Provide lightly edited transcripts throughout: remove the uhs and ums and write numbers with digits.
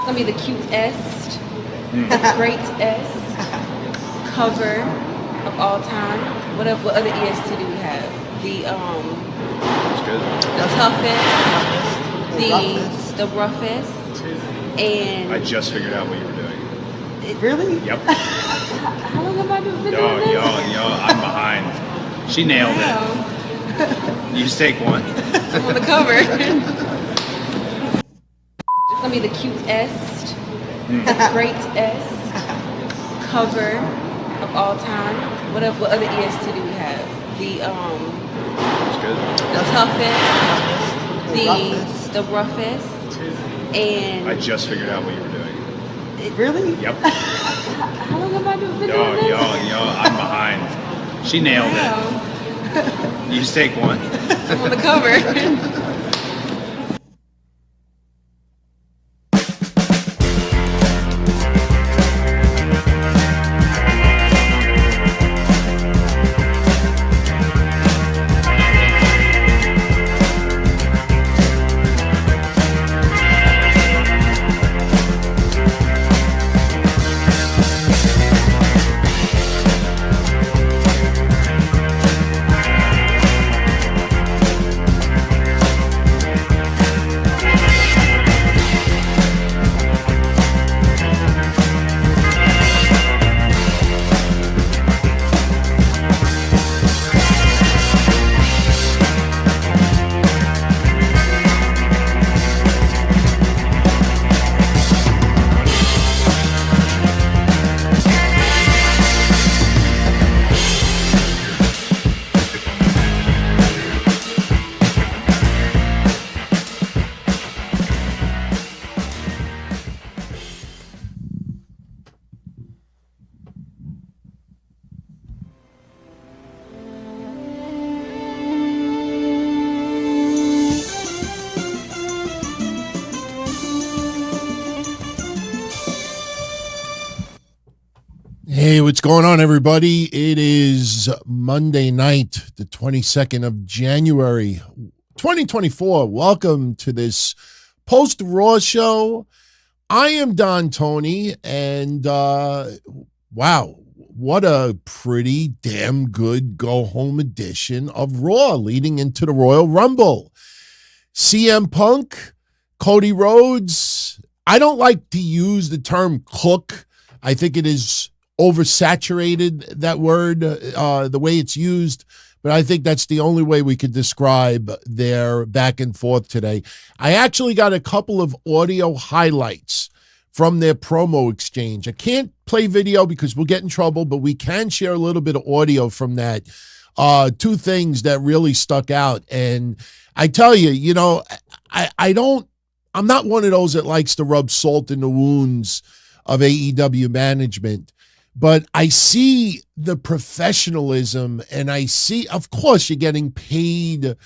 Gonna be the cutest, greatest cover of all time. What other EST do we have? That's good. The toughest, the roughest, and I just figured out what you were doing. Really? Yep. How long have I been doing Yo, this? I'm behind. She nailed it. You just take one. I'm on the cover. It's gonna be the cutest, greatest cover of all time. What other EST do we have? That's good. The toughest, the roughest, and I just figured out what you were doing. Really? Yep. how long have I been doing this? I'm behind. She nailed it. You just take one. I'm on the cover. Hey, what's going on, everybody? It is Monday night, the 22nd of January, 2024. Welcome to this post-Raw show. I am Don Tony, and wow, what a pretty damn good go-home edition of Raw leading into the Royal Rumble. CM Punk, Cody Rhodes. I don't like to use the term cook. I think it is oversaturated, that word, the way it's used, but I think that's the only way we could describe their back and forth today. I actually got a couple of audio highlights from their promo exchange. I can't play video because we'll get in trouble, but we can share a little bit of audio from that. Two things that really stuck out. And I tell you, I'm not one of those that likes to rub salt in the wounds of AEW management. But I see the professionalism, and I see, of course, you're getting paid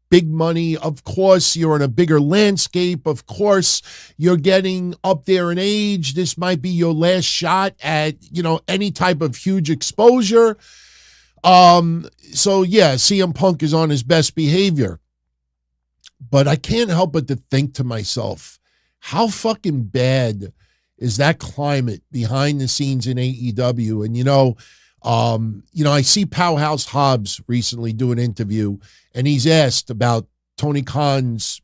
big money. Of course, you're in a bigger landscape. Of course, you're getting up there in age. This might be your last shot at, any type of huge exposure. So, yeah, CM Punk is on his best behavior. But I can't help but to think to myself, how fucking bad is that climate behind the scenes in AEW? And, I see Powerhouse Hobbs recently do an interview, and he's asked about Tony Khan's,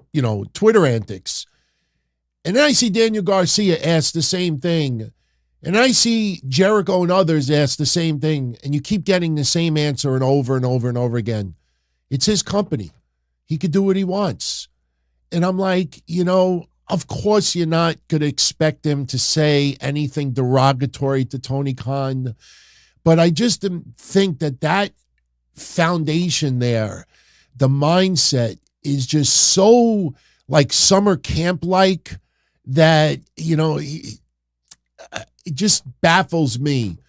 Twitter antics. And then I see Daniel Garcia ask the same thing. And I see Jericho and others ask the same thing. And you keep getting the same answer and over and over and over again. It's his company. He could do what he wants. And I'm like, of course, you're not going to expect him to say anything derogatory to Tony Khan. But I just think that foundation there, the mindset is just so like summer camp-like that, it just baffles me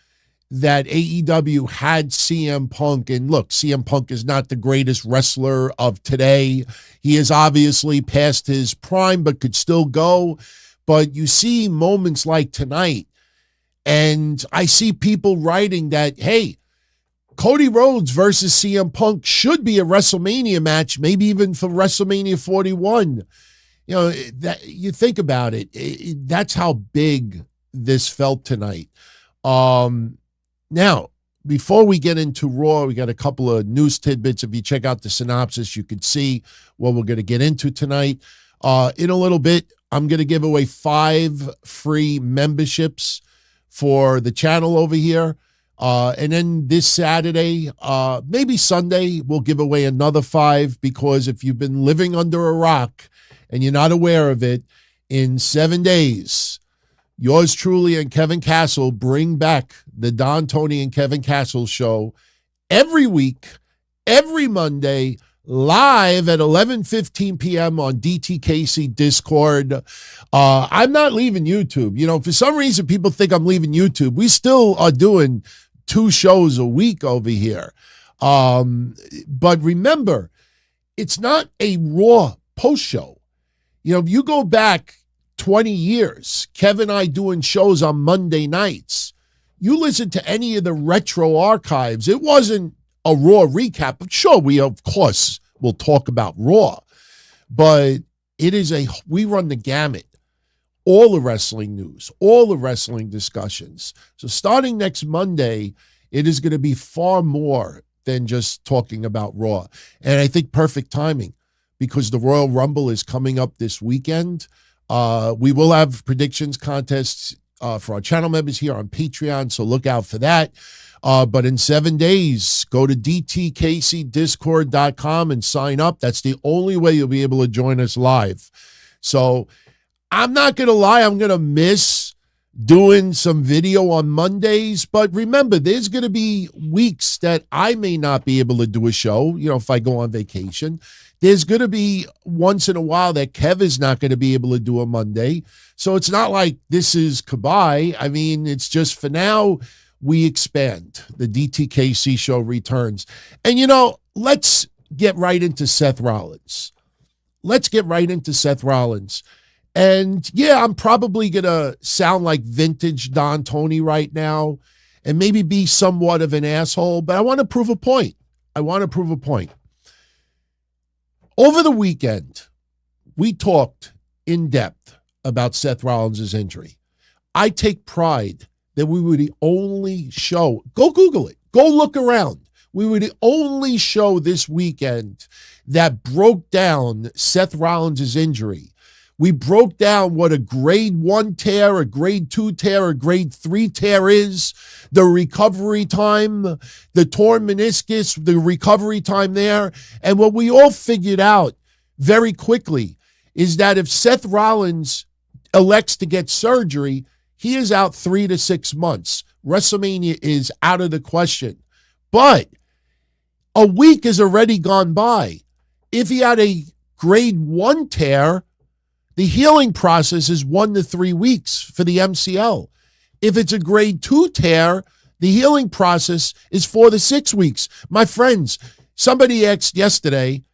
that AEW had CM Punk. And look, CM Punk is not the greatest wrestler of today. He is obviously past his prime, but could still go. But you see moments like tonight, and I see people writing that, hey, Cody Rhodes versus CM Punk should be a WrestleMania match, maybe even for WrestleMania 41. You know, that you think about it, that's how big this felt tonight. Now, before we get into Raw, we got a couple of news tidbits. If you check out the synopsis, you can see what we're going to get into tonight. In a little bit, I'm going to give away 5 free memberships for the channel over here. And then this Saturday, maybe Sunday, we'll give away another 5, because if you've been living under a rock and you're not aware of it, in 7 days, yours truly and Kevin Castle bring back the Don, Tony, and Kevin Castle show every week, every Monday, live at 11:15 p.m. on DTKC Discord. I'm not leaving YouTube. You know, for some reason, people think I'm leaving YouTube. We still are doing 2 shows a week over here. But remember, it's not a Raw post show. You know, if you go back 20 years, Kevin and I doing shows on Monday nights, you listen to any of the retro archives, it wasn't a Raw recap. Sure, we of course will talk about Raw, but we run the gamut. All the wrestling news, all the wrestling discussions. So starting next Monday, it is going to be far more than just talking about Raw. And I think perfect timing, because the Royal Rumble is coming up this weekend. We will have predictions contests for our channel members here on Patreon, so look out for that. But in 7 days, go to dtkcdiscord.com and sign up. That's the only way you'll be able to join us live. So I'm not going to lie, I'm going to miss doing some video on Mondays. But remember, there's going to be weeks that I may not be able to do a show, you know, if I go on vacation. There's going to be once in a while that Kev is not going to be able to do a Monday. So it's not like this is goodbye. I mean, it's just for now, we expand. The DTKC show returns. And, you know, let's get right into Seth Rollins. And, yeah, I'm probably going to sound like vintage Don Tony right now and maybe be somewhat of an asshole, but I want to prove a point. Over the weekend, we talked in depth about Seth Rollins' injury. I take pride that we were the only show, go Google it, go look around. We were the only show this weekend that broke down Seth Rollins' injury. We broke down what a grade 1 tear, a grade 2 tear, a grade 3 tear is, the recovery time, the torn meniscus, the recovery time there. And what we all figured out very quickly is that if Seth Rollins elects to get surgery, he is out 3 to 6 months. WrestleMania is out of the question. But a week has already gone by. If he had a grade 1 tear, the healing process is 1 to 3 weeks for the MCL. If it's a grade 2 tear, the healing process is 4 to 6 weeks. My friends, somebody asked yesterday,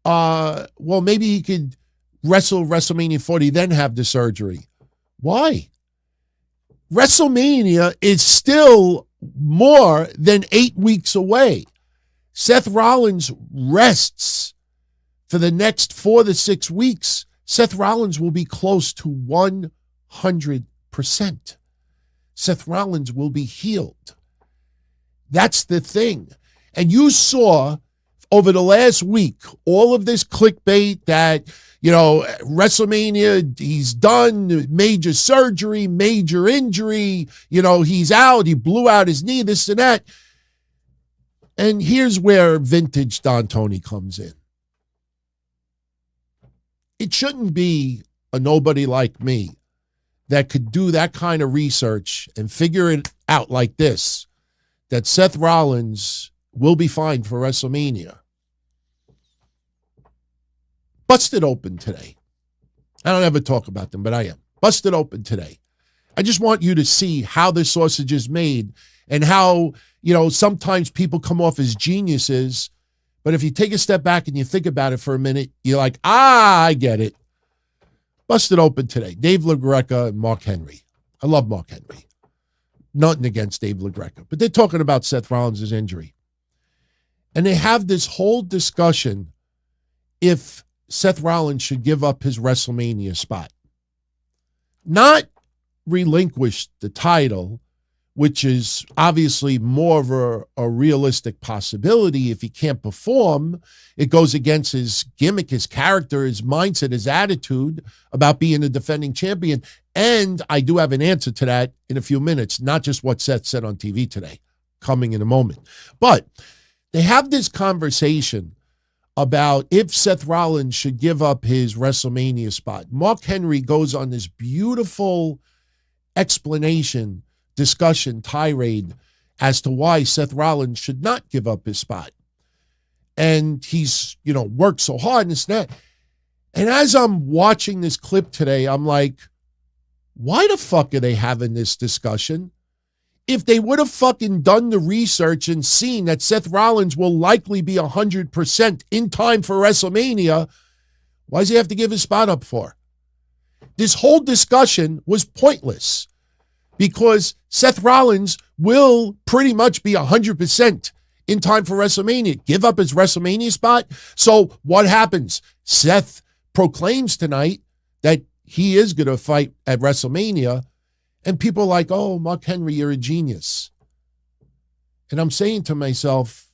well, maybe he could wrestle WrestleMania 40, then have the surgery. Why? WrestleMania is still more than 8 weeks away. Seth Rollins rests for the next 4 to 6 weeks. Seth Rollins will be close to 100%. Seth Rollins will be healed. That's the thing. And you saw over the last week all of this clickbait that, you know, WrestleMania, he's done, major surgery, major injury, you know, he's out, he blew out his knee, this and that. And here's where vintage Don Tony comes in. It shouldn't be a nobody like me that could do that kind of research and figure it out like this, that Seth Rollins will be fine for WrestleMania. Busted open today. I don't ever talk about them, but I am. Busted open today. I just want you to see how the sausage is made and how, you know, sometimes people come off as geniuses. But if you take a step back and you think about it for a minute, you're like, I get it. Busted open today. Dave LaGreca and Mark Henry. I love Mark Henry. Nothing against Dave LaGreca. But they're talking about Seth Rollins' injury. And they have this whole discussion if Seth Rollins should give up his WrestleMania spot. Not relinquish the title, which is obviously more of a realistic possibility. If he can't perform, it goes against his gimmick, his character, his mindset, his attitude about being a defending champion. And I do have an answer to that in a few minutes, not just what Seth said on TV today, coming in a moment. But they have this conversation about if Seth Rollins should give up his WrestleMania spot. Mark Henry goes on this beautiful explanation, discussion, tirade as to why Seth Rollins should not give up his spot. And he's, worked so hard and it's that. And as I'm watching this clip today, I'm like, why the fuck are they having this discussion? If they would have fucking done the research and seen that Seth Rollins will likely be 100% in time for WrestleMania, why does he have to give his spot up for? This whole discussion was pointless because Seth Rollins will pretty much be 100% in time for WrestleMania. Give up his WrestleMania spot. So what happens? Seth proclaims tonight that he is going to fight at WrestleMania. And people are like, oh, Mark Henry, you're a genius. And I'm saying to myself,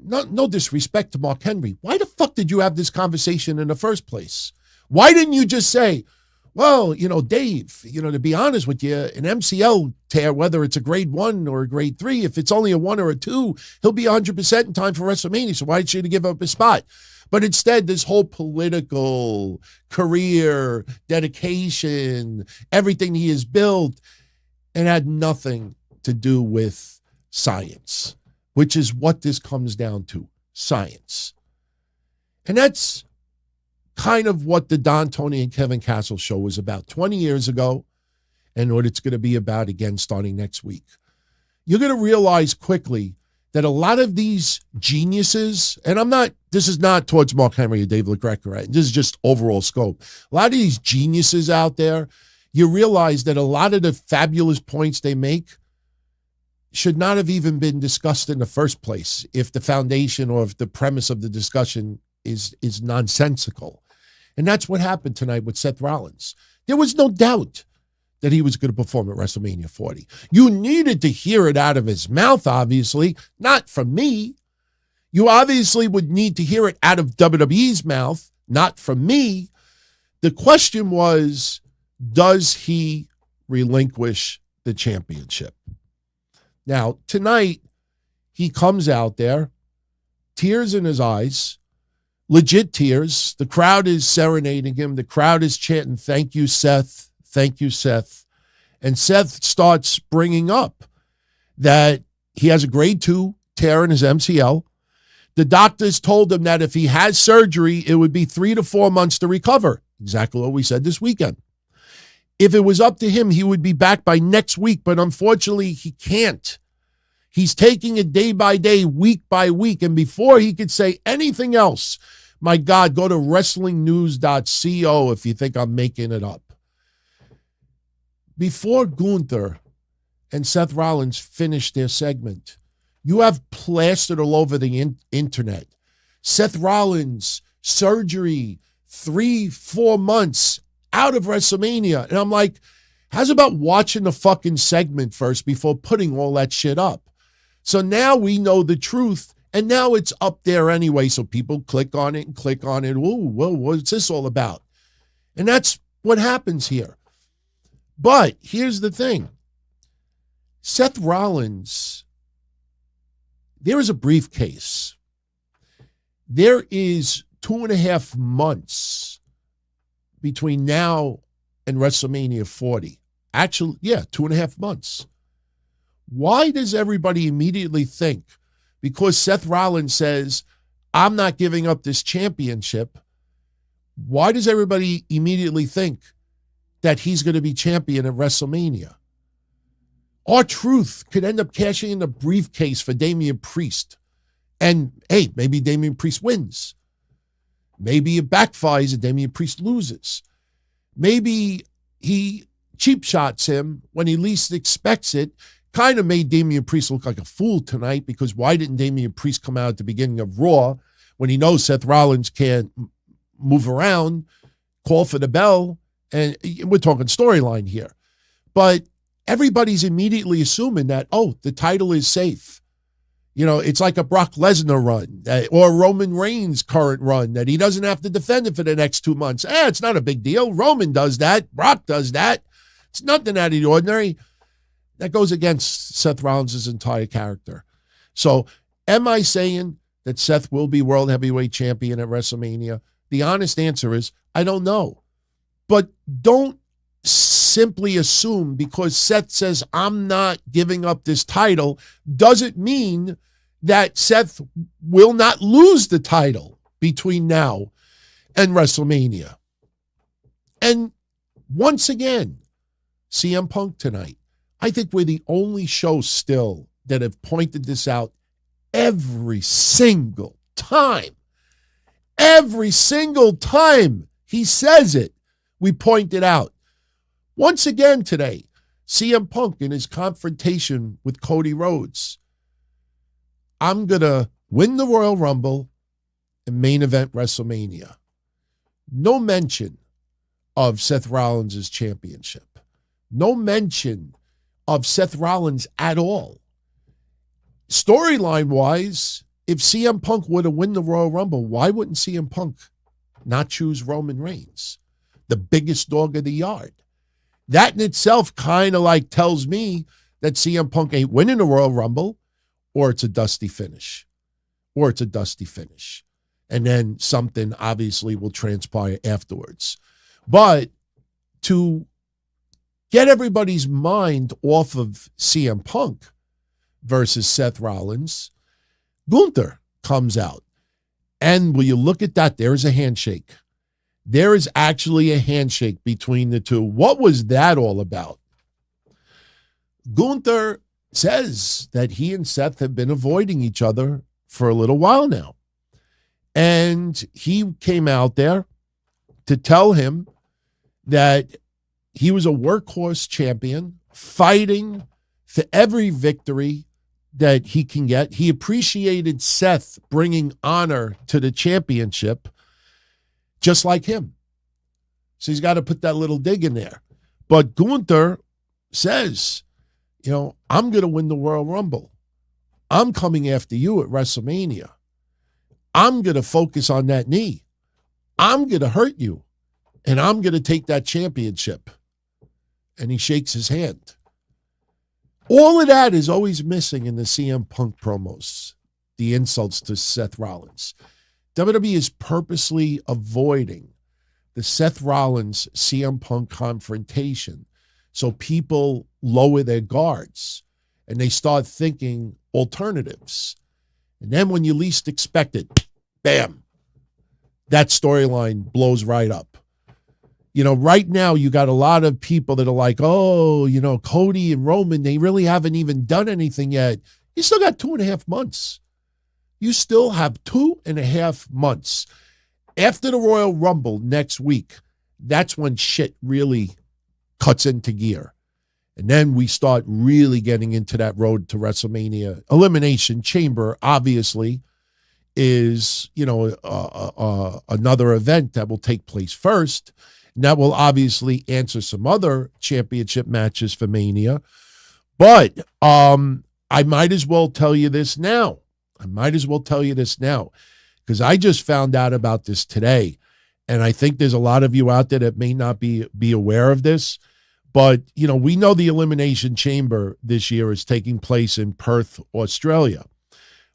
no disrespect to Mark Henry. Why the fuck did you have this conversation in the first place? Why didn't you just say, well, Dave, to be honest with you, an MCL tear, whether it's a grade 1 or a grade 3, if it's only a 1 or a 2, he'll be 100% in time for WrestleMania. So why should he give up his spot? But instead, this whole political career, dedication, everything he has built, it had nothing to do with science, which is what this comes down to, science. And that's kind of what the Don, Tony, and Kevin Castle show was about 20 years ago and what it's going to be about again starting next week. You're going to realize quickly that a lot of these geniuses, and this is not towards Mark Henry or Dave LaGreca, right? This is just overall scope. A lot of these geniuses out there, you realize that a lot of the fabulous points they make should not have even been discussed in the first place if the foundation or if the premise of the discussion is nonsensical. And that's what happened tonight with Seth Rollins. There was no doubt that he was going to perform at WrestleMania 40. You needed to hear it out of his mouth, obviously, not from me. You obviously would need to hear it out of WWE's mouth, not from me. The question was, does he relinquish the championship? Now, tonight, he comes out there, tears in his eyes, legit tears. The crowd is serenading him. The crowd is chanting, thank you, Seth. Thank you, Seth. And Seth starts bringing up that he has a grade 2 tear in his MCL. The doctors told him that if he has surgery, it would be 3 to 4 months to recover. Exactly what we said this weekend. If it was up to him, he would be back by next week, but unfortunately, he can't. He's taking it day by day, week by week, and before he could say anything else, my God, go to wrestlingnews.co if you think I'm making it up. Before Gunther and Seth Rollins finished their segment, you have plastered all over the internet. Seth Rollins, surgery, 3-4 months out of WrestleMania. And I'm like, how's about watching the fucking segment first before putting all that shit up? So now we know the truth, and now it's up there anyway, so people click on it and click on it. Ooh, well, what's this all about? And that's what happens here. But here's the thing. Seth Rollins, there is a briefcase. There is 2.5 months between now and WrestleMania 40. Actually, 2.5 months. Why does everybody immediately think, because Seth Rollins says, I'm not giving up this championship, why does everybody immediately think that he's going to be champion at WrestleMania? R-Truth could end up cashing in the briefcase for Damian Priest. And, hey, maybe Damian Priest wins. Maybe it backfires and Damian Priest loses. Maybe he cheap shots him when he least expects it. Kind of made Damian Priest look like a fool tonight, because why didn't Damian Priest come out at the beginning of Raw when he knows Seth Rollins can't move around, call for the bell, and we're talking storyline here. But everybody's immediately assuming that, oh, the title is safe. You know, it's like a Brock Lesnar run or Roman Reigns' current run that he doesn't have to defend it for the next 2 months. It's not a big deal. Roman does that. Brock does that. It's nothing out of the ordinary. That goes against Seth Rollins' entire character. So am I saying that Seth will be World Heavyweight Champion at WrestleMania? The honest answer is I don't know. But don't simply assume because Seth says, I'm not giving up this title, doesn't mean that Seth will not lose the title between now and WrestleMania. And once again, CM Punk tonight. I think we're the only show still that have pointed this out every single time. Every single time he says it, we point it out. Once again today, CM Punk in his confrontation with Cody Rhodes. I'm going to win the Royal Rumble and main event WrestleMania. No mention of Seth Rollins' championship. No mention of Seth Rollins at all. Storyline-wise, if CM Punk were to win the Royal Rumble, why wouldn't CM Punk not choose Roman Reigns, the biggest dog of the yard? That in itself kind of like tells me that CM Punk ain't winning the Royal Rumble, or it's a dusty finish. Or it's a dusty finish. And then something obviously will transpire afterwards. But to get everybody's mind off of CM Punk versus Seth Rollins, Gunther comes out. And will you look at that? There is a handshake. There is actually a handshake between the two. What was that all about? Gunther says that he and Seth have been avoiding each other for a little while now. And he came out there to tell him that he was a workhorse champion fighting for every victory that he can get. He appreciated Seth bringing honor to the championship just like him. So he's got to put that little dig in there. But Gunther says, you know, I'm going to win the Royal Rumble. I'm coming after you at WrestleMania. I'm going to focus on that knee. I'm going to hurt you. And I'm going to take that championship. And he shakes his hand. All of that is always missing in the CM Punk promos, the insults to Seth Rollins. WWE is purposely avoiding the Seth Rollins CM Punk confrontation so people lower their guards and they start thinking alternatives. And then when you least expect it, bam, that storyline blows right up. You know, right now you got a lot of people that are like, oh, you know, Cody and Roman, they really haven't even done anything yet. You still got 2.5 months. You still have 2.5 months. After the Royal Rumble next week, that's when shit really cuts into gear. And then we start really getting into that road to WrestleMania. Elimination Chamber, obviously, is, you know, another event that will take place first. And that will obviously answer some other championship matches for Mania. But I might as well tell you this now. Because I just found out about this today. And I think there's a lot of you out there that may not be aware of this. But, you know, we know the Elimination Chamber this year is taking place in Perth, Australia.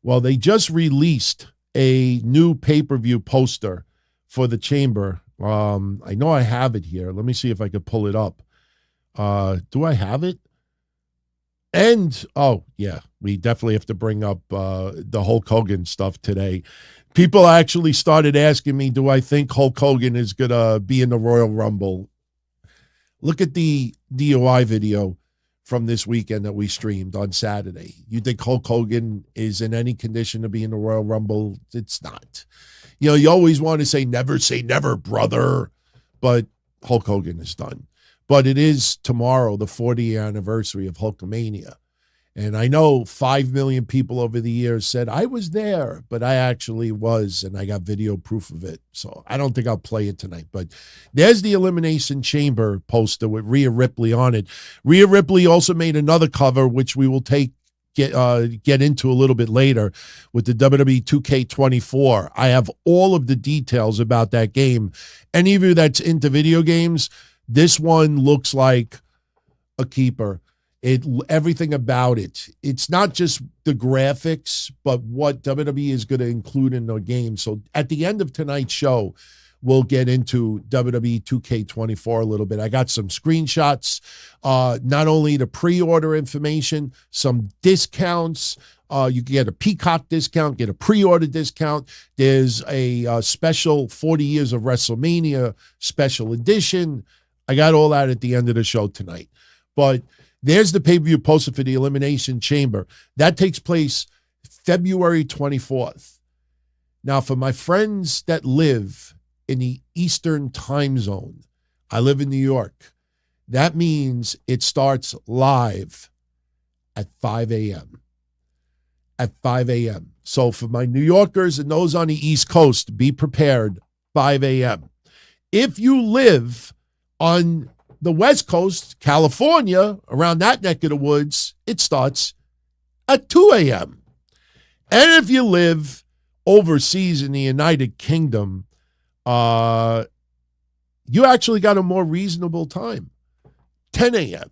Well, they just released a new pay-per-view poster for the Chamber. I know I have it here. Let me see if I could pull it up. Do I have it? And, oh, yeah, we definitely have to bring up the Hulk Hogan stuff today. People actually started asking me, do I think Hulk Hogan is going to be in the Royal Rumble? Look at the DOI video from this weekend that we streamed on Saturday. You think Hulk Hogan is in any condition to be in the Royal Rumble? It's not. You know, you always want to say never, brother. But Hulk Hogan is done. But it is tomorrow, the 40th anniversary of HULK-A-MANIA. And I know 5 million people over the years said, I was there, but I actually was, and I got video proof of it. So I don't think I'll play it tonight. But there's the Elimination Chamber poster with Rhea Ripley on it. Rhea Ripley also made another cover, which we will get into a little bit later with the WWE 2K24. I have all of the details about that game. Any of you that's into video games, this one looks like a keeper. Everything about it. It's not just the graphics, but what WWE is going to include in the game. So at the end of tonight's show, we'll get into WWE 2K24 a little bit. I got some screenshots, not only the pre-order information, some discounts. You can get a Peacock discount, get a pre-order discount. There's a special 40 years of WrestleMania special edition. I got all that at the end of the show tonight. But there's the pay-per-view poster for the Elimination Chamber. That takes place February 24th. Now, for my friends that live in the Eastern time zone, I live in New York. That means it starts live at 5 a.m. At 5 a.m. So for my New Yorkers and those on the East Coast, be prepared, 5 a.m. If you live on the West Coast, California, around that neck of the woods, it starts at 2 a.m. And if you live overseas in the United Kingdom, you actually got a more reasonable time, 10 a.m.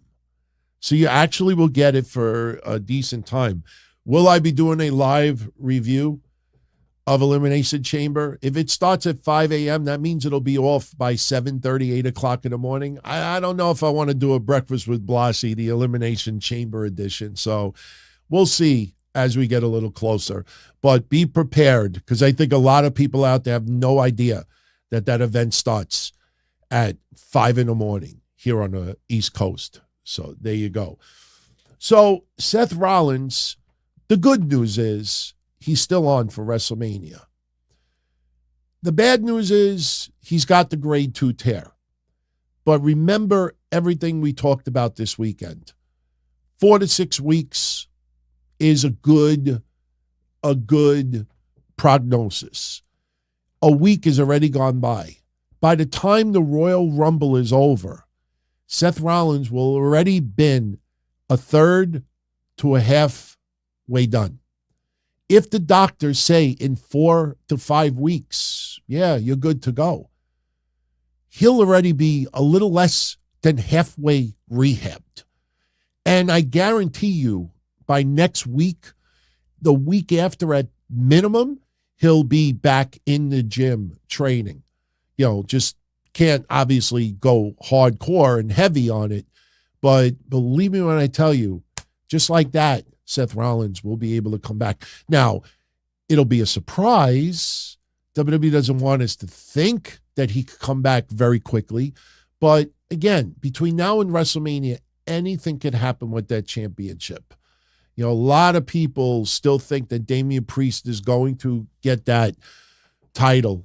So you actually will get it for a decent time. Will I be doing a live review of Elimination Chamber? If it starts at 5 a.m., that means it'll be off by 7:30, 8 o'clock in the morning. I don't know if I want to do a Breakfast with Blassie, the Elimination Chamber edition. So we'll see as we get a little closer. But be prepared, because I think a lot of people out there have no idea that event starts at 5 in the morning here on the East Coast. So there you go. So Seth Rollins, the good news is he's still on for WrestleMania. The bad news is he's got the grade 2 tear. But remember everything we talked about this weekend. 4 to 6 weeks is a good prognosis. A week has already gone by. By the time the Royal Rumble is over, Seth Rollins will already been a third to a halfway done. If the doctors say in 4 to 5 weeks, yeah, you're good to go, he'll already be a little less than halfway rehabbed. And I guarantee you, by next week, the week after at minimum, he'll be back in the gym training. Just can't obviously go hardcore and heavy on it. But believe me when I tell you, just like that, Seth Rollins will be able to come back. Now, it'll be a surprise. WWE doesn't want us to think that he could come back very quickly. But again, between now and WrestleMania, anything could happen with that championship. A lot of people still think that Damian Priest is going to get that title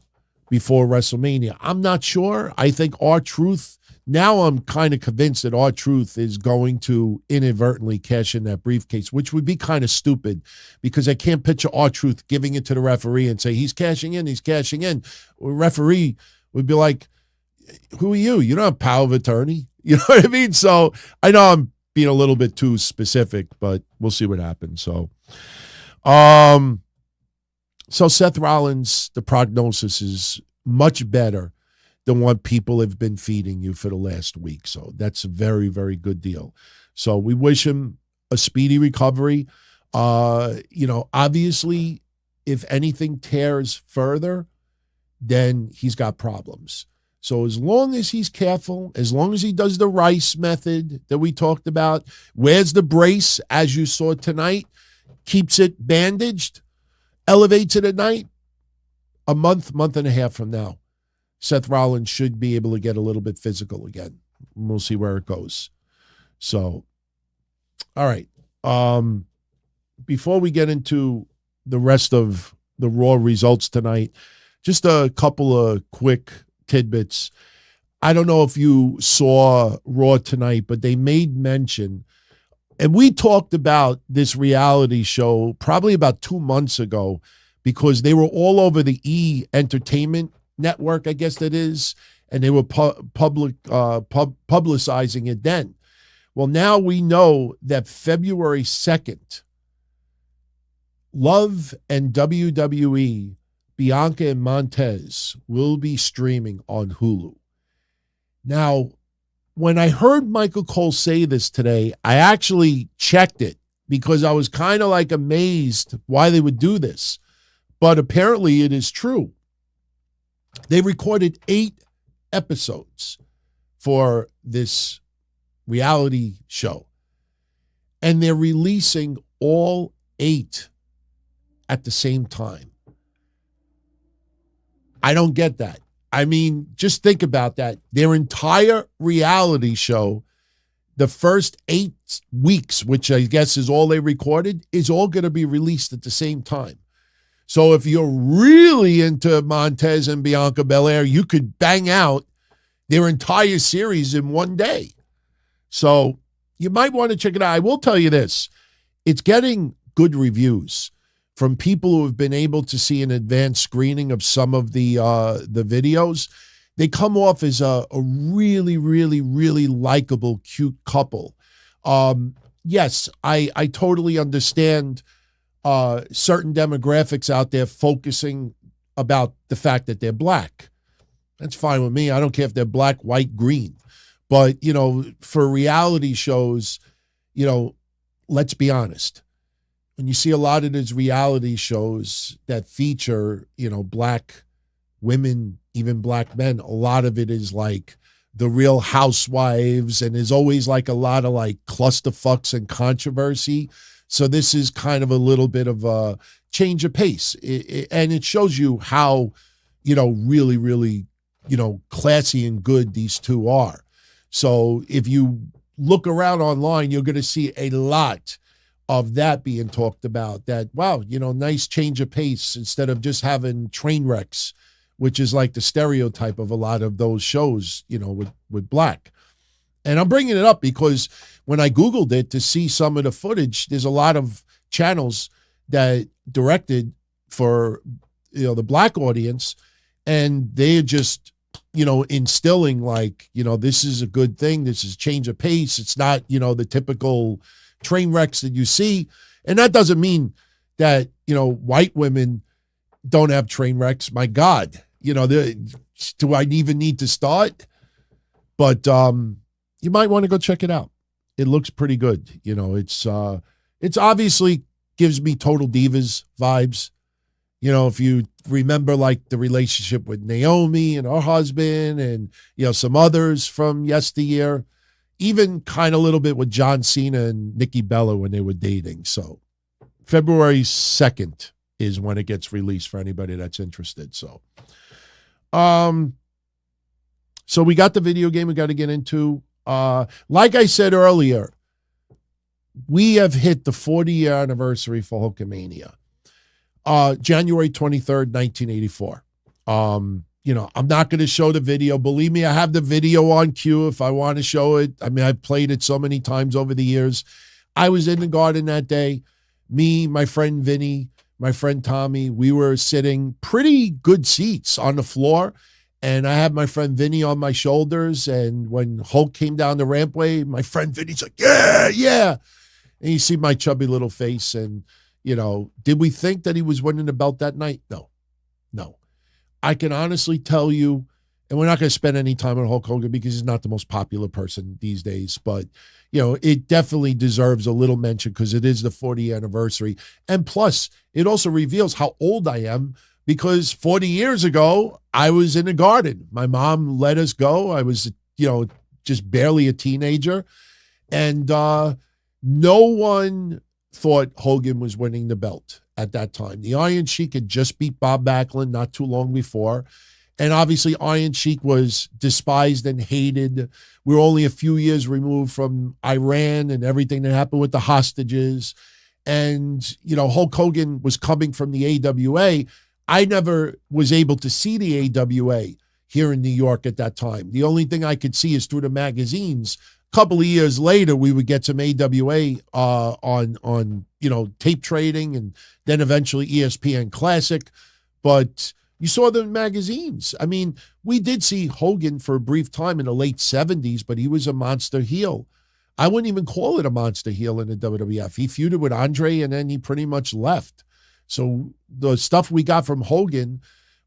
before WrestleMania. I'm not sure. I think R-Truth, now I'm kind of convinced that R-Truth is going to inadvertently cash in that briefcase, which would be kind of stupid because I can't picture R-Truth giving it to the referee and say, he's cashing in. The referee would be like, who are you? You don't have power of attorney. You know what I mean? So I know I'm being a little bit too specific, but we'll see what happens. So Seth Rollins, the prognosis is much better than what people have been feeding you for the last week. So that's a very, very good deal. So we wish him a speedy recovery. Obviously, if anything tears further, then he's got problems. So as long as he's careful, as long as he does the Rice method that we talked about, wears the brace, as you saw tonight, keeps it bandaged, elevates it at night, a month and a half from now, Seth Rollins should be able to get a little bit physical again. We'll see where it goes. So, all right. Before we get into the rest of the Raw results tonight, just a couple of quick tidbits. I don't know if you saw Raw tonight, but they made mention, And we talked about this reality show probably about 2 months ago because they were all over the E Entertainment Network, I guess that is, and they were publicizing it then. Well, now we know that February 2nd, Love and WWE, Bianca and Montez will be streaming on Hulu. Now, when I heard Michael Cole say this today, I actually checked it because I was kind of like amazed why they would do this. But apparently it is true. They recorded 8 episodes for this reality show, and they're releasing all 8 at the same time. I don't get that. I mean, just think about that. Their entire reality show, the first 8 weeks, which I guess is all they recorded, is all going to be released at the same time. So if you're really into Montez and Bianca Belair, you could bang out their entire series in one day. So you might want to check it out. I will tell you this. It's getting good reviews from people who have been able to see an advanced screening of some of the videos. They come off as a really, really, really likable, cute couple. Yes, I totally understand certain demographics out there focusing about the fact that they're black. That's fine with me. I don't care if they're black, white, green. But, for reality shows, let's be honest. When you see a lot of these reality shows that feature, black women, even black men, a lot of it is like the Real Housewives, and there's always like a lot of like clusterfucks and controversy. So this is kind of a little bit of a change of pace. And it shows you how, really, really, classy and good these two are. So if you look around online, you're going to see a lot of that being talked about, that, wow, nice change of pace instead of just having train wrecks, which is like the stereotype of a lot of those shows, with black. And I'm bringing it up because when I Googled it to see some of the footage, there's a lot of channels that directed for, the black audience, and they're just, instilling like, this is a good thing. This is change of pace. It's not, the typical train wrecks that you see. And that doesn't mean that, white women don't have train wrecks. My God, do I even need to start? But you might want to go check it out. It looks pretty good. It's obviously gives me Total Divas vibes. If you remember like the relationship with Naomi and her husband and, some others from yesteryear, even kind of a little bit with John Cena and Nikki Bella when they were dating. So February 2nd is when it gets released for anybody that's interested. So, so we got the video game we got to get into. Like I said earlier, we have hit the 40-year anniversary for HULK-A-MANIA. January 23rd, 1984. I'm not going to show the video. Believe me, I have the video on cue if I want to show it. I mean, I've played it so many times over the years. I was in the Garden that day. Me, my friend Vinny, my friend Tommy, we were sitting pretty good seats on the floor. And I had my friend Vinny on my shoulders. And when Hulk came down the rampway, my friend Vinny's like, yeah, yeah. And you see my chubby little face. And, did we think that he was winning the belt that night? No. I can honestly tell you, and we're not going to spend any time on Hulk Hogan because he's not the most popular person these days, but, it definitely deserves a little mention because it is the 40th anniversary. And plus, it also reveals how old I am because 40 years ago, I was in the Garden. My mom let us go. I was, just barely a teenager. And no one thought Hogan was winning the belt at that time. The Iron Sheik had just beat Bob Backlund not too long before. And obviously Iron Sheik was despised and hated. We were only a few years removed from Iran and everything that happened with the hostages. And, Hulk Hogan was coming from the AWA. I never was able to see the AWA here in New York at that time. The only thing I could see is through the magazines couple of years later, we would get some AWA on tape trading, and then eventually ESPN Classic. But you saw them in magazines. I mean, we did see Hogan for a brief time in the late 70s, but he was a monster heel. I wouldn't even call it a monster heel in the WWF. He feuded with Andre, and then he pretty much left. So the stuff we got from Hogan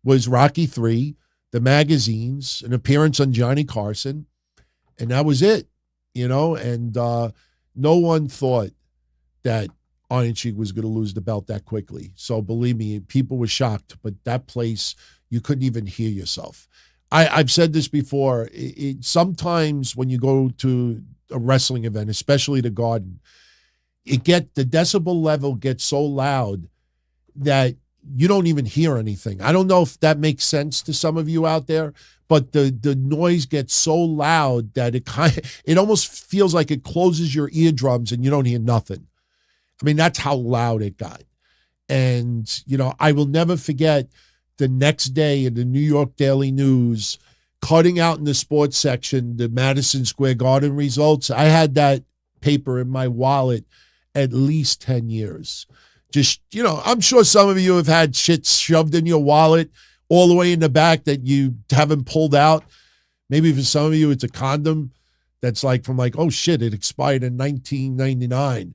was Rocky III, the magazines, an appearance on Johnny Carson, and that was it, and no one thought that Iron Sheik was going to lose the belt that quickly. So believe me, people were shocked, but that place, you couldn't even hear yourself. I've said this before. Sometimes when you go to a wrestling event, especially the Garden, the decibel level gets so loud that you don't even hear anything. I don't know if that makes sense to some of you out there, but the noise gets so loud that it almost feels like it closes your eardrums and you don't hear nothing. I mean, that's how loud it got. And, I will never forget the next day in the New York Daily News, cutting out in the sports section, the Madison Square Garden results. I had that paper in my wallet at least 10 years. Just, I'm sure some of you have had shit shoved in your wallet all the way in the back that you haven't pulled out. Maybe for some of you, it's a condom that's oh shit, it expired in 1999,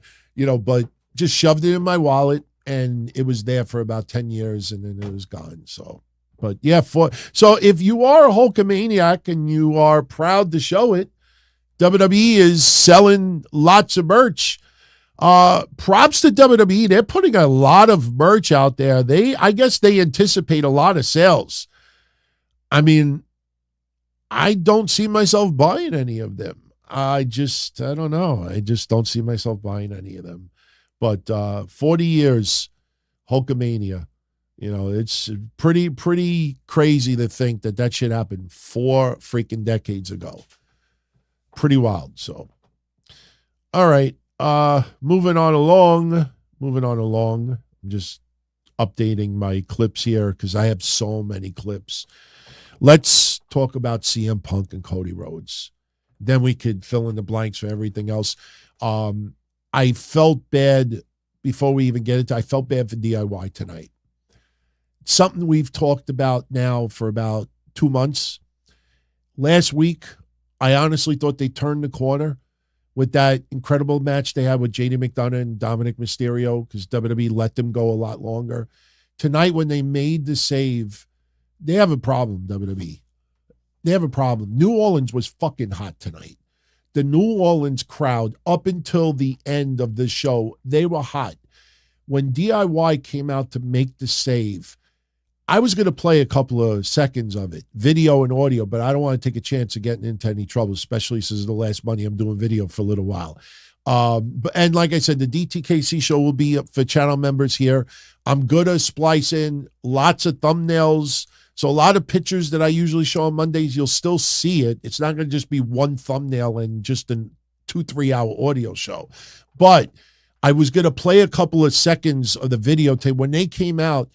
but just shoved it in my wallet and it was there for about 10 years and then it was gone. So, but yeah, so if you are a Hulkamaniac and you are proud to show it, WWE is selling lots of merch. Props to WWE. They're putting a lot of merch out there. I guess they anticipate a lot of sales. I mean, I don't see myself buying any of them. I don't know. I just don't see myself buying any of them. But 40 years, Hulk-A-Mania, it's pretty crazy to think that shit happened 4 freaking decades ago. Pretty wild. So, all right. Moving on along. I'm just updating my clips here because I have so many clips. Let's talk about CM Punk and Cody Rhodes. Then we could fill in the blanks for everything else. I felt bad before we even get into it. I felt bad for DIY tonight. Something we've talked about now for about 2 months. Last week, I honestly thought they turned the corner with that incredible match they had with JD McDonough and Dominik Mysterio because WWE let them go a lot longer. Tonight, when they made the save, they have a problem, WWE. They have a problem. New Orleans was fucking hot tonight. The New Orleans crowd, up until the end of the show, they were hot. When DIY came out to make the save, I was going to play a couple of seconds of it, video and audio, but I don't want to take a chance of getting into any trouble, especially since it's the last Monday I'm doing video for a little while. And like I said, the DTKC show will be up for channel members here. I'm going to splice in lots of thumbnails. So a lot of pictures that I usually show on Mondays, you'll still see it. It's not going to just be one thumbnail and just a 2-3 hour audio show. But I was going to play a couple of seconds of the video tape. When they came out,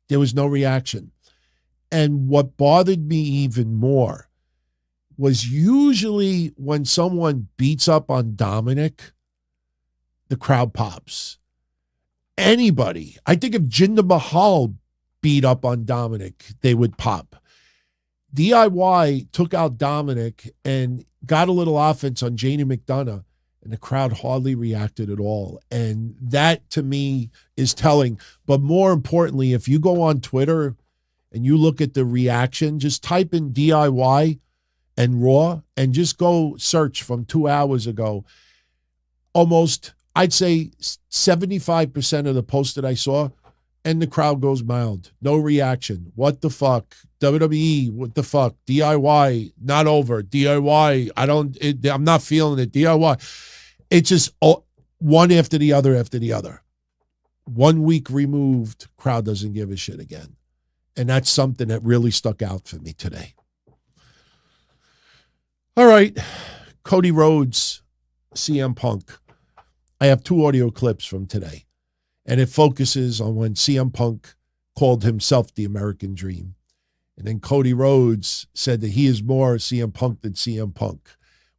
there was no reaction. And what bothered me even more was usually when someone beats up on Dominik, the crowd pops. Anybody. I think if Jinder Mahal beat up on Dominik, they would pop. DIY took out Dominik and got a little offense on JD McDonough, and the crowd hardly reacted at all. And that, to me, is telling. But more importantly, if you go on Twitter and you look at the reaction, just type in DIY and Raw and just go search from 2 hours ago. Almost, I'd say 75% of the posts that I saw, and the crowd goes mild. No reaction. What the fuck? WWE, what the fuck? DIY, not over. DIY, I'm not feeling it. DIY. It's just one after the other after the other. 1 week removed, crowd doesn't give a shit again. And that's something that really stuck out for me today. All right. Cody Rhodes, CM Punk. I have 2 audio clips from today. And it focuses on when CM Punk called himself the American Dream. And then Cody Rhodes said that he is more CM Punk than CM Punk.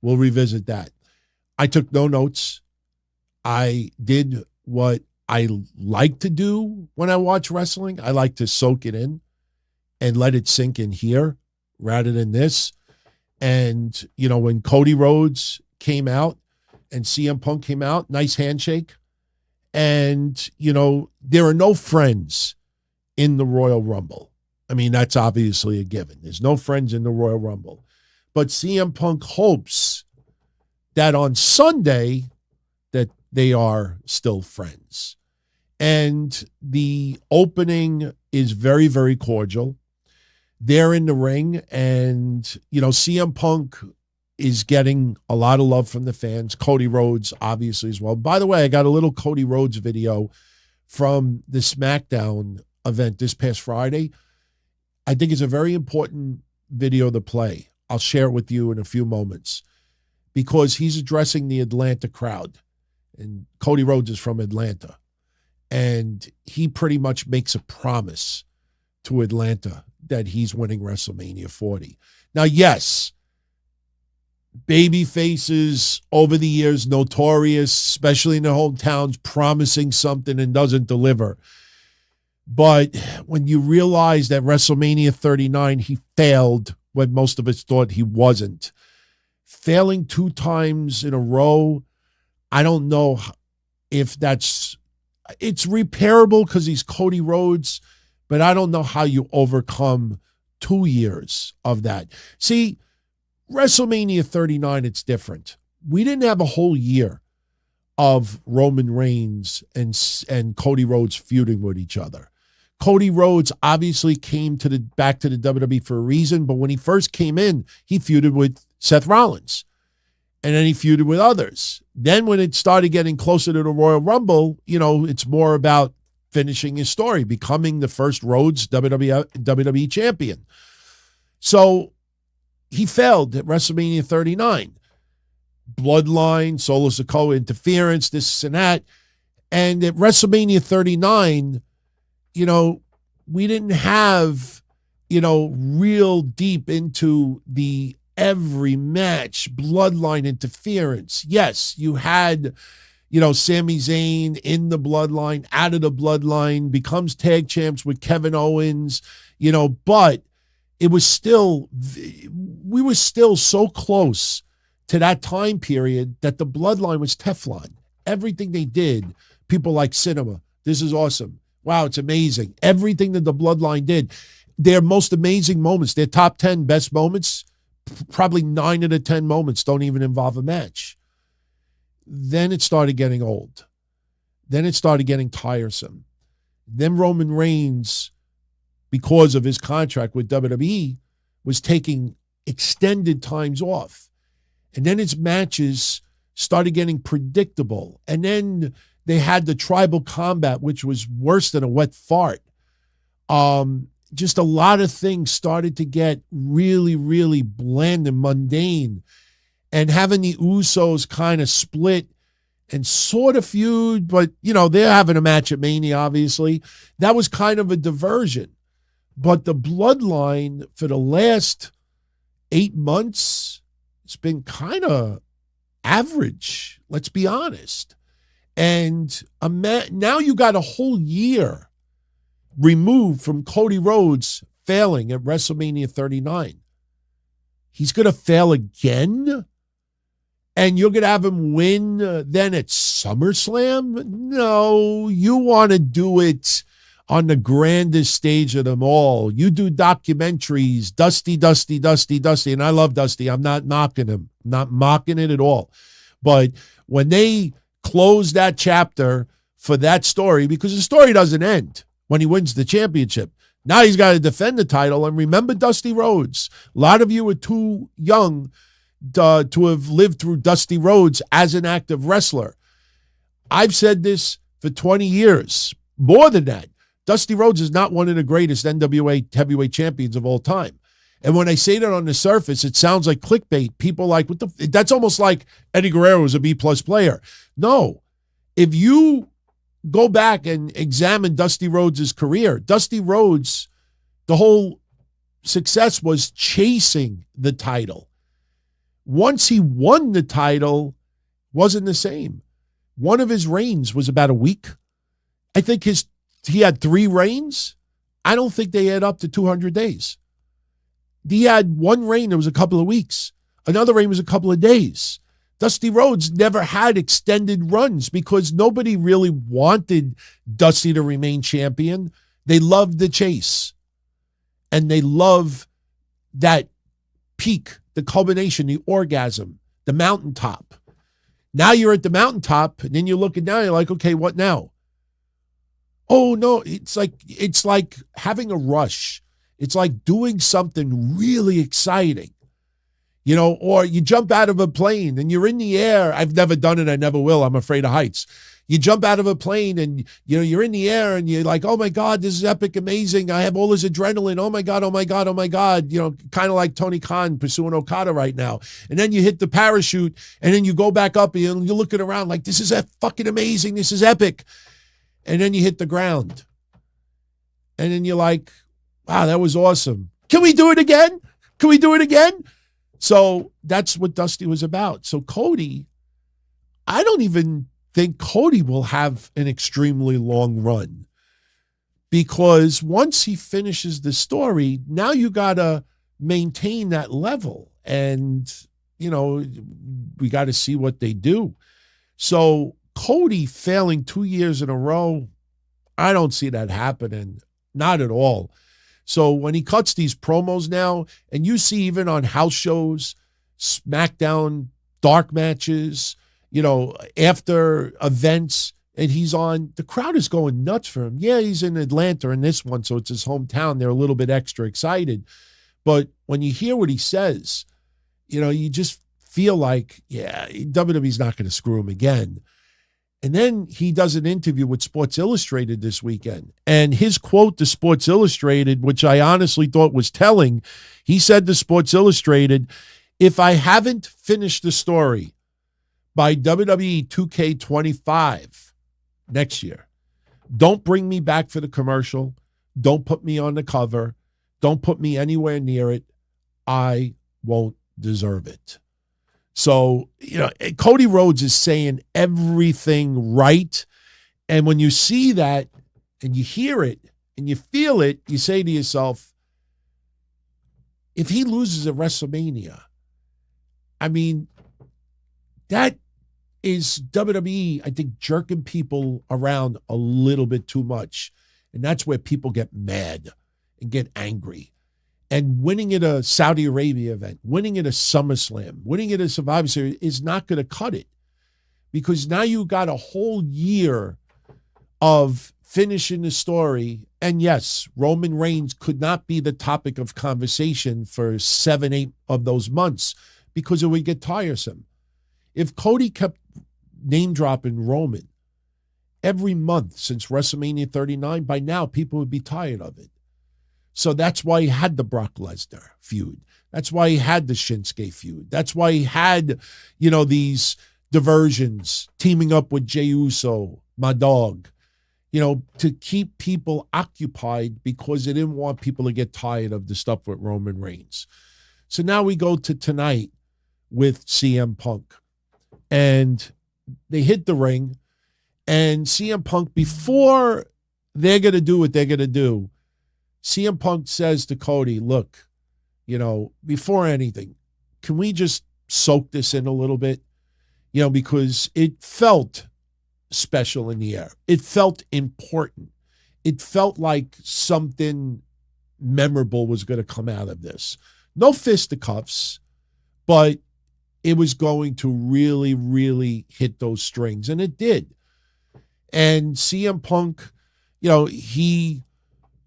We'll revisit that. I took no notes. I did what I like to do when I watch wrestling. I like to soak it in and let it sink in here rather than this. And, you know, when Cody Rhodes came out and CM Punk came out, nice handshake. And, you know, there are no friends in the Royal Rumble. I mean, that's obviously a given. There's no friends in the Royal Rumble. But CM Punk hopes that on Sunday that they are still friends. And the opening is very, very cordial. They're in the ring, and, you know, CM Punk is getting a lot of love from the fans. Cody Rhodes, obviously, as well. By the way, I got a little Cody Rhodes video from the SmackDown event this past Friday. I think it's a very important video to play. I'll share it with you in a few moments because he's addressing the Atlanta crowd. And Cody Rhodes is from Atlanta. And he pretty much makes a promise to Atlanta that he's winning WrestleMania 40. Now, yes, baby faces over the years, notorious, especially in their hometowns, promising something and doesn't deliver. But when you realize that WrestleMania 39, he failed when most of us thought he wasn't. Failing 2 times in a row, I don't know if it's repairable because he's Cody Rhodes, but I don't know how you overcome 2 years of that. See, WrestleMania 39, it's different. We didn't have a whole year of Roman Reigns and Cody Rhodes feuding with each other. Cody Rhodes obviously came back to the WWE for a reason, but when he first came in, he feuded with Seth Rollins. And then he feuded with others. Then when it started getting closer to the Royal Rumble, you know, it's more about finishing his story, becoming the first Rhodes WWE champion. So he failed at WrestleMania 39. Bloodline, Solo Sikoa interference, this and that. And at WrestleMania 39, you know, we didn't have, you know, real deep into the every match, bloodline interference. Yes, you had, you know, Sami Zayn in the bloodline, out of the bloodline, becomes tag champs with Kevin Owens, you know, but it was still, we were still so close to that time period that the bloodline was Teflon. Everything they did, people like cinema. This is awesome. Wow, it's amazing. Everything that the bloodline did, their most amazing moments, their top 10 best moments, probably 9 of the 10 moments don't even involve a match. Then it started getting old. Then it started getting tiresome. Then Roman Reigns, because of his contract with WWE, was taking extended times off. And then his matches started getting predictable. And then they had the tribal combat, which was worse than a wet fart. Just a lot of things started to get really, really bland and mundane. And having the Usos kind of split and sort of feud, but, you know, they're having a match at Mania, obviously. That was kind of a diversion. But the bloodline for the last 8 months, it's been kind of average, let's be honest. And now you got a whole year removed from Cody Rhodes failing at WrestleMania 39. He's going to fail again? And you're going to have him win then at SummerSlam? No, you want to do it on the grandest stage of them all. You do documentaries, Dusty, and I love Dusty. I'm not knocking him, not mocking it at all. But when they close that chapter for that story, because the story doesn't end when he wins the championship. Now he's got to defend the title. And remember Dusty Rhodes. A lot of you are too young to have lived through Dusty Rhodes as an active wrestler. I've said this for 20 years, more than that. Dusty Rhodes is not one of the greatest NWA heavyweight champions of all time. And when I say that on the surface, it sounds like clickbait. People like, that's almost like Eddie Guerrero was a B-plus player. No. If you go back and examine Dusty Rhodes' career, Dusty Rhodes, the whole success was chasing the title. Once he won the title, wasn't the same. One of his reigns was about a week. I think he had 3 reigns. I don't think they add up to 200 days. He had one reign that was a couple of weeks. Another reign was a couple of days. Dusty Rhodes never had extended runs because nobody really wanted Dusty to remain champion. They loved the chase. And they love that peak, the culmination, the orgasm, the mountaintop. Now you're at the mountaintop, and then you're looking down, you're like, okay, what now? Oh, no, it's like having a rush. It's like doing something really exciting. You know, or you jump out of a plane and you're in the air. I've never done it. I never will. I'm afraid of heights. You jump out of a plane and, you know, you're in the air and you're like, oh my God, this is epic, amazing. I have all this adrenaline. Oh my God, oh my God, oh my God. You know, kind of like Tony Khan pursuing Okada right now. And then you hit the parachute and then you go back up and you're looking around like, this is fucking amazing. This is epic. And then you hit the ground. And then you're like, wow, that was awesome. Can we do it again? Can we do it again? So that's what Dusty was about. So Cody, I don't even think Cody will have an extremely long run because once he finishes the story, now you got to maintain that level. And, you know, we got to see what they do. So Cody failing 2 years in a row, I don't see that happening. Not at all. So when he cuts these promos now, and you see even on house shows, SmackDown, dark matches, you know, after events, and he's on, the crowd is going nuts for him. Yeah, he's in Atlanta in this one, so it's his hometown. They're a little bit extra excited. But when you hear what he says, you know, you just feel like, yeah, WWE's not going to screw him again. And then he does an interview with Sports Illustrated this weekend. And his quote to Sports Illustrated, which I honestly thought was telling, he said to Sports Illustrated, if I haven't finished the story by WWE 2K25 next year, don't bring me back for the commercial. Don't put me on the cover. Don't put me anywhere near it. I won't deserve it. So, you know, Cody Rhodes is saying everything right. And when you see that and you hear it and you feel it, you say to yourself, if he loses at WrestleMania, I mean, that is WWE, I think, jerking people around a little bit too much. And that's where people get mad and get angry. And winning at a Saudi Arabia event, winning at a SummerSlam, winning at a Survivor Series is not going to cut it. Because now you got a whole year of finishing the story. And yes, Roman Reigns could not be the topic of conversation for 7, 8 of those months because it would get tiresome. If Cody kept name dropping Roman every month since WrestleMania 39, by now people would be tired of it. So that's why he had the Brock Lesnar feud. That's why he had the Shinsuke feud. That's why he had, you know, these diversions, teaming up with Jey Uso, my dog, you know, to keep people occupied because they didn't want people to get tired of the stuff with Roman Reigns. So now we go to tonight with CM Punk. And they hit the ring. And CM Punk, before they're going to do what they're going to do, CM Punk says to Cody, look, you know, before anything, can we just soak this in a little bit? You know, because it felt special in the air. It felt important. It felt like something memorable was going to come out of this. No fisticuffs, but it was going to really, really hit those strings. And it did. And CM Punk, you know, he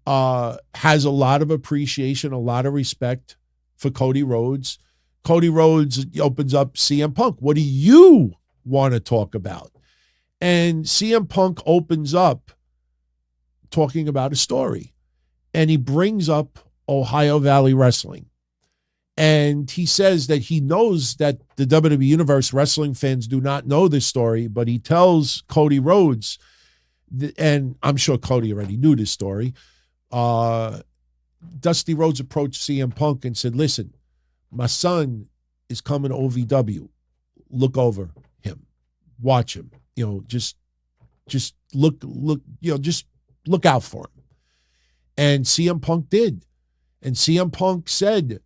has a lot of appreciation, a lot of respect for Cody Rhodes. Cody Rhodes opens up CM Punk. What do you want to talk about? And CM Punk opens up talking about a story. And he brings up Ohio Valley Wrestling. And he says that he knows that the WWE Universe wrestling fans do not know this story, but he tells Cody Rhodes, and I'm sure Cody already knew this story, Dusty Rhodes approached CM Punk and said, listen, my son is coming to OVW. Look over him. watch him. Just look, just look out for him. And CM Punk did. And CM Punk said,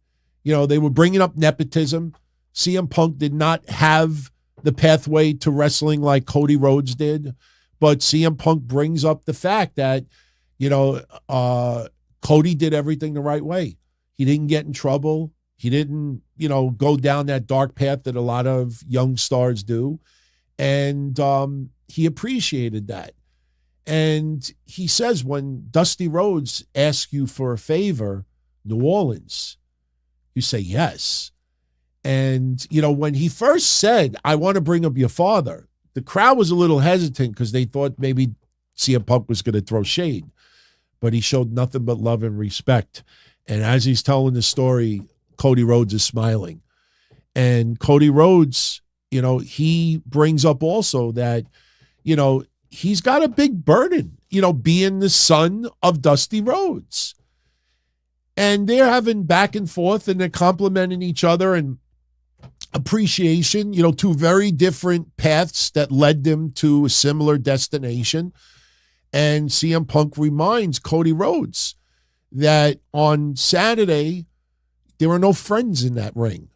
they were bringing up nepotism. CM Punk did not have the pathway to wrestling like Cody Rhodes did. But CM Punk brings up the fact that, Cody did everything the right way. He didn't get in trouble. He didn't, go down that dark path that a lot of young stars do. And he appreciated that. And he says, when Dusty Rhodes asks you for a favor, New Orleans, you say yes. And, when he first said, I want to bring up your father, the crowd was a little hesitant because they thought maybe CM Punk was going to throw shade. But he showed nothing but love and respect. And as he's telling the story, Cody Rhodes is smiling. And Cody Rhodes, he brings up also that, he's got a big burden, being the son of Dusty Rhodes. And they're having back and forth and they're complimenting each other and appreciation, two very different paths that led them to a similar destination. And CM Punk reminds Cody Rhodes that on Saturday, there are no friends in that ring.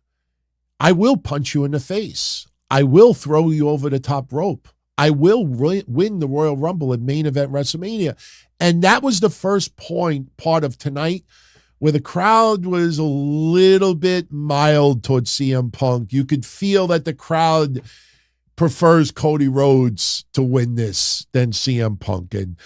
I will punch you in the face. I will throw you over the top rope. I will win the Royal Rumble at main event WrestleMania. And that was the first part of tonight where the crowd was a little bit mild towards CM Punk. You could feel that the crowd prefers Cody Rhodes to win this than CM Punk. And,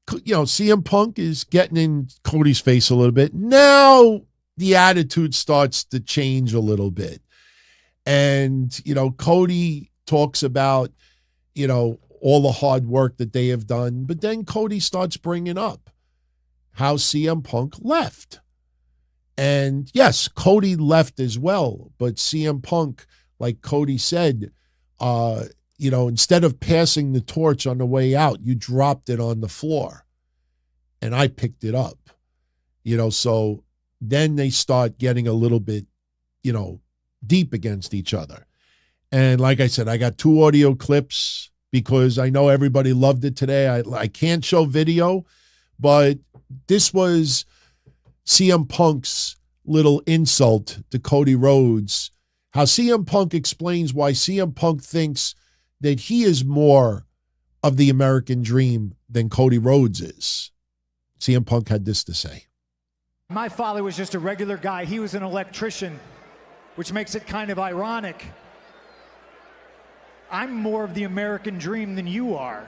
CM Punk is getting in Cody's face a little bit. Now the attitude starts to change a little bit. And, Cody talks about, all the hard work that they have done. But then Cody starts bringing up how CM Punk left. And yes, Cody left as well. But CM Punk, like Cody said, instead of passing the torch on the way out, you dropped it on the floor. And I picked it up. So then they start getting a little bit, deep against each other. And like I said, I got 2 audio clips because I know everybody loved it today. I can't show video, but this was CM Punk's little insult to Cody Rhodes. How CM Punk explains why CM Punk thinks that he is more of the American dream than Cody Rhodes is. CM Punk had this to say. My father was just a regular guy. He was an electrician, which makes it kind of ironic. I'm more of the American dream than you are.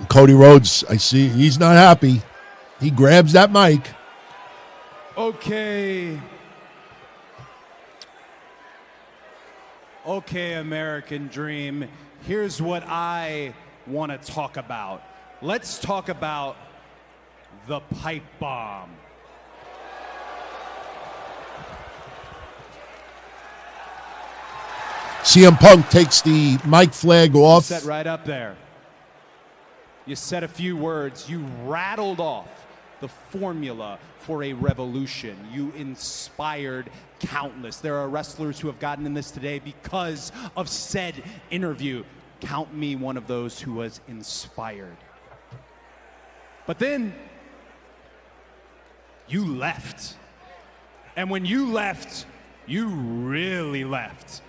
Cody Rhodes, I see he's not happy. He grabs that mic. Okay, American dream. Here's what I want to talk about. Let's talk about the pipe bomb. CM Punk takes the mic flag off. Set right up there. You said a few words. You rattled off the formula for a revolution. You inspired countless. There are wrestlers who have gotten in this today because of said interview. Count me one of those who was inspired. But then you left. And when you left, you really left.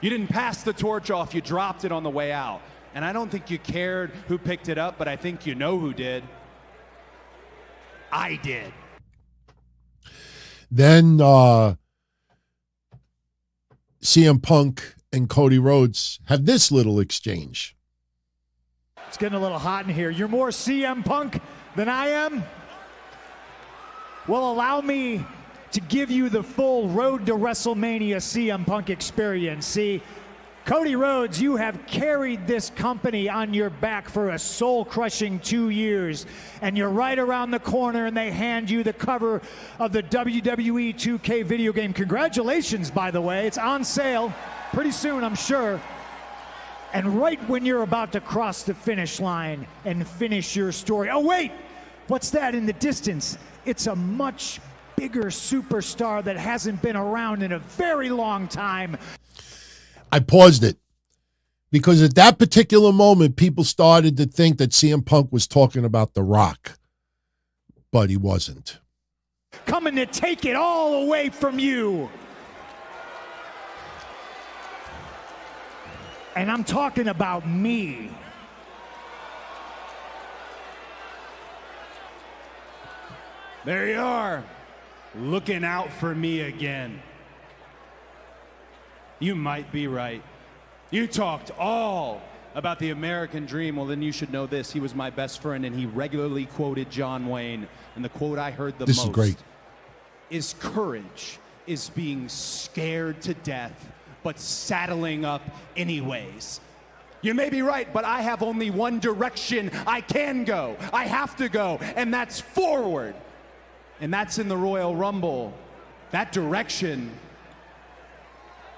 You didn't pass the torch off, you dropped it on the way out. And I don't think you cared who picked it up, but I think you know who did. I did. Then CM Punk and Cody Rhodes have this little exchange. It's getting a little hot in here. You're more CM Punk than I am? Well, allow me to give you the full Road to WrestleMania CM Punk experience. See, Cody Rhodes, you have carried this company on your back for a soul-crushing 2 years, and you're right around the corner and they hand you the cover of the WWE 2K video game. Congratulations, by the way. It's on sale pretty soon, I'm sure. And right when you're about to cross the finish line and finish your story, oh wait, what's that in the distance? It's a much bigger superstar that hasn't been around in a very long time. I paused it because at that particular moment, people started to think that CM Punk was talking about The Rock, but he wasn't. Coming to take it all away from you. And I'm talking about me. There you are, looking out for me again. You might be right. You talked all about the American dream. Well, then you should know this. He was my best friend, and he regularly quoted John Wayne. And the quote I heard the This most is great. is courage is being scared to death, but saddling up anyways. You may be right, but I have only one direction I can go. I have to go, and that's forward. And that's in the Royal Rumble. That direction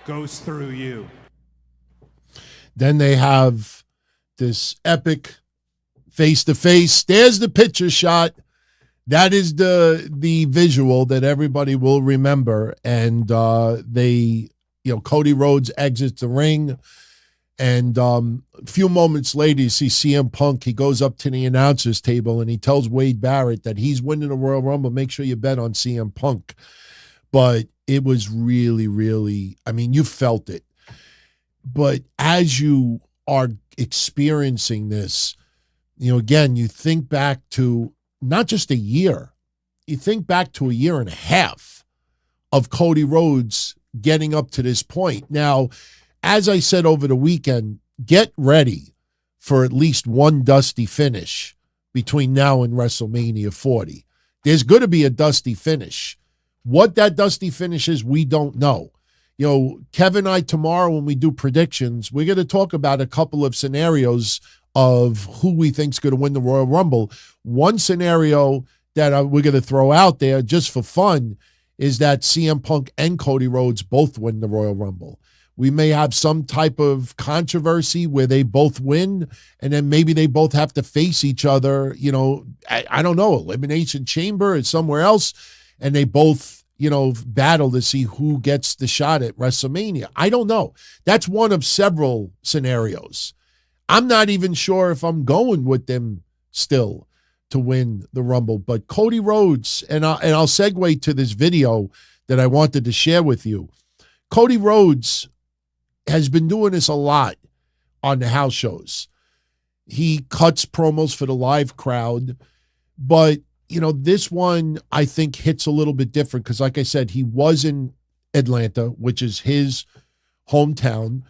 goes through you. Then they have this epic face-to-face. There's the picture shot. That is the visual that everybody will remember. And Cody Rhodes exits the ring. And a few moments later, you see CM Punk. He goes up to the announcer's table and he tells Wade Barrett that he's winning the Royal Rumble. Make sure you bet on CM Punk. But it was really, really, I mean, you felt it. But as you are experiencing this, again, you think back to not just a year, you think back to a year and a half of Cody Rhodes getting up to this point. Now, as I said over the weekend, get ready for at least one dusty finish between now and WrestleMania 40. There's going to be a dusty finish. What that dusty finish is, we don't know. Kevin and I tomorrow, when we do predictions, we're going to talk about a couple of scenarios of who we think is going to win the Royal Rumble. One scenario that we're going to throw out there just for fun is that CM Punk and Cody Rhodes both win the Royal Rumble. We may have some type of controversy where they both win, and then maybe they both have to face each other, I don't know, Elimination Chamber or somewhere else, and they both, battle to see who gets the shot at WrestleMania. I don't know. That's one of several scenarios. I'm not even sure if I'm going with them still to win the Rumble, but Cody Rhodes, and I'll segue to this video that I wanted to share with you. Cody Rhodes has been doing this a lot on the house shows. He cuts promos for the live crowd, but this one I think hits a little bit different because, like I said, he was in Atlanta, which is his hometown.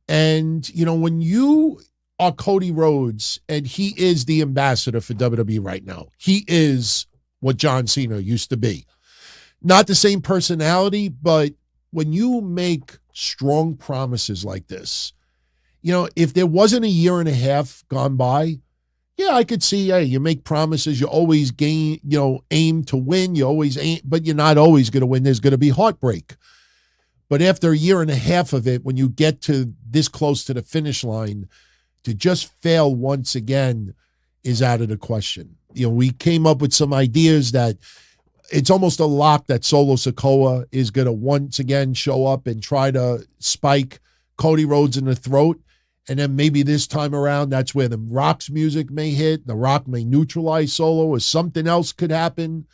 And, when you are Cody Rhodes, and he is the ambassador for WWE right now, he is what John Cena used to be. Not the same personality, but when you make strong promises like this, if there wasn't a year and a half gone by, yeah, I could see, hey, you make promises, you always aim to win, you always aim, but you're not always going to win. There's going to be heartbreak. But after a year and a half of it, when you get to this close to the finish line, to just fail once again is out of the question. We came up with some ideas that it's almost a lock that Solo Sikoa is going to once again show up and try to spike Cody Rhodes in the throat. And then maybe this time around, that's where the Rock's music may hit. The Rock may neutralize Solo, or something else could happen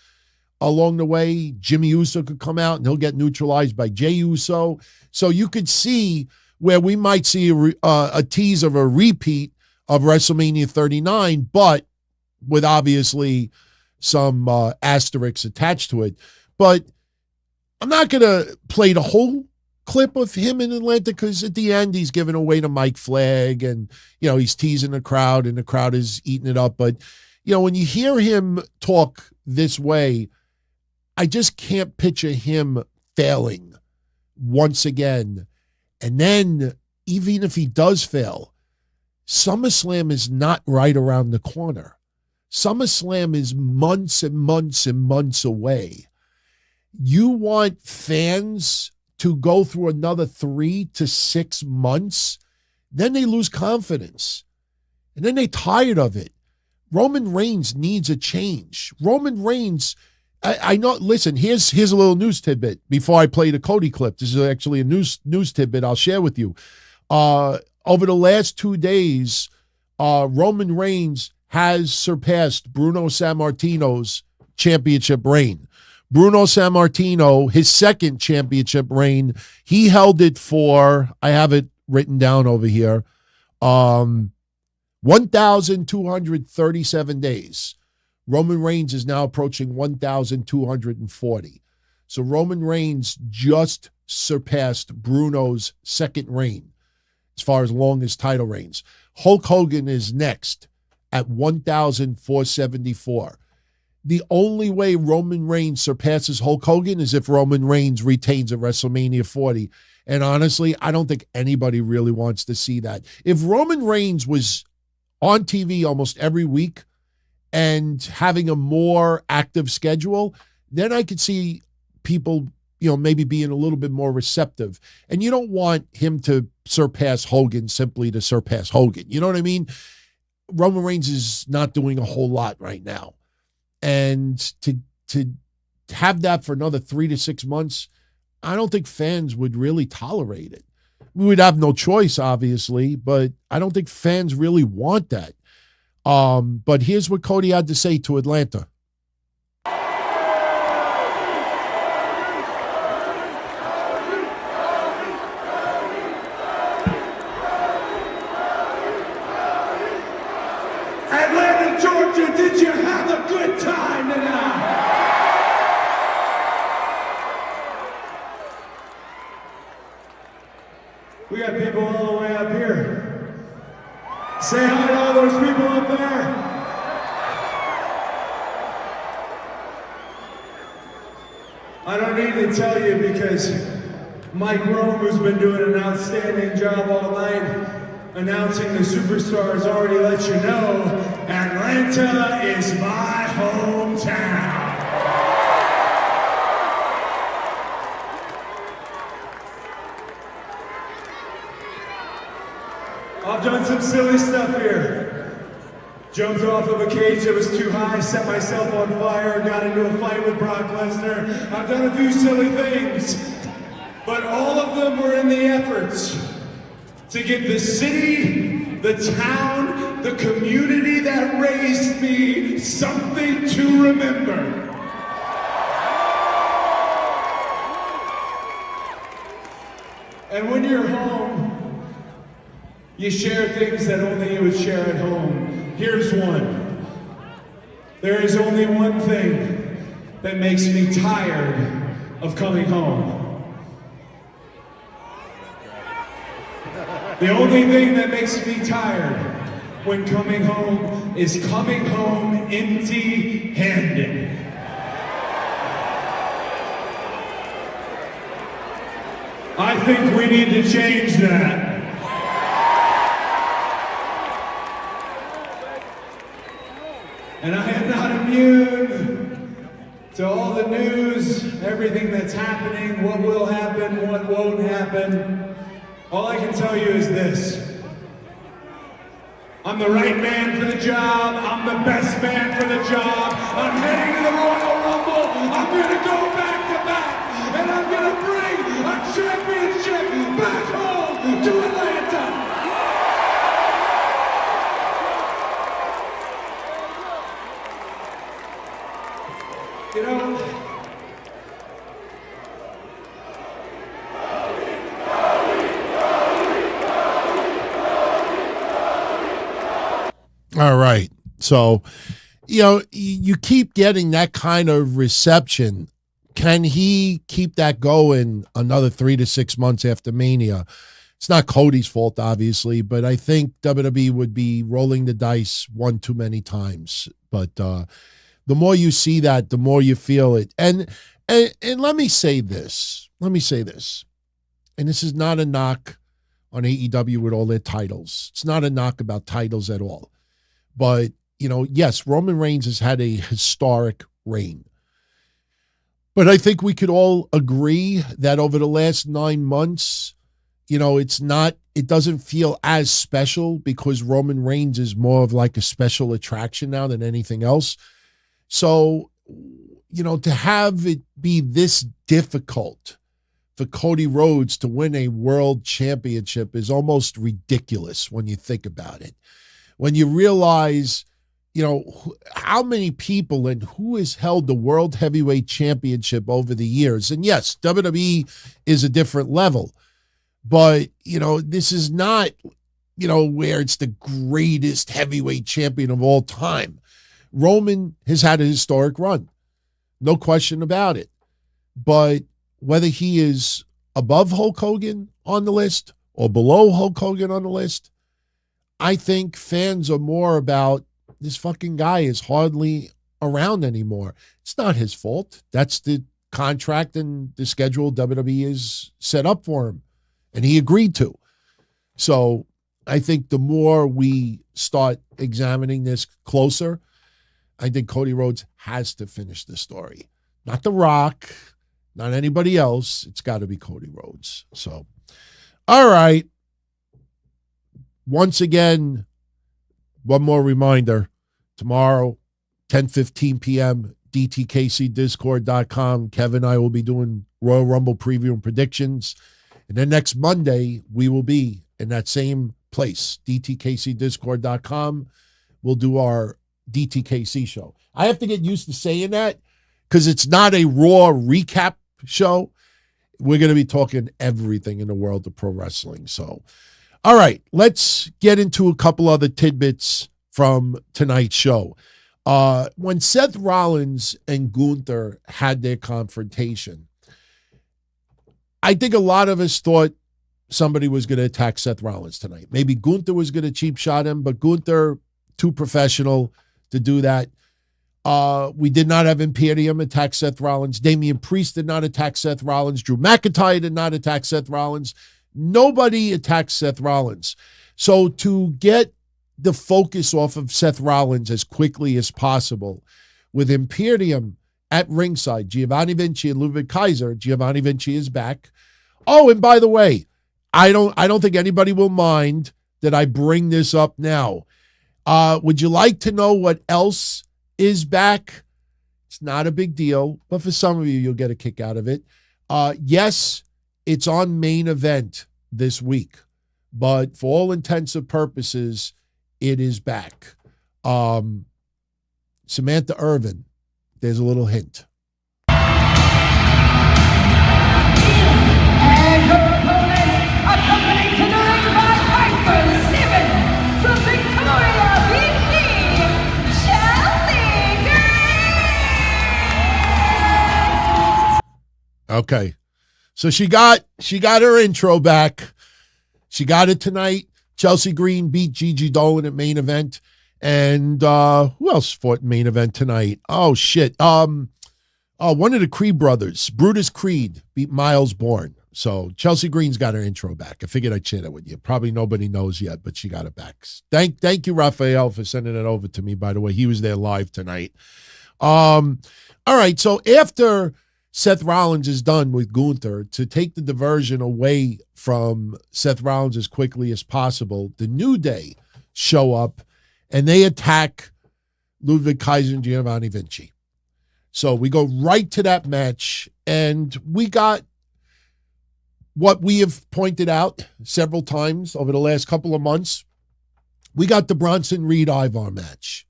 along the way. Jimmy Uso could come out and he'll get neutralized by Jey Uso. So you could see where we might see a tease of a repeat of WrestleMania 39, but with obviously some asterisks attached to it. But I'm not going to play the whole clip of him in Atlanta because at the end he's giving away the mic flag and, he's teasing the crowd and the crowd is eating it up. But, when you hear him talk this way, I just can't picture him failing once again. And then even if he does fail, SummerSlam is not right around the corner. SummerSlam is months and months and months away. You want fans to go through another 3 to 6 months Then they lose confidence. And then they tired of it. Roman Reigns needs a change. Roman Reigns, I know, listen, here's a little news tidbit before I play the Cody clip. This is actually a news tidbit I'll share with you. Over the last 2 days, Roman Reigns has surpassed Bruno Sammartino's championship reign. Bruno Sammartino, his second championship reign, he held it for, I have it written down over here, 1,237 days. Roman Reigns is now approaching 1,240. So Roman Reigns just surpassed Bruno's second reign as far as longest title reigns. Hulk Hogan is next at 1,474. The only way Roman Reigns surpasses Hulk Hogan is if Roman Reigns retains at WrestleMania 40. And honestly, I don't think anybody really wants to see that. If Roman Reigns was on TV almost every week and having a more active schedule, then I could see people, maybe being a little bit more receptive. And you don't want him to surpass Hogan simply to surpass Hogan. You know what I mean? Roman Reigns is not doing a whole lot right now. And to have that for another 3 to 6 months, I don't think fans would really tolerate it. We would have no choice, obviously, but I don't think fans really want that. But here's what Cody had to say to Atlanta. Atlanta, Georgia, did you have a good time tonight? We got people all the way up here. Say hi to all those people up there. I don't need to tell you because Mike Rome, who's been doing an outstanding job all night announcing the superstars, already let you know Atlanta is my hometown. I've done some silly stuff here. Jumped off of a cage that was too high, set myself on fire, got into a fight with Brock Lesnar. I've done a few silly things, but all of them were in the efforts to give the city, the town, the community that raised me something to remember. And when you're home, you share things that only you would share at home. Here's one. There is only one thing that makes me tired of coming home. The only thing that makes me tired when coming home is coming home empty-handed. I think we need to change that. And I am not immune to all the news, everything that's happening, what will happen, what won't happen. All I can tell you is this. I'm the right man for the job. I'm the best man for the job. I'm heading to the Royal Rumble. I'm going to go back to back. And I'm going to bring a championship back home to Atlanta. You know, all right. So, you keep getting that kind of reception. Can he keep that going another 3 to 6 months after Mania? It's not Cody's fault, obviously, but I think WWE would be rolling the dice one too many times. But the more you see that, the more you feel it. And let me say this. And this is not a knock on AEW with all their titles. It's not a knock about titles at all. But, yes, Roman Reigns has had a historic reign. But I think we could all agree that over the last 9 months, it's not it doesn't feel as special because Roman Reigns is more of like a special attraction now than anything else. So, you know, to have it be this difficult for Cody Rhodes to win a world championship is almost ridiculous when you think about it. When you realize, you know, how many people and who has held the World Heavyweight Championship over the years. And yes, WWE is a different level. But, you know, this is not, you know, where it's the greatest heavyweight champion of all time. Roman has had a historic run. No question about it. But whether he is above Hulk Hogan on the list or below Hulk Hogan on the list, I think fans are more about this fucking guy is hardly around anymore. It's not his fault. That's the contract and the schedule WWE is set up for him. And he agreed to. So I think the more we start examining this closer, I think Cody Rhodes has to finish the story. Not The Rock, not anybody else. It's got to be Cody Rhodes. So, all right. Once again, one more reminder. Tomorrow, 10:15 p.m., DTKCDiscord.com. Kevin and I will be doing Royal Rumble preview and predictions. And then next Monday, we will be in that same place, DTKCDiscord.com. We'll do our DTKC show. I have to get used to saying that because it's not a Raw recap show. We're going to be talking everything in the world of pro wrestling. So, all right, let's get into a couple other tidbits from tonight's show. When Seth Rollins and Gunther had their confrontation, I think a lot of us thought somebody was going to attack Seth Rollins tonight. Maybe Gunther was going to cheap shot him, but Gunther, too professional to do that. We did not have Imperium attack Seth Rollins. Damian Priest did not attack Seth Rollins. Drew McIntyre did not attack Seth Rollins. Nobody attacked Seth Rollins. So to get the focus off of Seth Rollins as quickly as possible with Imperium at ringside, Giovanni Vinci and Ludwig Kaiser. Giovanni Vinci is back. Oh, and by the way, I don't think anybody will mind that I bring this up now. Would you like to know what else is back? It's not a big deal, but for some of you, you'll get a kick out of it. Yes, it's on Main Event this week, but for all intents and purposes, it is back. Samantha Irvin, there's a little hint. And her opponent, accompanied to the ring by Piper Niven, from Victoria, BC, Chelsea Green! Okay. So she got her intro back. She got it tonight. Chelsea Green beat Gigi Dolan at Main Event. And who else fought Main Event tonight? Oh, shit. One of the Creed brothers, Brutus Creed, beat Miles Bourne. So Chelsea Green's got her intro back. I figured I'd share that with you. Probably nobody knows yet, but she got it back. Thank you, Raphael, for sending it over to me, by the way. He was there live tonight. All right, so after Seth Rollins is done with Gunther, to take the diversion away from Seth Rollins as quickly as possible, the New Day show up and they attack Ludwig Kaiser and Giovanni Vinci. So we go right to that match, and we got what we have pointed out several times over the last couple of months. We got the Bronson Reed Ivar match.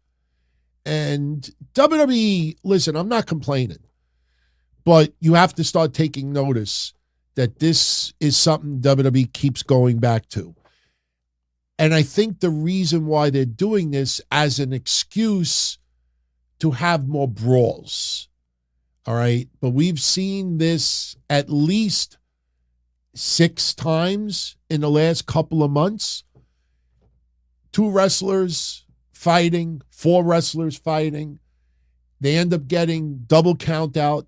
And WWE, listen, I'm not complaining, but you have to start taking notice that this is something WWE keeps going back to. And I think the reason why they're doing this as an excuse to have more brawls. All right. But we've seen this at least 6 times in the last couple of months. 2 wrestlers fighting, 4 wrestlers fighting. They end up getting double count out.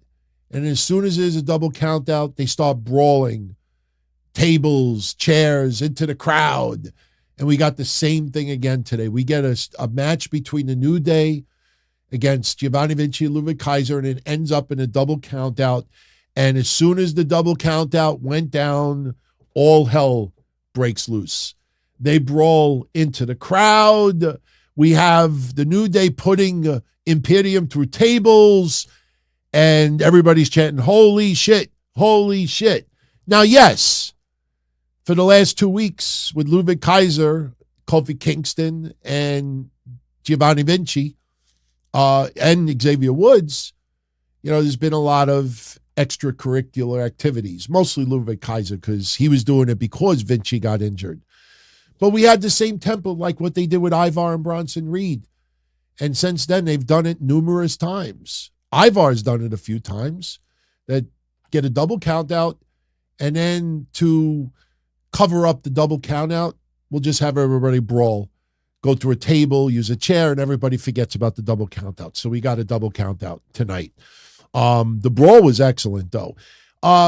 And as soon as there's a double count out, they start brawling. Tables, chairs, into the crowd. And we got the same thing again today. We get a match between the New Day against Giovanni Vinci and Ludwig Kaiser, and it ends up in a double count out. And as soon as the double count out went down, all hell breaks loose. They brawl into the crowd. We have the New Day putting Imperium through tables, and everybody's chanting, holy shit, holy shit. Now, yes, for the last 2 weeks with Ludwig Kaiser, Kofi Kingston, and Giovanni Vinci, and Xavier Woods, there's been a lot of extracurricular activities, mostly Ludwig Kaiser, because he was doing it because Vinci got injured. But we had the same template like what they did with Ivar and Bronson Reed. And since then, they've done it numerous times. Ivar's done it a few times. That get a double count out, and then to cover up the double count out, we'll just have everybody brawl, go through a table, use a chair, and everybody forgets about the double count out. So we got a double count out tonight. The brawl was excellent, though.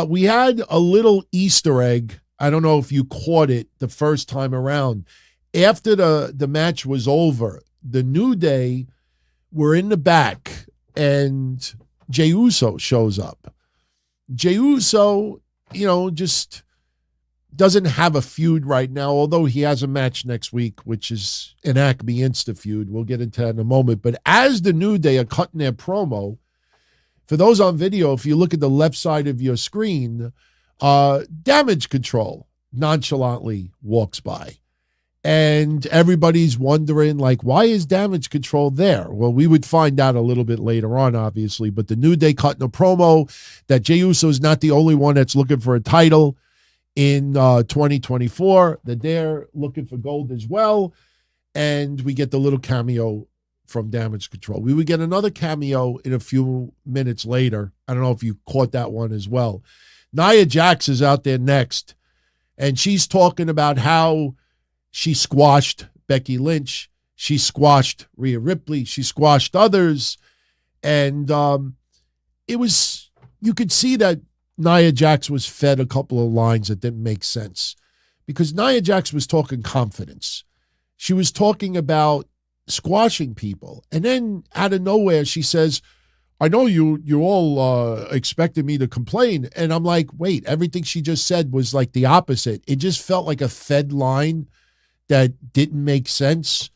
We had a little Easter egg. I don't know if you caught it the first time around. After the match was over, the New Day were in the back, and Jey Uso shows up. Jey Uso, just doesn't have a feud right now, although he has a match next week, which is an Acme Insta feud. We'll get into that in a moment. But as the New Day are cutting their promo, for those on video, if you look at the left side of your screen, Damage Control nonchalantly walks by. And everybody's wondering, why is Damage Control there? Well, we would find out a little bit later on, obviously. But the New Day cutting a promo that Jey Uso is not the only one that's looking for a title in 2024, that they're looking for gold as well. And we get the little cameo from Damage Control. We would get another cameo in a few minutes later. I don't know if you caught that one as well. Nia Jax is out there next, and she's talking about how she squashed Becky Lynch. She squashed Rhea Ripley. She squashed others. And you could see that Nia Jax was fed a couple of lines that didn't make sense, because Nia Jax was talking confidence. She was talking about squashing people. And then out of nowhere, she says, I know you all expected me to complain. And I'm like, wait, everything she just said was like the opposite. It just felt like a fed line that didn't make sense.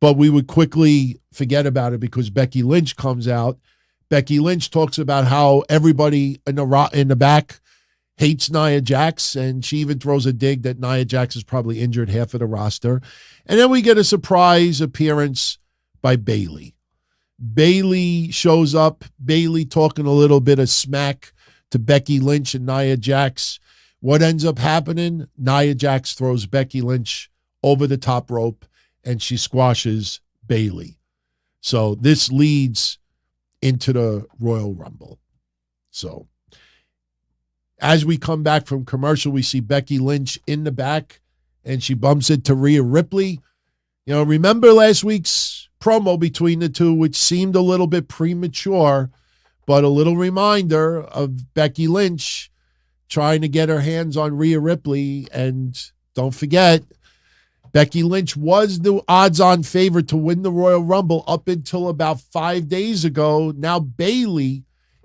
But we would quickly forget about it because Becky Lynch comes out. Becky Lynch talks about how everybody in the back hates Nia Jax, and she even throws a dig that Nia Jax has probably injured half of the roster. And then we get a surprise appearance by Bayley. Bayley shows up. Bayley talking a little bit of smack to Becky Lynch and Nia Jax. What ends up happening? Nia Jax throws Becky Lynch over the top rope, and she squashes Bayley. So this leads into the Royal Rumble. So as we come back from commercial, we see Becky Lynch in the back, and she bumps into Rhea Ripley. Remember last week's promo between the two, which seemed a little bit premature, but a little reminder of Becky Lynch trying to get her hands on Rhea Ripley. And don't forget, Becky Lynch was the odds-on favorite to win the Royal Rumble up until about 5 days ago. Now Bayley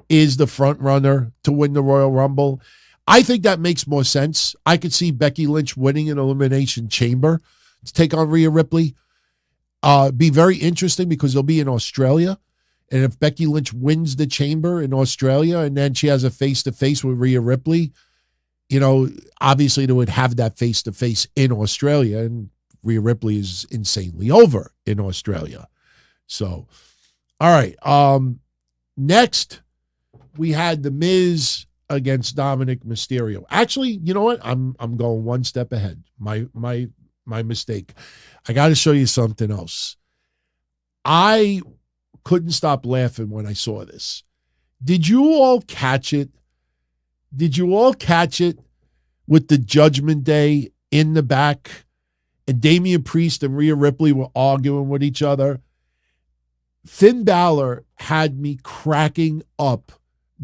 is the front runner to win the Royal Rumble. I think that makes more sense. I could see Becky Lynch winning an Elimination Chamber to take on Rhea Ripley. Be very interesting because they'll be in Australia. And if Becky Lynch wins the Chamber in Australia and then she has a face-to-face with Rhea Ripley, obviously they would have that face-to-face in Australia, and Rhea Ripley is insanely over in Australia. So, all right. Next, we had The Miz against Dominik Mysterio. Actually, you know what? I'm going one step ahead. My mistake. I got to show you something else. I couldn't stop laughing when I saw this. Did you all catch it? Did you all catch it with the Judgment Day in the back? And Damian Priest and Rhea Ripley were arguing with each other. Finn Balor had me cracking up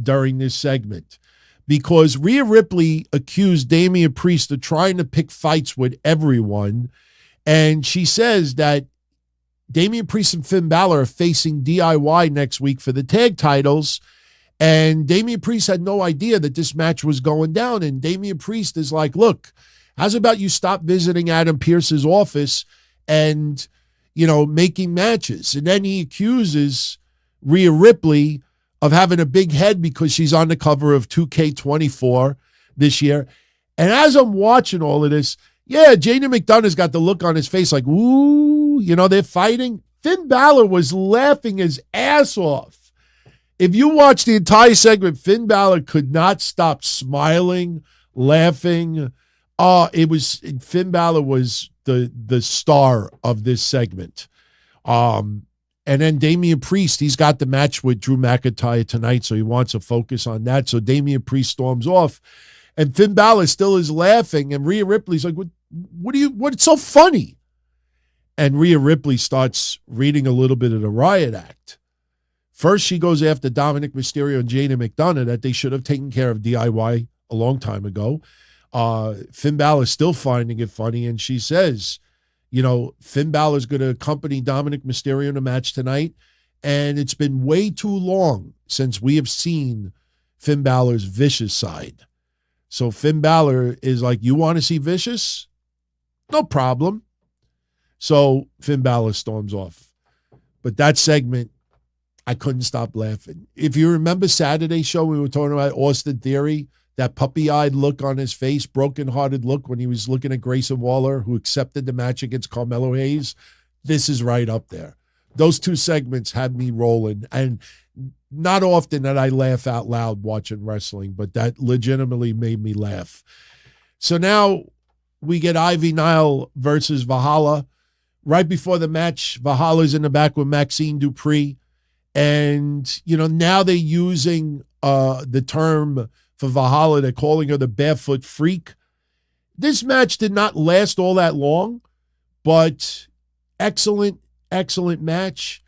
during this segment because Rhea Ripley accused Damian Priest of trying to pick fights with everyone. And she says that Damian Priest and Finn Balor are facing DIY next week for the tag titles. And Damian Priest had no idea that this match was going down. And Damian Priest is like, look, How's about you stop visiting Adam Pearce's office and, you know, making matches? And then he accuses Rhea Ripley of having a big head because she's on the cover of 2K24 this year. And as I'm watching all of this, yeah, Jaden McDonough's got the look on his face like, ooh, you know, they're fighting. Finn Balor was laughing his ass off. If you watch the entire segment, Finn Balor could not stop smiling, laughing. Finn Balor was the star of this segment. And then Damian Priest, he's got the match with Drew McIntyre tonight, so he wants to focus on that. So Damian Priest storms off, and Finn Balor still is laughing, and Rhea Ripley's like, what's so funny? And Rhea Ripley starts reading a little bit of the Riot Act. First, she goes after Dominik Mysterio and Jaden McDonough that they should have taken care of DIY a long time ago. Finn Balor's still finding it funny, and she says, you know, Finn Balor's going to accompany Dominik Mysterio in a match tonight, and it's been way too long since we have seen Finn Balor's vicious side. So Finn Balor is like, you want to see vicious? No problem. So Finn Balor storms off. But that segment, I couldn't stop laughing. If you remember Saturday's show, we were talking about Austin Theory, that puppy-eyed look on his face, broken-hearted look when he was looking at Grayson Waller, who accepted the match against Carmelo Hayes. This is right up there. Those two segments had me rolling. And not often that I laugh out loud watching wrestling, but that legitimately made me laugh. So now we get Ivy Nile versus Valhalla. Right before the match, Valhalla's in the back with Maxine Dupree. And, you know, now they're using the term for Valhalla. They're calling her the Barefoot Freak. This match did not last all that long, but excellent match.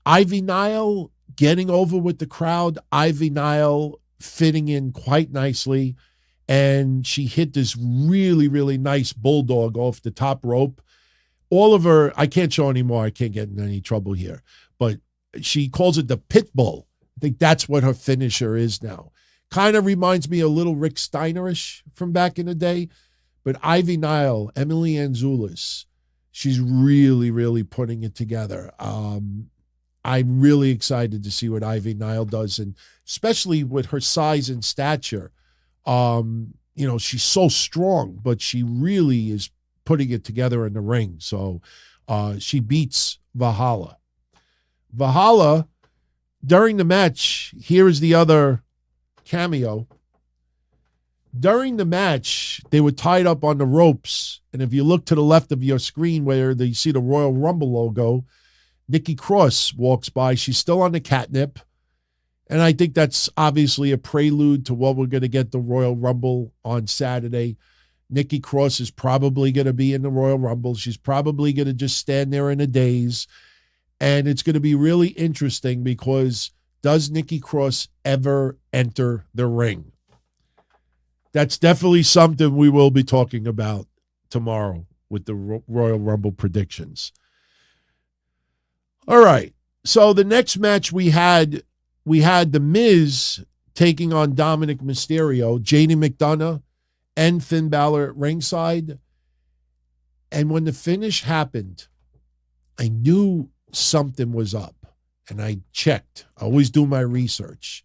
Ivy Nile getting over with the crowd. Ivy Nile fitting in quite nicely. And she hit this really, really nice bulldog off the top rope. Oliver, I can't show anymore. I can't get in any trouble here. But she calls it the pit bull. I think that's what her finisher is now. Kind of reminds me a little Rick Steinerish from back in the day. But Ivy Nile, Emily Anzulis, she's really, really putting it together. I'm really excited to see what Ivy Nile does, and especially with her size and stature. You know, she's so strong, but she really is putting it together in the ring. So she beats Valhalla. Valhalla, during the match, here is the other cameo. During the match, they were tied up on the ropes. And if you look to the left of your screen where you see the Royal Rumble logo, Nikki Cross walks by. She's still on the catnip. And I think that's obviously a prelude to what we're going to get the Royal Rumble on Saturday. Nikki Cross is probably going to be in the Royal Rumble. She's probably going to just stand there in a daze. And it's going to be really interesting because does Nikki Cross ever enter the ring? That's definitely something we will be talking about tomorrow with the Royal Rumble predictions. All right. So the next match we had The Miz taking on Dominik Mysterio, Jaden McDonough, and Finn Balor at ringside. And when the finish happened, I knew something was up. And I checked. I always do my research.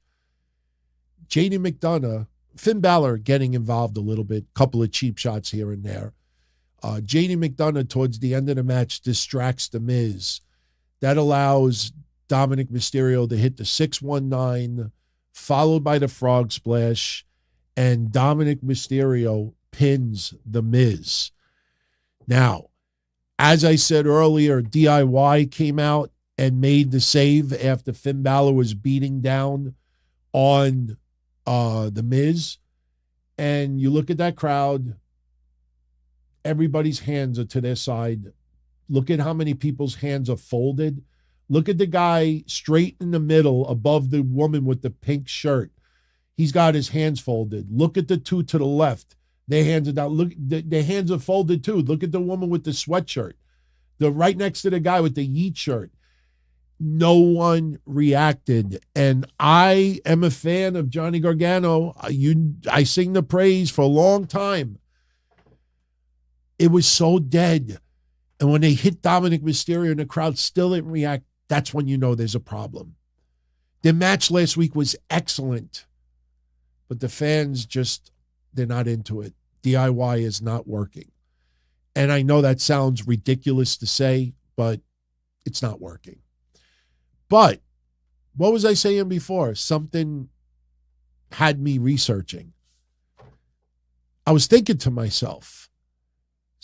Jaden McDonough, Finn Balor getting involved a little bit, couple of cheap shots here and there. Jaden McDonough, towards the end of the match, distracts The Miz. That allows Dominik Mysterio to hit the 619, followed by the frog splash, and Dominik Mysterio pins The Miz. Now, as I said earlier, DIY came out and made the save after Finn Balor was beating down on The Miz. And you look at that crowd, everybody's hands are to their side. Look at how many people's hands are folded. Look at the guy straight in the middle above the woman with the pink shirt. He's got his hands folded. Look at the two to the left. Their hands are down. Look, their hands are folded too. Look at the woman with the sweatshirt. The right next to the guy with the Yeet shirt. No one reacted. And I am a fan of Johnny Gargano. I sing the praise for a long time. It was so dead. And when they hit Dominik Mysterio and the crowd still didn't react, that's when you know there's a problem. The match last week was excellent, but the fans they're not into it. DIY is not working. And I know that sounds ridiculous to say, but it's not working. But what was I saying before? Something had me researching. I was thinking to myself,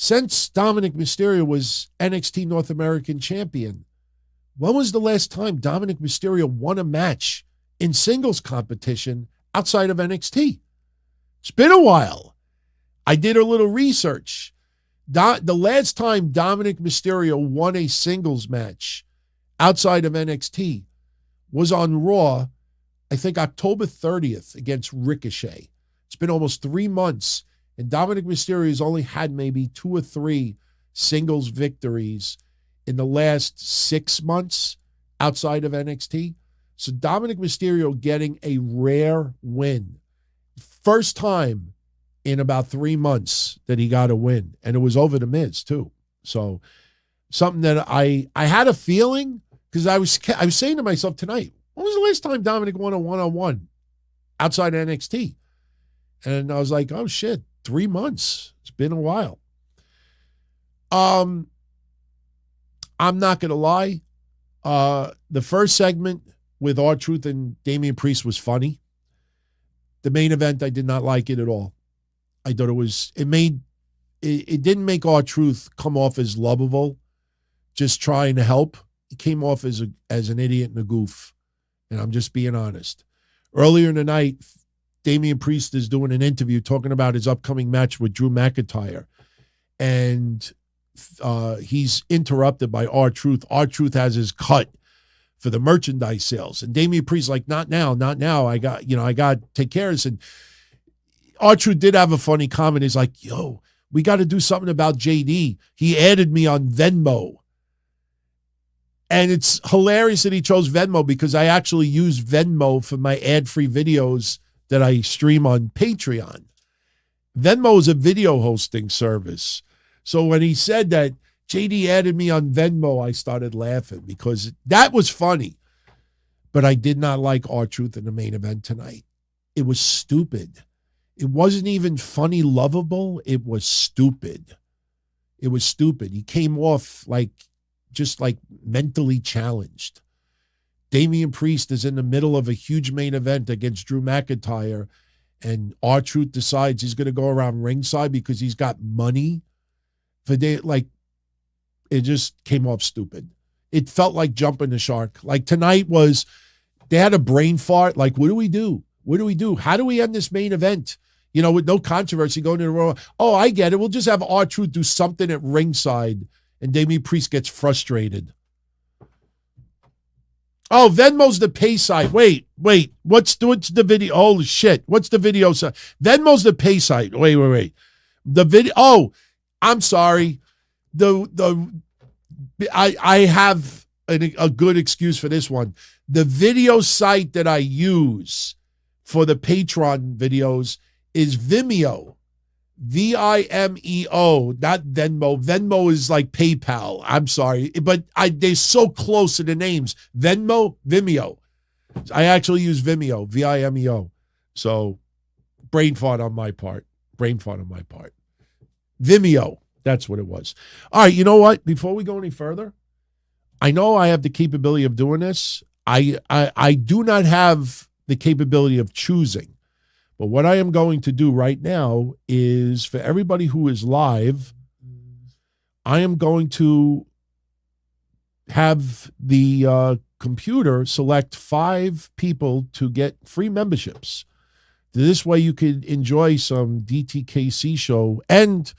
since Dominik Mysterio was NXT North American champion, when was the last time Dominik Mysterio won a match in singles competition outside of NXT? It's been a while. I did a little research. The last time Dominik Mysterio won a singles match outside of NXT was on Raw, I think October 30th against Ricochet. It's been almost 3 months, and Dominik Mysterio has only had maybe 2 or 3 singles victories in the last 6 months outside of NXT. So Dominik Mysterio getting a rare win. First time in about 3 months that he got a win. And it was over The Miz too. So something that I had a feeling, because I was saying to myself tonight, when was the last time Dominik won a one-on-one outside NXT? And I was like, oh shit, 3 months. It's been a while. I'm not going to lie. The first segment with R-Truth and Damian Priest was funny. The main event, I did not like it at all. I thought it didn't make R-Truth come off as lovable, just trying to help. He came off as an idiot and a goof. And I'm just being honest. Earlier in the night, Damian Priest is doing an interview talking about his upcoming match with Drew McIntyre. And he's interrupted by R-Truth. R-Truth has his cut for the merchandise sales. And Damian Priest like, not now. I got to take care of this. And R-Truth did have a funny comment. He's like, yo, we got to do something about JD. He added me on Venmo. And it's hilarious that he chose Venmo because I actually use Venmo for my ad-free videos that I stream on Patreon. Venmo is a video hosting service. So when he said that JD added me on Venmo, I started laughing because that was funny. But I did not like R-Truth in the main event tonight. It was stupid. It wasn't even funny, lovable. It was stupid. It was stupid. He came off just mentally challenged. Damian Priest is in the middle of a huge main event against Drew McIntyre, and R-Truth decides he's going to go around ringside because he's got money. It just came off stupid. It felt like jumping the shark. Like tonight they had a brain fart. Like, what do we do? What do we do? How do we end this main event? With no controversy going to the Raw. Oh, I get it. We'll just have R-Truth do something at ringside, and Damian Priest gets frustrated. Oh, Venmo's the pay site. Wait. What's the video? Oh, shit. What's the video site? Venmo's the pay site. Wait. The video. Oh, I'm sorry. I have a good excuse for this one. The video site that I use for the Patreon videos is Vimeo. Vimeo, not Venmo. Venmo is like PayPal. I'm sorry, but they're so close to the names. Venmo, Vimeo. I actually use Vimeo, Vimeo. So, brain fart on my part. Vimeo, that's what it was. All right, you know what? Before we go any further, I know I have the capability of doing this. I do not have the capability of choosing. But what I am going to do right now is for everybody who is live, I am going to have the computer select 5 people to get free memberships. This way you could enjoy some DTKC show and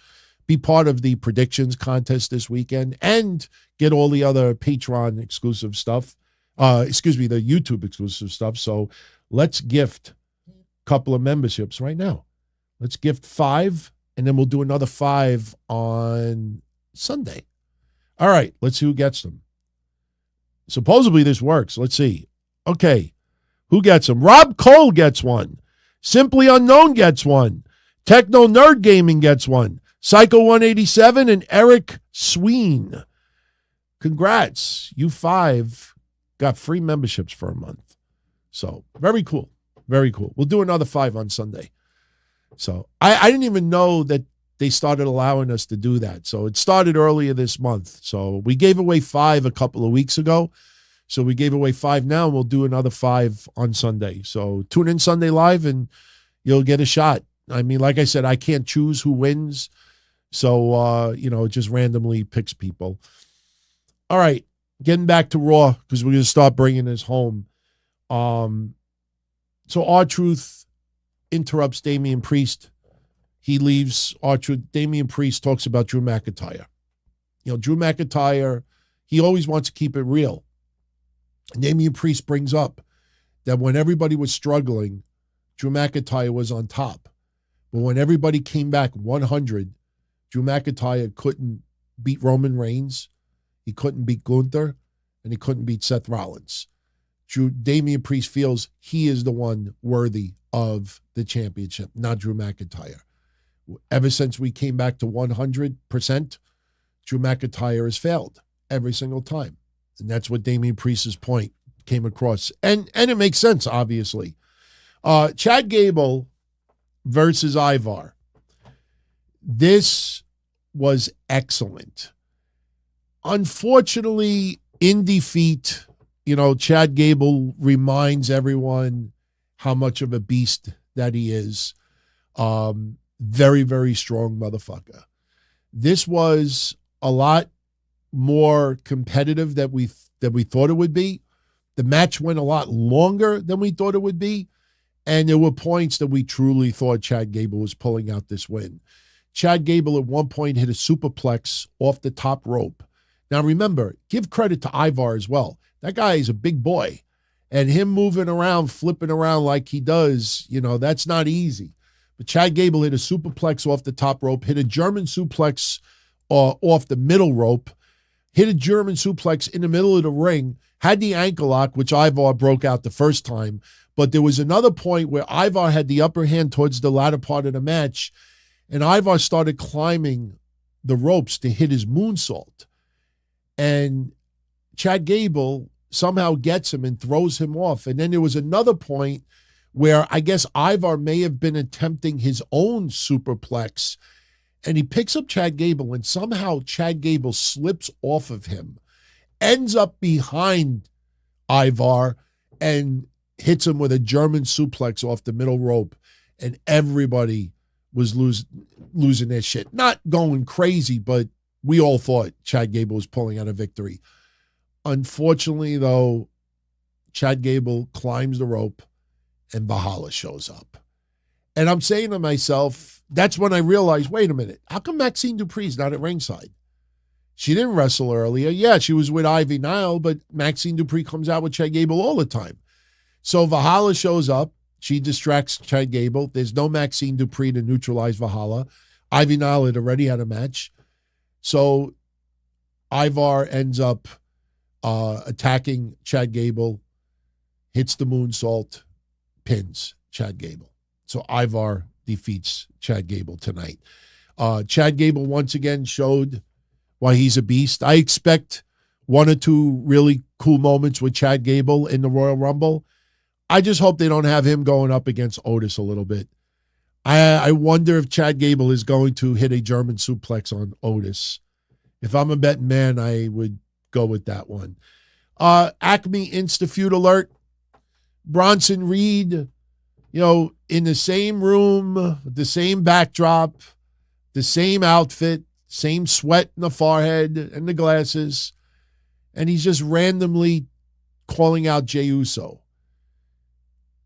be part of the predictions contest this weekend and get all the other Patreon exclusive stuff. The YouTube exclusive stuff. So let's gift couple of memberships right now. Let's gift 5, and then we'll do another 5 on Sunday. All right, let's see who gets them. Supposedly this works. Let's see. Okay, who gets them? Rob Cole gets one. Simply Unknown gets one. Techno Nerd Gaming gets one. Psycho 187 and Eric Sween. Congrats. You 5 got free memberships for a month. So very cool. Very cool. We'll do another 5 on Sunday. So I didn't even know that they started allowing us to do that. So it started earlier this month. So we gave away 5 a couple of weeks ago. So we gave away 5 now, and we'll do another 5 on Sunday. So tune in Sunday live and you'll get a shot. I mean, like I said, I can't choose who wins. So, it just randomly picks people. All right, getting back to Raw because we're going to start bringing this home. So R-Truth interrupts Damian Priest. He leaves R-Truth. Damian Priest talks about Drew McIntyre. Drew McIntyre, he always wants to keep it real. And Damian Priest brings up that when everybody was struggling, Drew McIntyre was on top. But when everybody came back 100, Drew McIntyre couldn't beat Roman Reigns. He couldn't beat Gunther. And he couldn't beat Seth Rollins. Damian Priest feels he is the one worthy of the championship, not Drew McIntyre. Ever since we came back to 100%, Drew McIntyre has failed every single time. And that's what Damian Priest's point came across. And it makes sense, obviously. Chad Gable versus Ivar. This was excellent. Unfortunately, in defeat, Chad Gable reminds everyone how much of a beast that he is. Very, very strong motherfucker. This was a lot more competitive than we thought it would be. The match went a lot longer than we thought it would be. And there were points that we truly thought Chad Gable was pulling out this win. Chad Gable at one point hit a superplex off the top rope. Now remember, give credit to Ivar as well. That guy is a big boy. And him moving around, flipping around like he does, that's not easy. But Chad Gable hit a superplex off the top rope, hit a German suplex off the middle rope, hit a German suplex in the middle of the ring, had the ankle lock, which Ivar broke out the first time. But there was another point where Ivar had the upper hand towards the latter part of the match, and Ivar started climbing the ropes to hit his moonsault. And Chad Gable somehow gets him and throws him off. And then there was another point where I guess Ivar may have been attempting his own superplex, and he picks up Chad Gable, and somehow Chad Gable slips off of him, ends up behind Ivar, and hits him with a German suplex off the middle rope, and everybody was losing their shit. Not going crazy, but we all thought Chad Gable was pulling out a victory. Unfortunately, though, Chad Gable climbs the rope, and Valhalla shows up. And I'm saying to myself, that's when I realized, wait a minute, how come Maxine Dupree's not at ringside? She didn't wrestle earlier. Yeah, she was with Ivy Nile, but Maxine Dupree comes out with Chad Gable all the time. So Valhalla shows up. She distracts Chad Gable. There's no Maxine Dupree to neutralize Valhalla. Ivy Nile had already had a match. So Ivar ends up attacking Chad Gable, hits the moonsault, pins Chad Gable. So Ivar defeats Chad Gable tonight. Chad Gable once again showed why he's a beast. I expect 1 or 2 really cool moments with Chad Gable in the Royal Rumble. I just hope they don't have him going up against Otis a little bit. I wonder if Chad Gable is going to hit a German suplex on Otis. If I'm a betting man, I would go with that one. Acme Insta-Feud alert. Bronson Reed, in the same room, the same backdrop, the same outfit, same sweat in the forehead and the glasses, and he's just randomly calling out Jey Uso.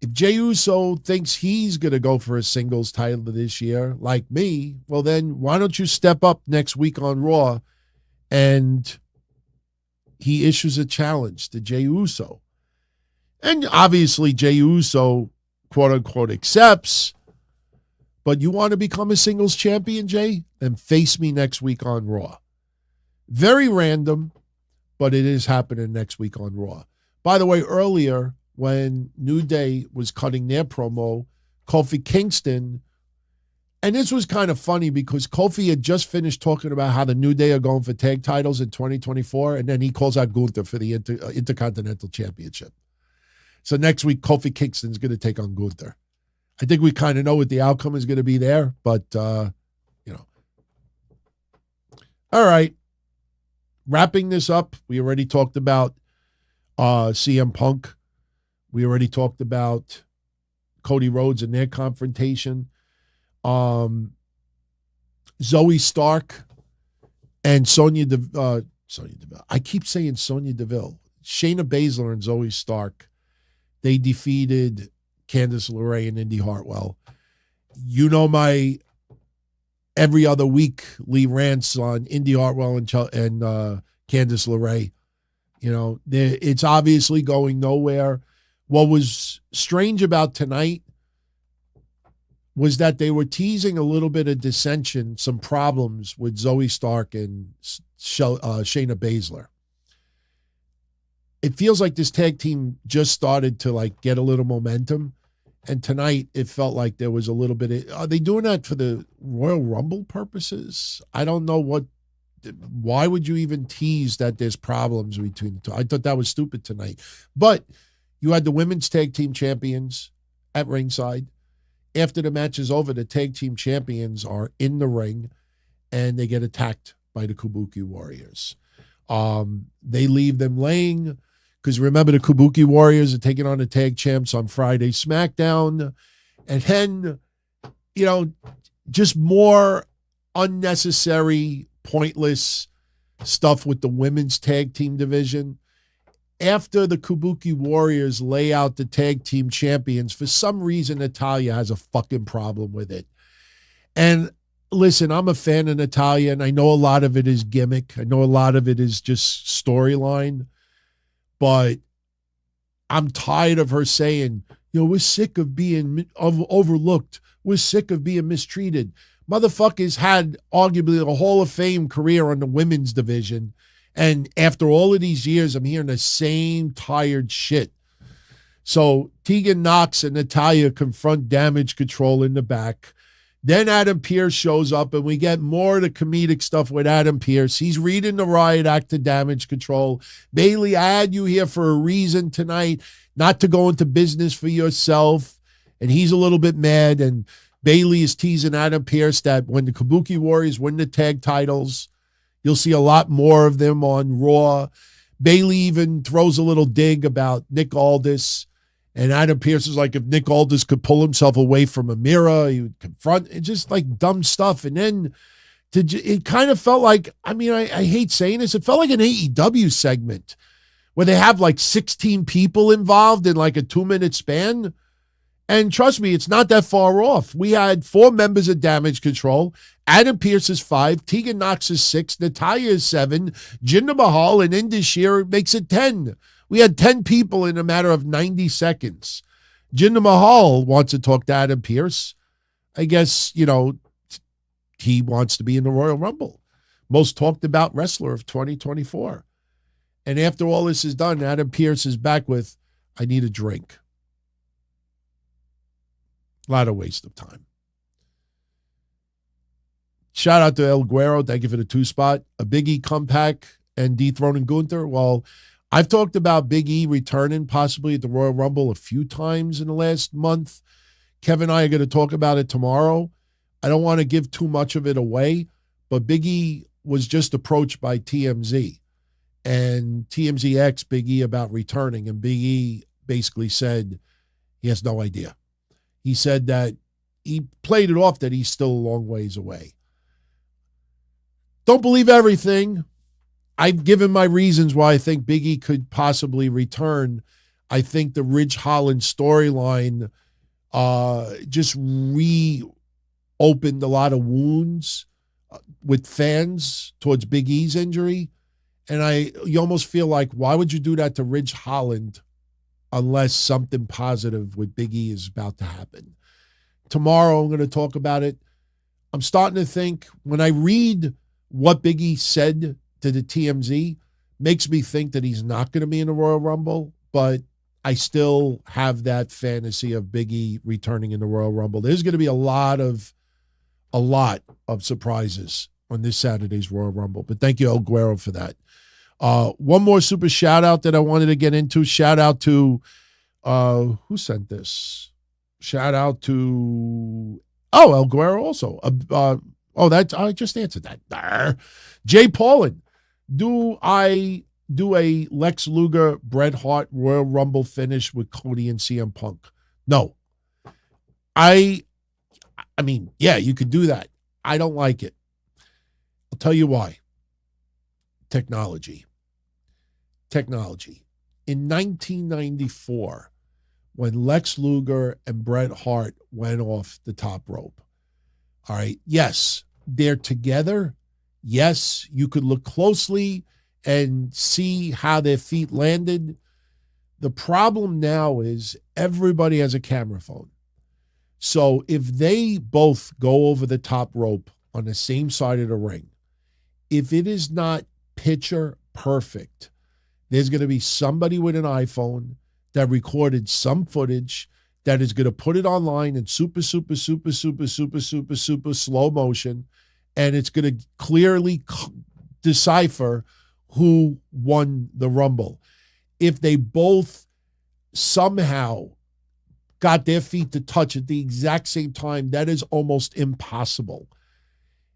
If Jey Uso thinks he's going to go for a singles title this year, like me, well then why don't you step up next week on Raw? And he issues a challenge to Jey Uso. And obviously Jey Uso, quote unquote, accepts. But you want to become a singles champion, Jey? Then face me next week on Raw. Very random, but it is happening next week on Raw. By the way, earlier, when New Day was cutting their promo, Kofi Kingston And this was kind of funny because Kofi had just finished talking about how the New Day are going for tag titles in 2024, and then he calls out Gunther for the Intercontinental Championship. So next week, Kofi Kingston's going to take on Gunther. I think we kind of know what the outcome is going to be there, but, you know. All right. Wrapping this up, we already talked about CM Punk. We already talked about Cody Rhodes and their confrontation. Zoe Stark and Sonya Deville. I keep saying Sonya Deville. Shayna Baszler and Zoe Stark. They defeated Candice LeRae and Indy Hartwell. You know my every other week Lee rants on Indy Hartwell and Candice LeRae. You know, it's obviously going nowhere. What was strange about tonight was that they were teasing a little bit of dissension, some problems with Zoe Stark and Shayna Baszler. It feels like this tag team just started to like get a little momentum. And tonight it felt like there was a little bit of, are they doing that for the Royal Rumble purposes? I don't know why would you even tease that there's problems between the two? I thought that was stupid tonight. But you had the women's tag team champions at ringside. After the match is over, the tag team champions are in the ring and they get attacked by the Kabuki Warriors. They leave them laying because remember the Kabuki Warriors are taking on the tag champs on Friday SmackDown. And then, you know, just more unnecessary, pointless stuff with the women's tag team division. After the Kabuki Warriors lay out the tag team champions, for some reason, Natalya has a fucking problem with it. And listen, I'm a fan of Natalya, and I know a lot of it is gimmick. I know a lot of it is just storyline. But I'm tired of her saying, you know, we're sick of being overlooked. We're sick of being mistreated. Motherfuckers had arguably a Hall of Fame career on the women's division. And after all of these years, I'm hearing the same tired shit. So Tegan Nox and Natalya confront Damage Control in the back. Then Adam Pearce shows up, and we get more of the comedic stuff with Adam Pearce. He's reading the riot act to Damage Control. Bayley, I had you here for a reason tonight, not to go into business for yourself. And he's a little bit mad. And Bayley is teasing Adam Pearce that when the Kabuki Warriors win the tag titles, you'll see a lot more of them on Raw. Bayley even throws a little dig about Nick Aldis. And Adam Pearce is like, if Nick Aldis could pull himself away from Amira, he would confront. It's just like dumb stuff. And then it kind of felt like, I mean, I hate saying this, it felt like an AEW segment where they have like 16 people involved in like a 2-minute span. And trust me, it's not that far off. We had 4 members of Damage Control. Adam Pearce is 5. Tegan Nox is 6. Natalya is 7. Jinder Mahal and Indus Sher makes it 10. We had 10 people in a matter of 90 seconds. Jinder Mahal wants to talk to Adam Pearce. I guess, you know, he wants to be in the Royal Rumble. Most talked about wrestler of 2024. And after all this is done, Adam Pearce is back with, I need a drink. A lot of waste of time. Shout out to El Guero. Thank you for the 2-spot. A Big E comeback and dethroning Gunther. Well, I've talked about Big E returning possibly at the Royal Rumble a few times in the last month. Kevin and I are going to talk about it tomorrow. I don't want to give too much of it away, but Big E was just approached by TMZ. And TMZ asked Big E about returning, and Big E basically said he has no idea. He said that he played it off that he's still a long ways away. Don't believe everything. I've given my reasons why I think Big E could possibly return. I think the Ridge Holland storyline just reopened a lot of wounds with fans towards Big E's injury. And you almost feel like, why would you do that to Ridge Holland unless something positive with Big E is about to happen? Tomorrow I'm going to talk about it. I'm starting to think, when I read what Big E said to the TMZ, makes me think that he's not going to be in the Royal Rumble, but I still have that fantasy of Big E returning in the Royal Rumble. There's going to be a lot of a lot of surprises on this Saturday's Royal Rumble. But thank you, El Guero, for that. One more super shout out that I wanted to get into. Shout out to who sent this? Shout out to El Guero also. That I just answered that. Jay Paulin. Do I do a Lex Luger Bret Hart Royal Rumble finish with Cody and CM Punk? No. I mean, yeah, you could do that. I don't like it. I'll tell you why. Technology. In 1994, when Lex Luger and Bret Hart went off the top rope, all right, yes, they're together. Yes, you could look closely and see how their feet landed. The problem now is everybody has a camera phone. So if they both go over the top rope on the same side of the ring, if it is not picture perfect, there's going to be somebody with an iPhone that recorded some footage that is going to put it online in super slow motion, and it's going to clearly decipher who won the Rumble. If they both somehow got their feet to touch at the exact same time, that is almost impossible.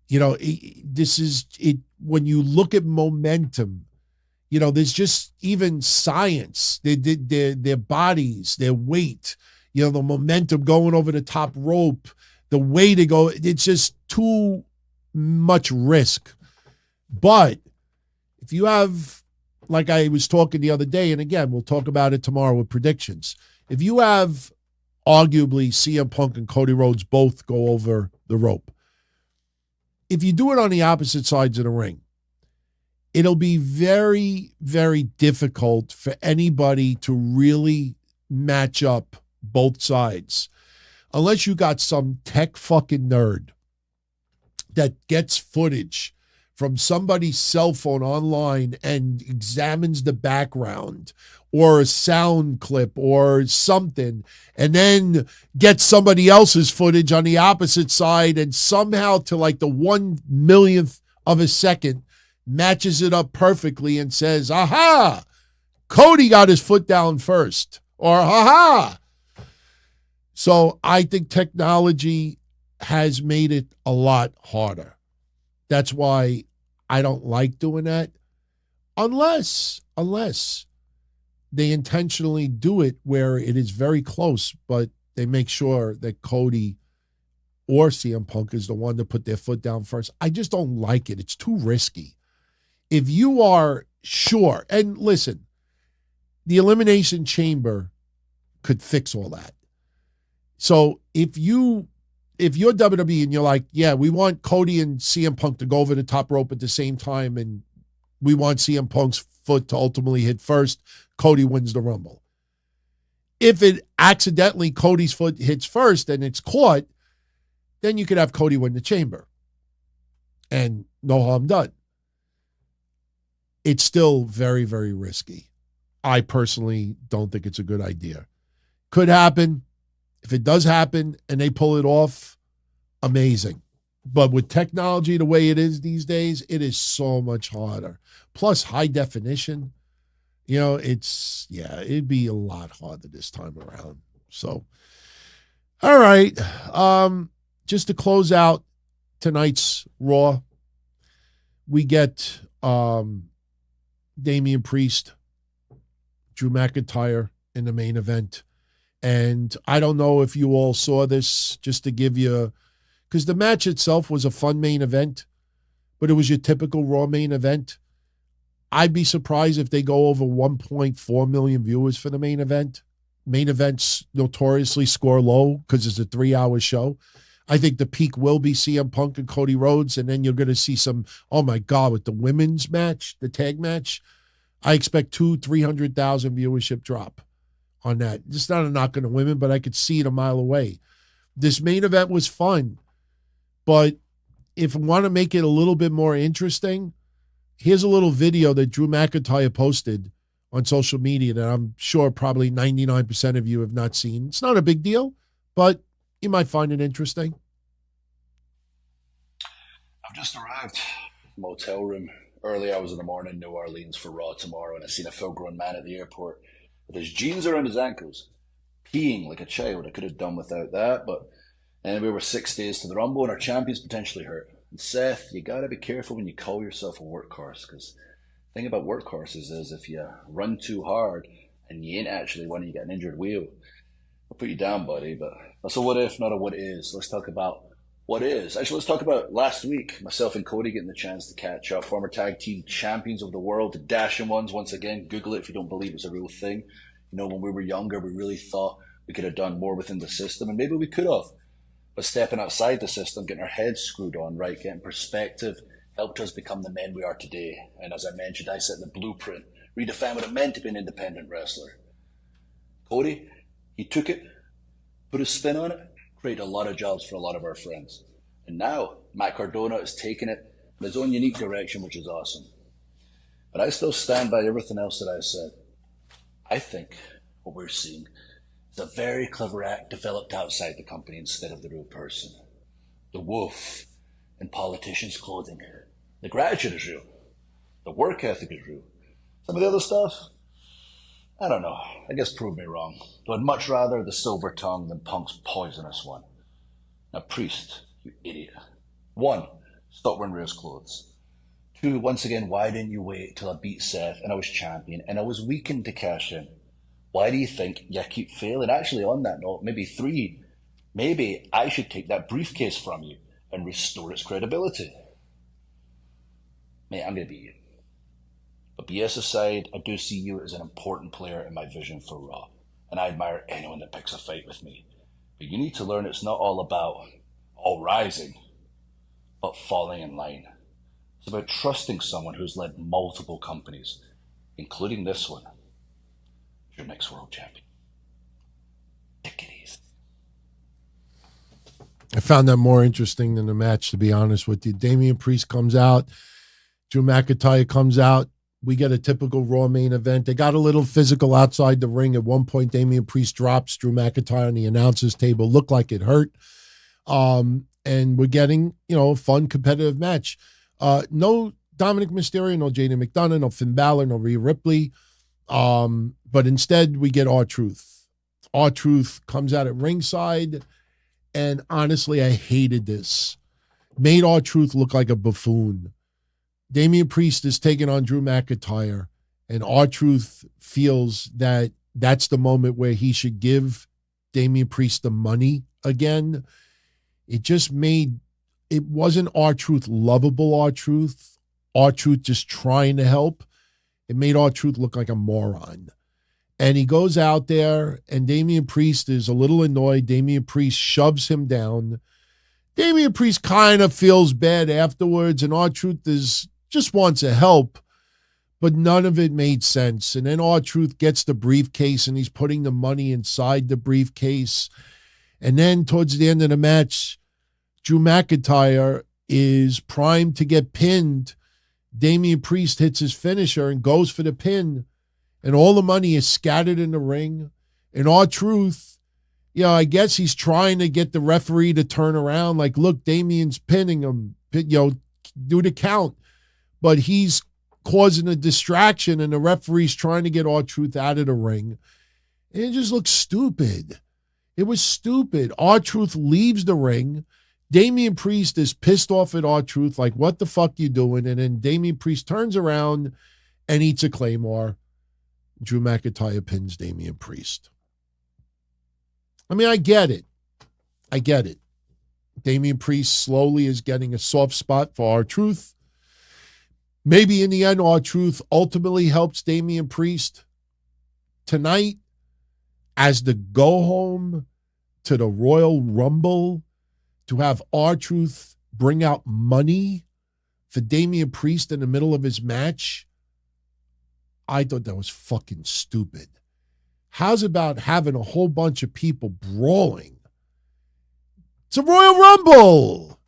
You know, this is it. When you look at momentum, you know, there's just even science, their bodies, their weight, you know, the momentum going over the top rope, the way to go, it's just too much risk. But if you have, like I was talking the other day, and again, we'll talk about it tomorrow with predictions. If you have arguably CM Punk and Cody Rhodes both go over the rope, if you do it on the opposite sides of the ring, it'll be very, very difficult for anybody to really match up both sides. Unless you got some tech fucking nerd that gets footage from somebody's cell phone online and examines the background or a sound clip or something, and then gets somebody else's footage on the opposite side and somehow to like the 1/1,000,000th of a second matches it up perfectly and says, aha, Cody got his foot down first, or aha. So I think technology has made it a lot harder. That's why I don't like doing that unless they intentionally do it where it is very close, but they make sure that Cody or CM Punk is the one to put their foot down first. I just don't like it. It's too risky. If you are sure, and listen, the Elimination Chamber could fix all that. So if you're WWE and you're like, yeah, we want Cody and CM Punk to go over the top rope at the same time, and we want CM Punk's foot to ultimately hit first, Cody wins the Rumble. If it accidentally Cody's foot hits first and it's caught, then you could have Cody win the Chamber. And no harm done. It's still very, very risky. I personally don't think it's a good idea. Could happen. If it does happen and they pull it off, amazing. But with technology the way it is these days, it is so much harder. Plus high definition, you know, it'd be a lot harder this time around. So, all right. Just to close out tonight's Raw, we get Damian Priest, Drew McIntyre in the main event. And I don't know if you all saw this, just to give you, because the match itself was a fun main event, but it was your typical Raw main event. I'd be surprised if they go over 1.4 million viewers for the main event. Main events notoriously score low because it's a 3-hour show. I think the peak will be CM Punk and Cody Rhodes, and then you're going to see some, oh my God, with the women's match, the tag match, I expect 200,000-300,000 viewership drop on that. It's not a knock on the women, but I could see it a mile away. This main event was fun, but if I want to make it a little bit more interesting, here's a little video that Drew McIntyre posted on social media that I'm sure probably 99% of you have not seen. It's not a big deal, but you might find it interesting. Just arrived. Motel room. Early hours in the morning, New Orleans for Raw tomorrow, and I seen a full-grown man at the airport with his jeans around his ankles, peeing like a child. I could have done without that, but we were 6 days to the Rumble, and our champion's potentially hurt. And Seth, you gotta be careful when you call yourself a workhorse, because the thing about workhorses is if you run too hard and you ain't actually one, you get an injured wheel. I'll put you down, buddy, but that's a what if, not a what is. Let's talk about what is. Actually, let's talk about last week. Myself and Cody getting the chance to catch up. Former tag team champions of the world, the Dashing Ones, once again. Google it if you don't believe it's a real thing. You know, when we were younger, we really thought we could have done more within the system, and maybe we could have. But stepping outside the system, getting our heads screwed on, right, getting perspective, helped us become the men we are today. And as I mentioned, I set the blueprint, redefined what it meant to be an independent wrestler. Cody, he took it, put a spin on it, created a lot of jobs for a lot of our friends. And now, Matt Cardona is taking it in his own unique direction, which is awesome. But I still stand by everything else that I said. I think what we're seeing is a very clever act developed outside the company instead of the real person. The wolf in politicians' clothing. The gratitude is real. The work ethic is real. Some of the other stuff, I don't know. I guess prove me wrong. But I'd much rather the silver tongue than Punk's poisonous one. Now, Priest, you idiot. 1, stop wearing Rhea's clothes. 2, once again, why didn't you wait till I beat Seth and I was champion and I was weakened to cash in? Why do you think you keep failing? Actually, on that note, maybe 3, maybe I should take that briefcase from you and restore its credibility. Mate, I'm going to beat you. But BS aside, I do see you as an important player in my vision for Raw. And I admire anyone that picks a fight with me. But you need to learn it's not all about all rising, but falling in line. It's about trusting someone who's led multiple companies, including this one. Your next world champion. Take it easy. I found that more interesting than the match, to be honest with you. Damian Priest comes out. Drew McIntyre comes out. We get a typical Raw main event. They got a little physical outside the ring. At one point, Damian Priest drops Drew McIntyre on the announcer's table. Looked like it hurt. And we're getting, a fun competitive match. No Dominik Mysterio, no Jaden McDonough, no Finn Balor, no Rhea Ripley. But instead, we get R-Truth. R-Truth comes out at ringside. And honestly, I hated this. Made R-Truth look like a buffoon. Damian Priest is taking on Drew McIntyre, and R-Truth feels that that's the moment where he should give Damian Priest the money again. It just made, it wasn't R-Truth lovable R-Truth. R-Truth just trying to help. It made R-Truth look like a moron. And he goes out there, and Damian Priest is a little annoyed. Damian Priest shoves him down. Damian Priest kind of feels bad afterwards, and R-Truth just wants to help, but none of it made sense. And then R-Truth gets the briefcase, and he's putting the money inside the briefcase. And then towards the end of the match, Drew McIntyre is primed to get pinned. Damian Priest hits his finisher and goes for the pin, and all the money is scattered in the ring. And R-Truth, I guess he's trying to get the referee to turn around, like, look, Damian's pinning him, do the count. But he's causing a distraction, and the referee's trying to get R-Truth out of the ring. And it just looks stupid. It was stupid. R-Truth leaves the ring. Damian Priest is pissed off at R-Truth, like, what the fuck you doing? And then Damian Priest turns around and eats a Claymore. Drew McIntyre pins Damian Priest. I mean, I get it. Damian Priest slowly is getting a soft spot for R-Truth. Maybe in the end, R-Truth ultimately helps Damian Priest tonight as the go-home to the Royal Rumble, to have R-Truth bring out money for Damian Priest in the middle of his match. I thought that was fucking stupid. How's about having a whole bunch of people brawling? It's a Royal Rumble.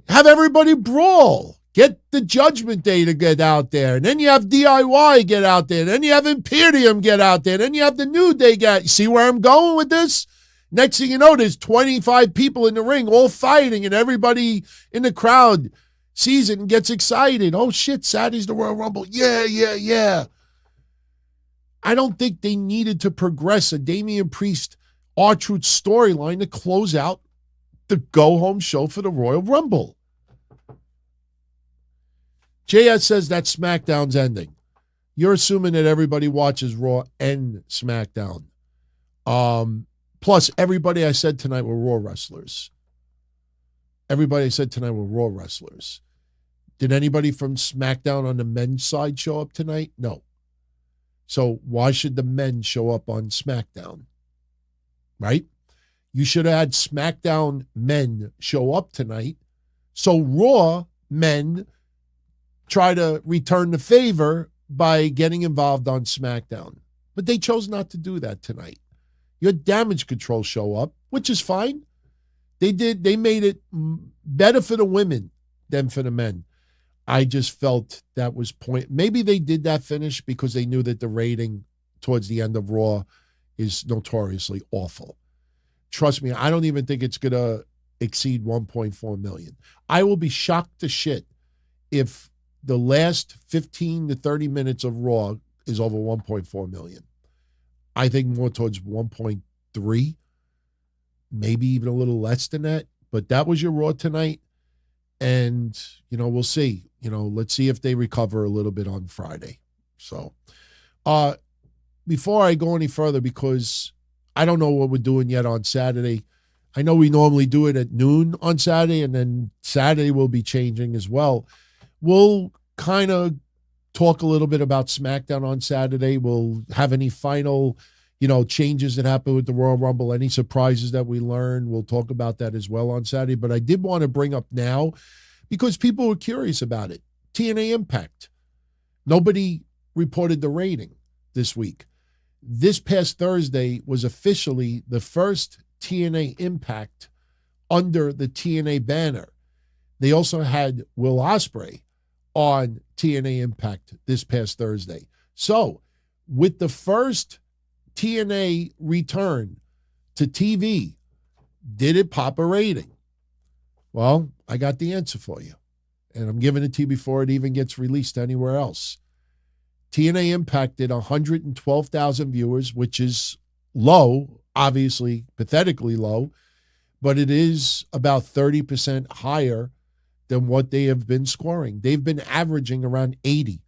Have everybody brawl. Get the Judgment Day to get out there. And then you have DIY get out there. And then you have Imperium get out there. And then you have the New Day get. See where I'm going with this? Next thing you know, there's 25 people in the ring all fighting, and everybody in the crowd sees it and gets excited. Oh, shit, Saturday's the Royal Rumble. Yeah, yeah, yeah. I don't think they needed to progress a Damian Priest R-Truth storyline to close out the go-home show for the Royal Rumble. JS says that SmackDown's ending. You're assuming that everybody watches Raw and SmackDown. Plus, everybody I said tonight were Raw wrestlers. Everybody I said tonight were Raw wrestlers. Did anybody from SmackDown on the men's side show up tonight? No. So why should the men show up on SmackDown? Right? You should have had SmackDown men show up tonight so Raw men try to return the favor by getting involved on SmackDown. But they chose not to do that tonight. You had Damage Control show up, which is fine. They made it better for the women than for the men. I just felt that was maybe they did that finish because they knew that the rating towards the end of Raw is notoriously awful. Trust me, I don't even think it's going to exceed 1.4 million. I will be shocked to shit if the last 15 to 30 minutes of Raw is over 1.4 million. I think more towards 1.3, maybe even a little less than that. But that was your Raw tonight. And, we'll see. Let's see if they recover a little bit on Friday. So, before I go any further, because I don't know what we're doing yet on Saturday. I know we normally do it at noon on Saturday, and then Saturday will be changing as well. We'll kind of talk a little bit about SmackDown on Saturday. We'll have any final, changes that happen with the Royal Rumble, any surprises that we learn. We'll talk about that as well on Saturday. But I did want to bring up now, because people were curious about it, TNA Impact. Nobody reported the rating this week. This past Thursday was officially the first TNA Impact under the TNA banner. They also had Will Ospreay on TNA Impact this past Thursday. So, with the first TNA return to TV, did it pop a rating? Well, I got the answer for you, and I'm giving it to you before it even gets released anywhere else. TNA Impact did 112,000 viewers, which is low, obviously pathetically low, but it is about 30% higher than what they have been scoring. They've been averaging around 80.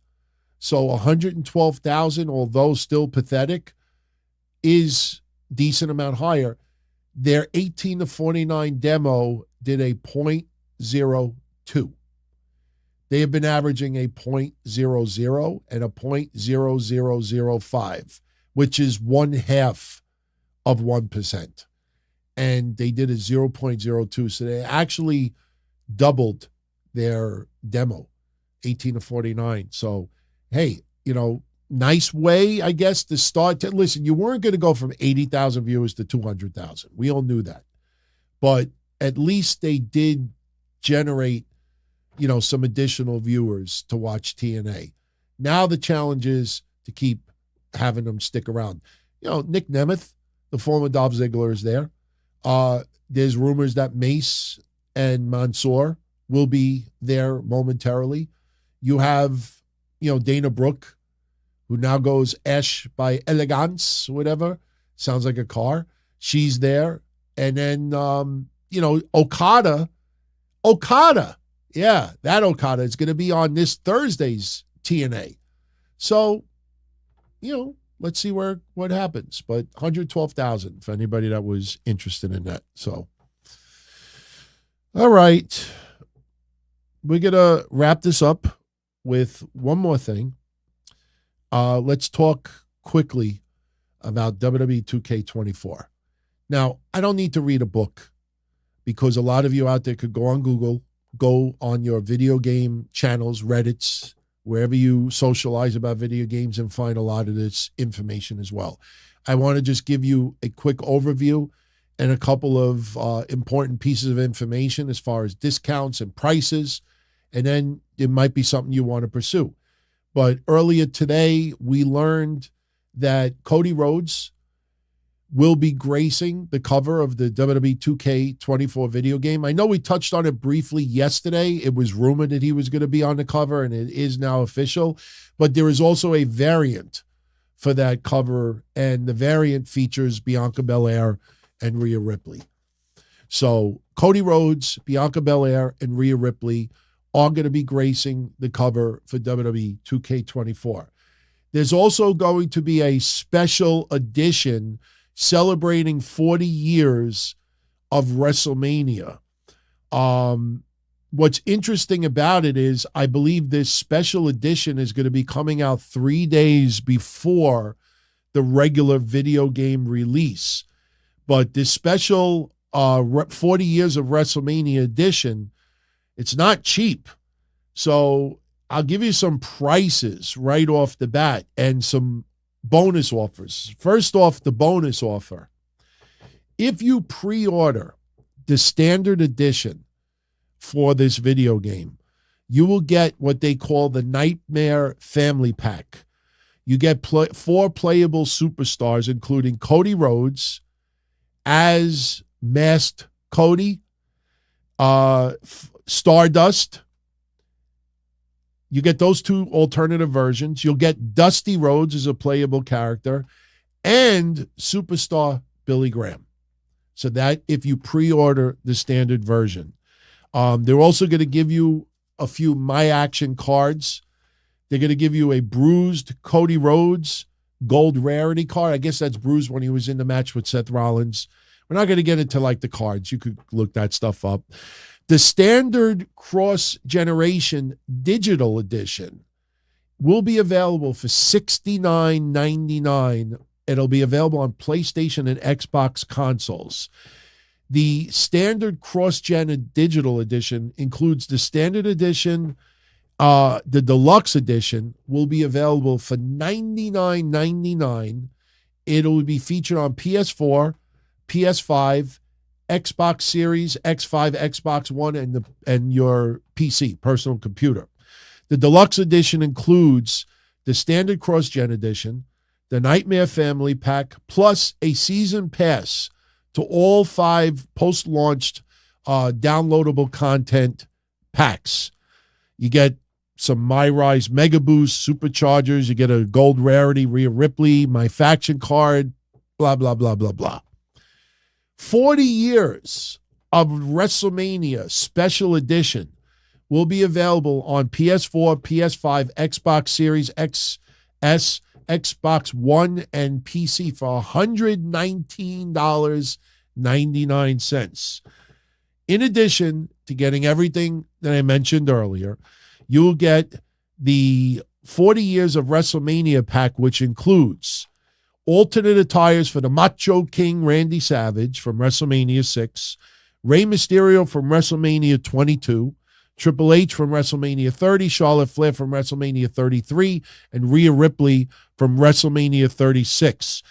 So 112,000, although still pathetic, is decent amount higher. Their 18 to 49 demo did a .02. They have been averaging a .00 and a .0005, which is 1/2 of 1%. And they did a 0.02. So they actually doubled their demo, 18 to 49. So, hey, nice way, I guess, to start. Listen, you weren't going to go from 80,000 viewers to 200,000. We all knew that. But at least they did generate, some additional viewers to watch TNA. Now the challenge is to keep having them stick around. Nick Nemeth, the former Dolph Ziggler, is there. There's rumors that Mace and Mansoor will be there momentarily. You have, Dana Brooke, who now goes Ash by Elegance, whatever. Sounds like a car. She's there. And then, Okada. Yeah, that Okada is going to be on this Thursday's TNA. So, let's see what happens. But 112,000 for anybody that was interested in that. So, all right. We're going to wrap this up with one more thing. Let's talk quickly about WWE 2K24. Now, I don't need to read a book because a lot of you out there could go on Google, go on your video game channels, Reddits, wherever you socialize about video games, and find a lot of this information as well. I want to just give you a quick overview and a couple of important pieces of information as far as discounts and prices, and then it might be something you want to pursue. But earlier today, we learned that CODY Rhodes will be gracing the cover of the WWE 2K24 video game. I know we touched on it briefly yesterday. It was rumored that he was going to be on the cover, and it is now official. But there is also a variant for that cover, and the variant features Bianca Belair and Rhea Ripley. So Cody Rhodes, Bianca Belair, and Rhea Ripley are going to be gracing the cover for WWE 2K24. There's also going to be a special edition celebrating 40 years of WrestleMania. What's interesting about it is I believe this special edition is going to be coming out 3 days before the regular video game release. But this special 40 years of WrestleMania edition, it's not cheap. So I'll give you some prices right off the bat and some bonus offers. First off, the bonus offer. If you pre-order the standard edition for this video game, you will get what they call the Nightmare Family Pack. You get 4 playable superstars, including Cody Rhodes as Masked Cody, Stardust. You get those 2 alternative versions. You'll get Dusty Rhodes as a playable character and Superstar Billy Graham. So that if you pre-order the standard version. They're also going to give you a few My Action cards. They're going to give you a bruised Cody Rhodes gold rarity card. I guess that's bruised when he was in the match with Seth Rollins. We're not going to get into like the cards. You could look that stuff up. The standard cross-generation digital edition will be available for $69.99. It'll be available on PlayStation and Xbox consoles. The standard cross-gen digital edition includes the standard edition. The deluxe edition will be available for $99.99. It'll be featured on PS4, PS5, Xbox Series, X5, Xbox One, and your PC, personal computer. The deluxe edition includes the standard cross-gen edition, the Nightmare Family Pack, plus a season pass to all 5 post-launched downloadable content packs. You get some My Rise Mega Boost Superchargers. You get a gold rarity Rhea Ripley, My Faction card, blah, blah, blah, blah, blah. 40 years of WrestleMania Special Edition will be available on PS4, PS5, Xbox Series XS, Xbox One, and PC for $119.99. In addition to getting everything that I mentioned earlier, you will get the 40 Years of WrestleMania pack, which includes alternate attires for the Macho King Randy Savage from WrestleMania 6, Rey Mysterio from WrestleMania 22, Triple H from WrestleMania 30, Charlotte Flair from WrestleMania 33, and Rhea Ripley from WrestleMania 36.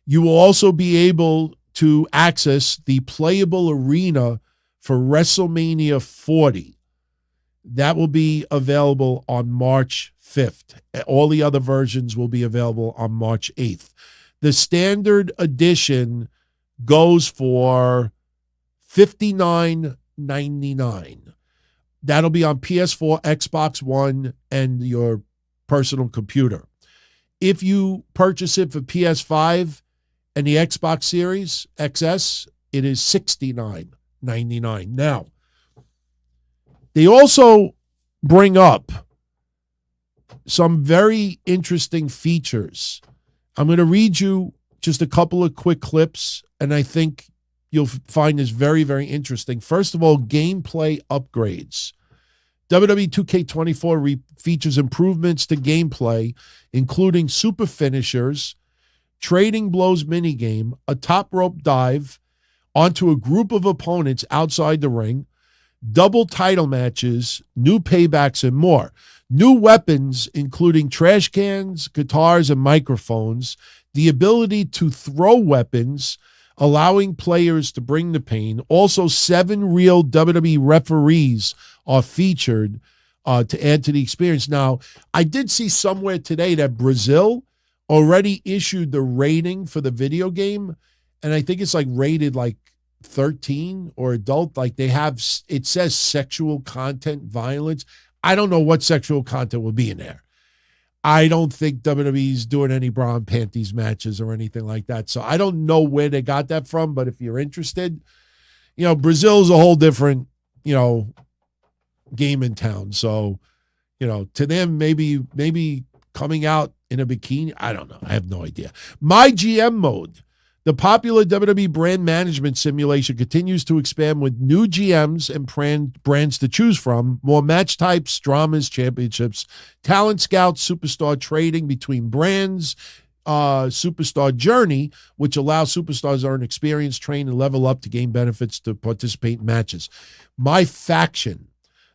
You will also be able to access the playable arena for WrestleMania 40. That will be available on March 5th. All the other versions will be available on March 8th. The standard edition goes for $59.99. That'll be on PS4, Xbox One, and your personal computer. If you purchase it for PS5 and the Xbox Series XS, it is $69.99. Now, they also bring up some very interesting features. I'm going to read you just a couple of quick clips, and I think you'll find this very, very interesting. First of all, gameplay upgrades. WWE 2K24 features improvements to gameplay, including super finishers, trading blows minigame, a top rope dive onto a group of opponents outside the ring, double title matches, new paybacks, and more. New weapons, including trash cans, guitars, and microphones, the ability to throw weapons, allowing players to bring the pain. Also, 7 real WWE referees are featured to add to the experience. Now, I did see somewhere today that Brazil already issued the rating for the video game, and I think it's like rated like 13 or adult. Like they have, it says sexual content, violence. I don't know what sexual content will be in there. I don't think WWE's doing any bra and panties matches or anything like that. So I don't know where they got that from, but if you're interested, Brazil's a whole different, game in town. So, to them, maybe coming out in a bikini, I don't know. I have no idea. My GM mode. The popular WWE brand management simulation continues to expand with new GMs and brands to choose from, more match types, dramas, championships, talent scouts, superstar trading between brands, superstar journey, which allows superstars to earn experience, train, and level up to gain benefits to participate in matches. My faction,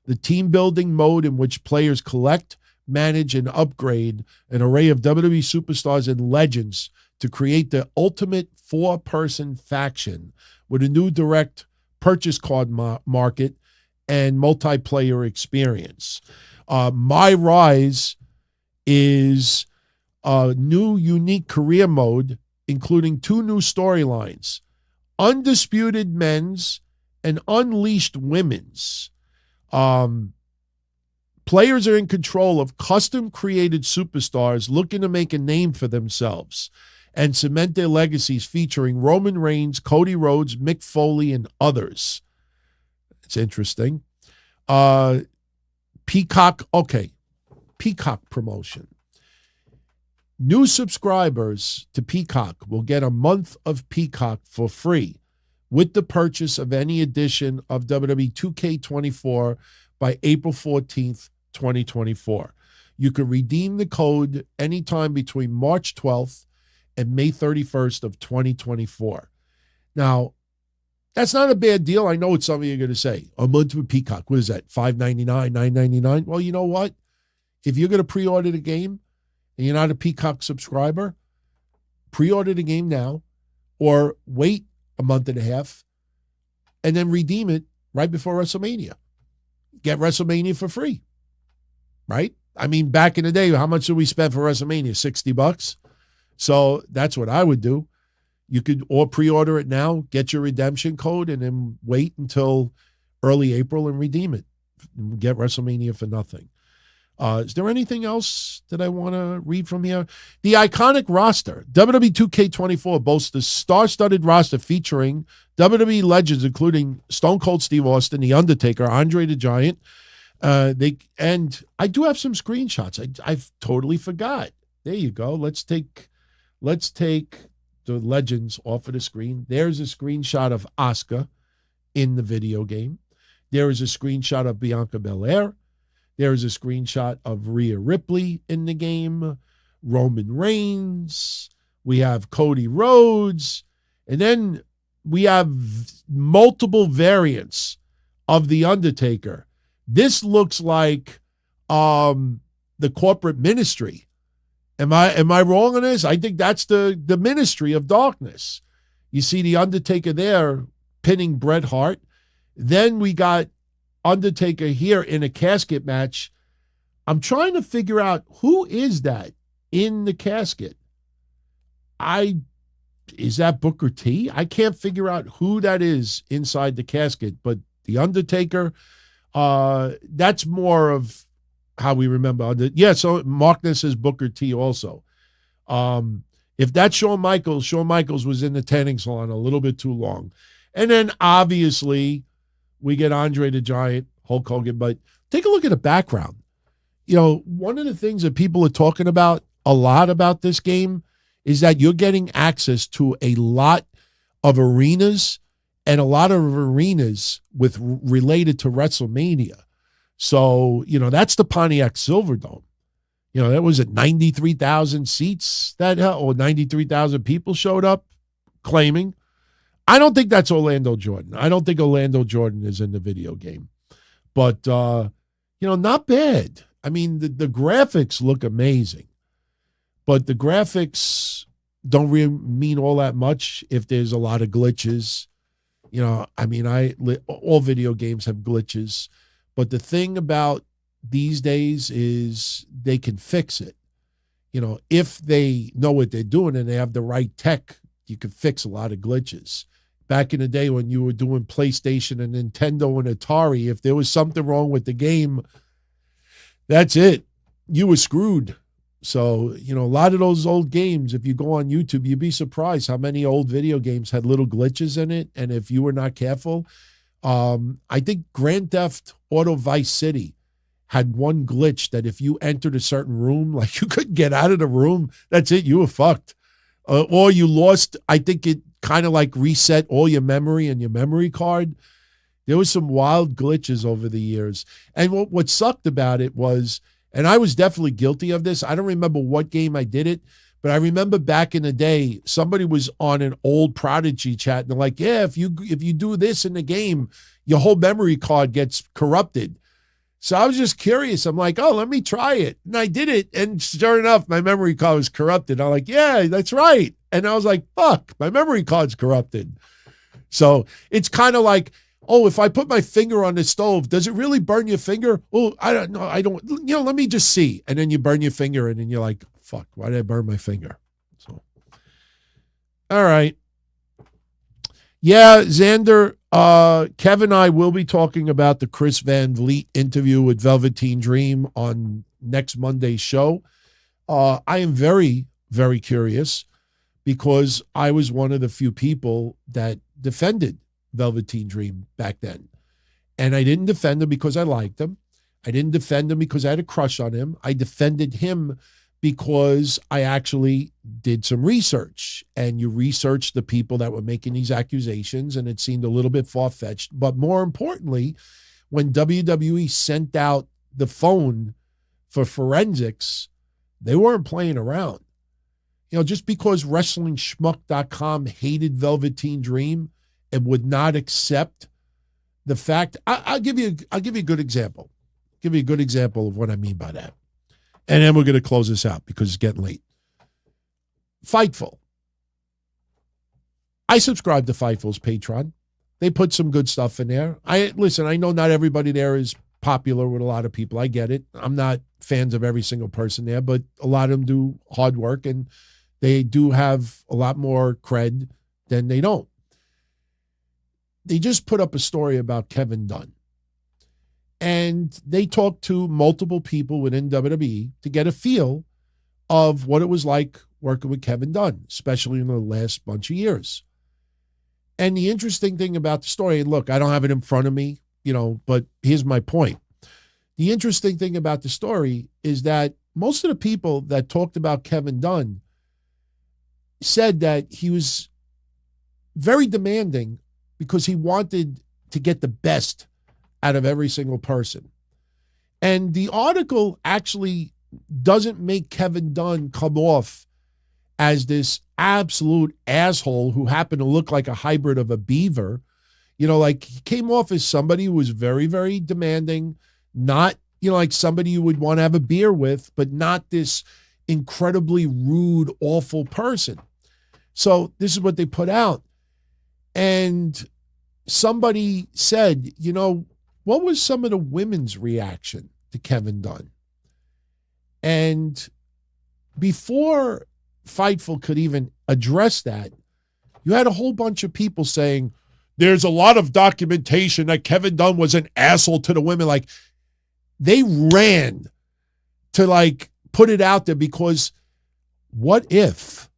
the team building mode in which players collect, manage, and upgrade an array of WWE superstars and legends to create the ultimate four-person faction with a new direct purchase card market and multiplayer experience. My Rise is a new unique career mode, including 2 new storylines, Undisputed Men's and Unleashed Women's. Players are in control of custom-created superstars looking to make a name for themselves and cement their legacies, featuring Roman Reigns, Cody Rhodes, Mick Foley, and others. It's interesting. Peacock promotion. New subscribers to Peacock will get a month of Peacock for free with the purchase of any edition of WWE 2K24 by April 14th, 2024. You can redeem the code anytime between March 12th and May 31st of 2024. Now, that's not a bad deal. I know what some of you are going to say. A month with Peacock, what is that, $5.99, $9.99? Well, you know what? If you're going to pre-order the game and you're not a Peacock subscriber, pre-order the game now or wait a month and a half and then redeem it right before WrestleMania. Get WrestleMania for free, right? I mean, back in the day, how much did we spend for WrestleMania? $60? So that's what I would do. You could or pre-order it now, get your redemption code, and then wait until early April and redeem it. Get WrestleMania for nothing. Is there anything else that I want to read from here? The iconic roster. WWE 2K24 boasts a star-studded roster featuring WWE legends, including Stone Cold Steve Austin, The Undertaker, Andre the Giant. And I do have some screenshots. I've totally forgot. There you go. Let's take the legends off of the screen. There's a screenshot of Asuka in the video game. There is a screenshot of Bianca Belair. There is a screenshot of Rhea Ripley in the game. Roman Reigns. We have Cody Rhodes. And then we have multiple variants of The Undertaker. This looks like the corporate ministry. Am I wrong on this? I think that's the Ministry of Darkness. You see The Undertaker there pinning Bret Hart. Then we got Undertaker here in a casket match. I'm trying to figure out who is that in the casket. Is that Booker T? I can't figure out who that is inside the casket, but The Undertaker, that's more of how we remember. So Markness says Booker T also. If that's Shawn Michaels was in the tanning salon a little bit too long. And then obviously we get Andre the Giant, Hulk Hogan, but take a look at the background. One of the things that people are talking about a lot about this game is that you're getting access to a lot of arenas and a lot of arenas related to WrestleMania. So, that's the Pontiac Silverdome. That was at 93,000 seats or 93,000 people showed up claiming. I don't think that's Orlando Jordan. I don't think Orlando Jordan is in the video game. But, not bad. I mean, the graphics look amazing. But the graphics don't really mean all that much if there's a lot of glitches. All video games have glitches. But the thing about these days is they can fix it. If they know what they're doing and they have the right tech you could fix a lot of glitches. Back in the day when you were doing PlayStation and Nintendo and Atari, if there was something wrong with the game, that's it. You were screwed. So, a lot of those old games, if you go on YouTube, you'd be surprised how many old video games had little glitches in it. And if you were not careful, I think Grand Theft Auto Vice City had one glitch that if you entered a certain room, like you couldn't get out of the room, that's it, you were fucked. Or you lost, I think it kind of like reset all your memory and your memory card. There was some wild glitches over the years. And what sucked about it was, and I was definitely guilty of this. I don't remember what game I did it, but I remember back in the day, somebody was on an old Prodigy chat and they're like, yeah, if you do this in the game, your whole memory card gets corrupted. So I was just curious. I'm like, oh, let me try it. And I did it. And sure enough, my memory card was corrupted. I'm like, yeah, that's right. And I was like, fuck, my memory card's corrupted. So it's kind of like, oh, if I put my finger on the stove, does it really burn your finger? Oh, I don't know. I don't, let me just see. And then you burn your finger and then you're like, fuck, why did I burn my finger? So, all right. Yeah, Xander, Kevin and I will be talking about the Chris Van Vliet interview with Velveteen Dream on next Monday's show. I am very, very curious because I was one of the few people that defended Velveteen Dream back then. And I didn't defend him because I liked him. I didn't defend him because I had a crush on him. I defended him because I actually did some research, and you researched the people that were making these accusations, and it seemed a little bit far-fetched. But more importantly, when WWE sent out the phone for forensics, they weren't playing around. Just because WrestlingSchmuck.com hated Velveteen Dream and would not accept the fact, I'll give you a good example. Give you a good example of what I mean by that. And then we're going to close this out because it's getting late. Fightful. I subscribe to Fightful's Patreon. They put some good stuff in there. I know not everybody there is popular with a lot of people. I get it. I'm not fans of every single person there, but a lot of them do hard work and they do have a lot more cred than they don't. They just put up a story about Kevin Dunn. And they talked to multiple people within WWE to get a feel of what it was like working with Kevin Dunn, especially in the last bunch of years. And the interesting thing about the story, and look, I don't have it in front of me, but here's my point. The interesting thing about the story is that most of the people that talked about Kevin Dunn said that he was very demanding because he wanted to get the best out of every single person. And the article actually doesn't make Kevin Dunn come off as this absolute asshole who happened to look like a hybrid of a beaver. Like he came off as somebody who was very, very demanding, not, like somebody you would want to have a beer with, but not this incredibly rude, awful person. So this is what they put out. And somebody said, what was some of the women's reaction to Kevin Dunn? And before Fightful could even address that, you had a whole bunch of people saying, there's a lot of documentation that Kevin Dunn was an asshole to the women. Like, they ran to, put it out there because what if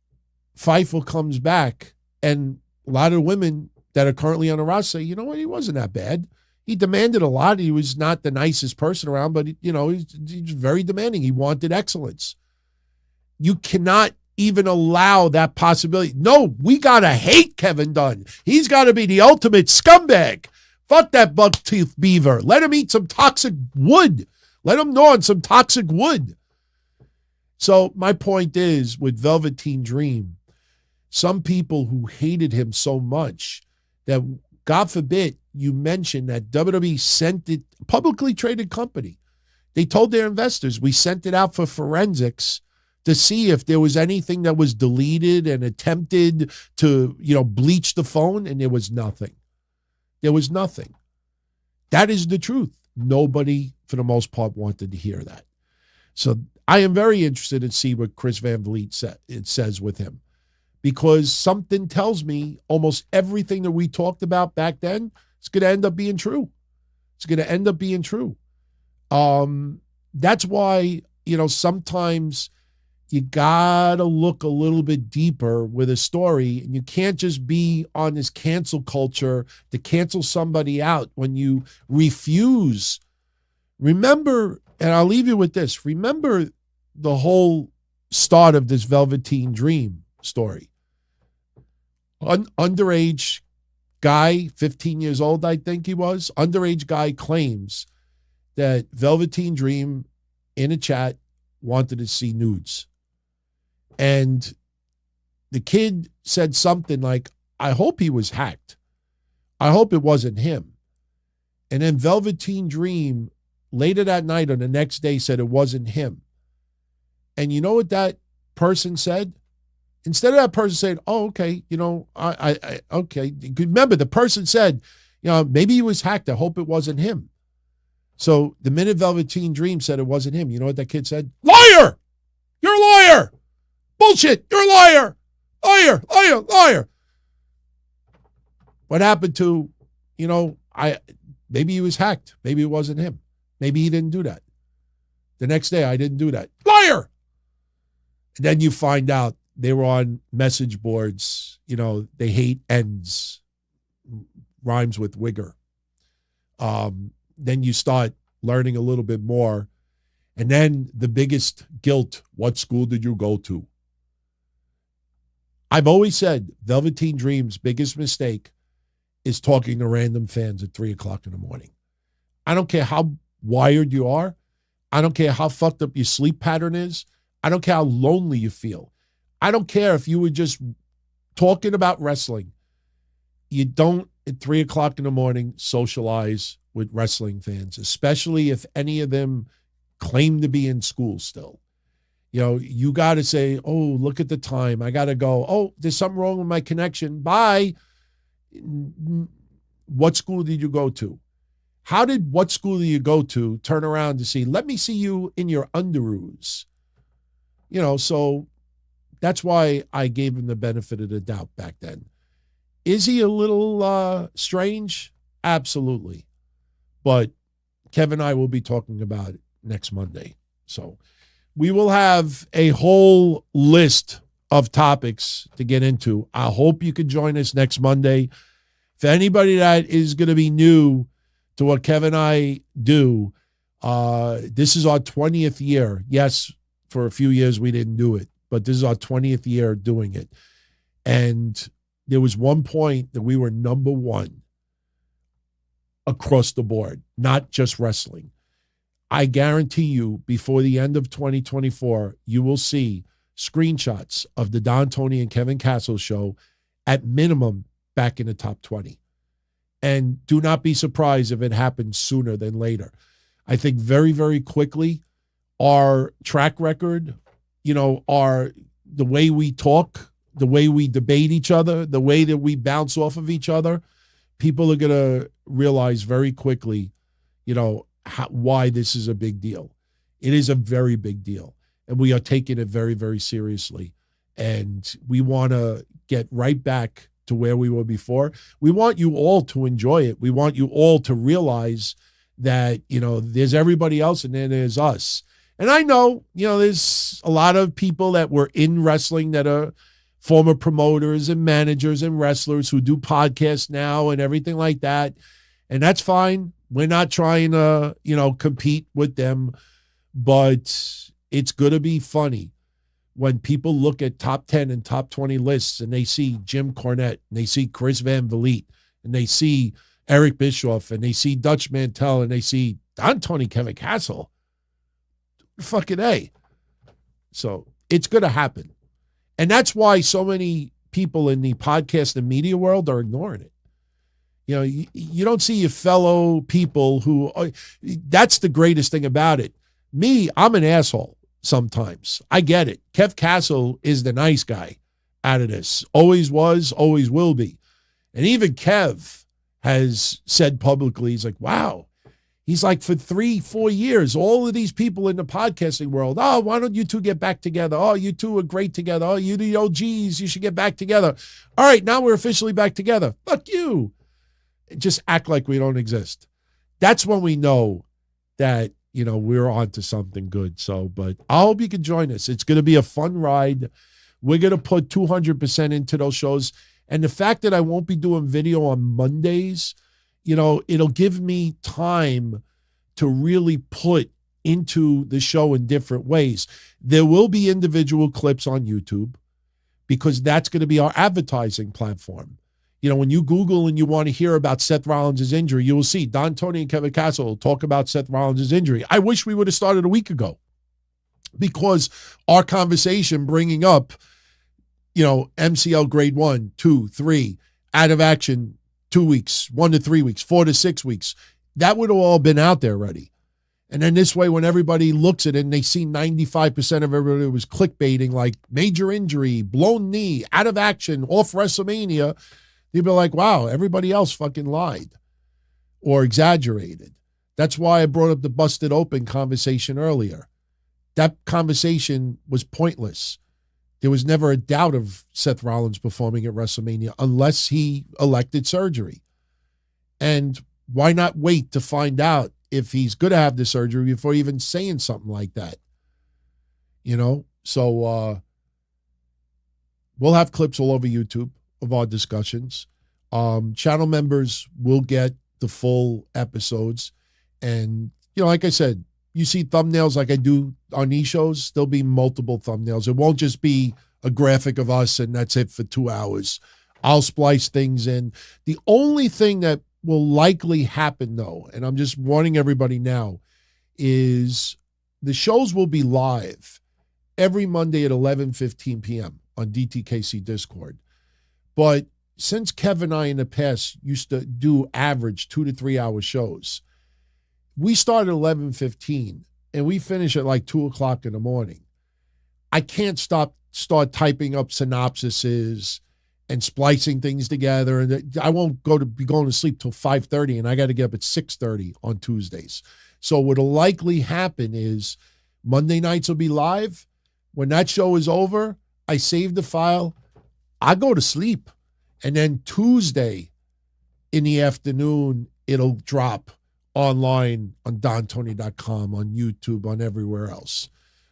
Fightful comes back and a lot of women that are currently on the roster say, you know what, he wasn't that bad. He demanded a lot. He was not the nicest person around, but, he's very demanding. He wanted excellence. You cannot even allow that possibility. No, we got to hate Kevin Dunn. He's got to be the ultimate scumbag. Fuck that buck-toothed beaver. Let him eat some toxic wood. Let him gnaw on some toxic wood. So my point is, with Velveteen Dream, some people who hated him so much that, God forbid, you mentioned that WWE sent it, publicly traded company. They told their investors, we sent it out for forensics to see if there was anything that was deleted and attempted to, bleach the phone, and there was nothing. There was nothing. That is the truth. Nobody, for the most part, wanted to hear that. So I am very interested to see what Chris Van Vliet says with him. because something tells me almost everything that we talked about back then is going to end up being true. It's going to end up being true. That's why, sometimes you got to look a little bit deeper with a story, and you can't just be on this cancel culture to cancel somebody out when you refuse. Remember, and I'll leave you with this, remember the whole start of this Velveteen Dream story. Underage guy, 15 years old, I think he was, underage guy claims that Velveteen Dream in a chat wanted to see nudes. And the kid said something like, I hope he was hacked. I hope it wasn't him. And then Velveteen Dream later that night or the next day said it wasn't him. And you know what that person said? Instead of that person saying, oh, okay, okay. Remember, the person said, maybe he was hacked. I hope it wasn't him. So the minute Velveteen Dream said it wasn't him, you know what that kid said? Liar! You're a liar! Bullshit! You're a liar! Liar! Liar! Liar! What happened to, maybe he was hacked. Maybe it wasn't him. Maybe he didn't do that. The next day, I didn't do that. Liar! And then you find out they were on message boards. They hate ends. Rhymes with wigger. Then you start learning a little bit more. And then the biggest guilt, what school did you go to? I've always said Velveteen Dream's biggest mistake is talking to random fans at 3 o'clock in the morning. I don't care how wired you are. I don't care how fucked up your sleep pattern is. I don't care how lonely you feel. I don't care if you were just talking about wrestling. You don't, at 3 o'clock in the morning, socialize with wrestling fans, especially if any of them claim to be in school still. You got to say, oh, look at the time. I got to go. Oh, there's something wrong with my connection. Bye. What school did you go to? How did what school did you go to turn around to see, let me see you in your underoos? So that's why I gave him the benefit of the doubt back then. Is he a little strange? Absolutely. But Kevin and I will be talking about it next Monday. So we will have a whole list of topics to get into. I hope you could join us next Monday. For anybody that is going to be new to what Kevin and I do, this is our 20th year. Yes, for a few years we didn't do it, but this is our 20th year doing it. And there was one point that we were number one across the board, not just wrestling. I guarantee you, before the end of 2024, you will see screenshots of the Don, Tony, and Kevin Castle show at minimum back in the top 20. And do not be surprised if it happens sooner than later. I think very, very quickly, our track record, our the way we talk, the way we debate each other, the way that we bounce off of each other, people are going to realize very quickly, why this is a big deal. It is a very big deal. And we are taking it very, very seriously. And we want to get right back to where we were before. We want you all to enjoy it. We want you all to realize that, there's everybody else and then there's us. And I know, there's a lot of people that were in wrestling that are former promoters and managers and wrestlers who do podcasts now and everything like that. And that's fine. We're not trying to, compete with them, but it's going to be funny when people look at top 10 and top 20 lists and they see Jim Cornette and they see Chris Van Vliet and they see Eric Bischoff and they see Dutch Mantel and they see Don, Tony, Kevin Castle. Fucking A. So it's going to happen. And that's why so many people in the podcast and media world are ignoring it. You don't see your fellow people who, that's the greatest thing about it. Me, I'm an asshole sometimes. I get it. Kev Castle is the nice guy out of this. Always was, always will be. And even Kev has said publicly, he's like, wow, He's like, for 3-4 years, all of these people in the podcasting world, oh, why don't you two get back together? Oh, you two are great together. Oh, you the OGs, you should get back together. All right, now we're officially back together. Fuck you. Just act like we don't exist. That's when we know that, we're on to something good. So, but I hope you can join us. It's going to be a fun ride. We're going to put 200% into those shows. And the fact that I won't be doing video on Mondays, it'll give me time to really put into the show in different ways. There will be individual clips on YouTube because that's going to be our advertising platform. When you Google and you want to hear about Seth Rollins' injury, you will see Don Tony and Kevin Castle talk about Seth Rollins' injury. I wish we would have started a week ago because our conversation bringing up, MCL grade 1, 2, 3, out of action 2 weeks, 1 to 3 weeks, 4 to 6 weeks, that would have all been out there already. And then this way, when everybody looks at it and they see 95% of everybody was clickbaiting, like major injury, blown knee, out of action, off WrestleMania, you'd be like, wow, everybody else fucking lied or exaggerated. That's why I brought up the busted open conversation earlier. That conversation was pointless. There was never a doubt of Seth Rollins performing at WrestleMania unless he elected surgery. And why not wait to find out if he's going to have the surgery before even saying something like that? So we'll have clips all over YouTube of our discussions. Channel members will get the full episodes. And, like I said, you see thumbnails like I do on these shows, there'll be multiple thumbnails. It won't just be a graphic of us and that's it for 2 hours. I'll splice things in. The only thing that will likely happen, though, and I'm just warning everybody now, is the shows will be live every Monday at 11:15 p.m. on DTKC Discord. But since Kev and I in the past used to do average 2 to 3 hour shows, we start at 11:15 and we finish at like 2 o'clock in the morning. I can't start typing up synopsises and splicing things together. And I won't be going to sleep till 5:30 and I got to get up at 6:30 on Tuesdays. So what'll likely happen is Monday nights will be live. When that show is over, I save the file. I go to sleep. And then Tuesday in the afternoon, it'll drop online on DonTony.com, on YouTube, on everywhere else.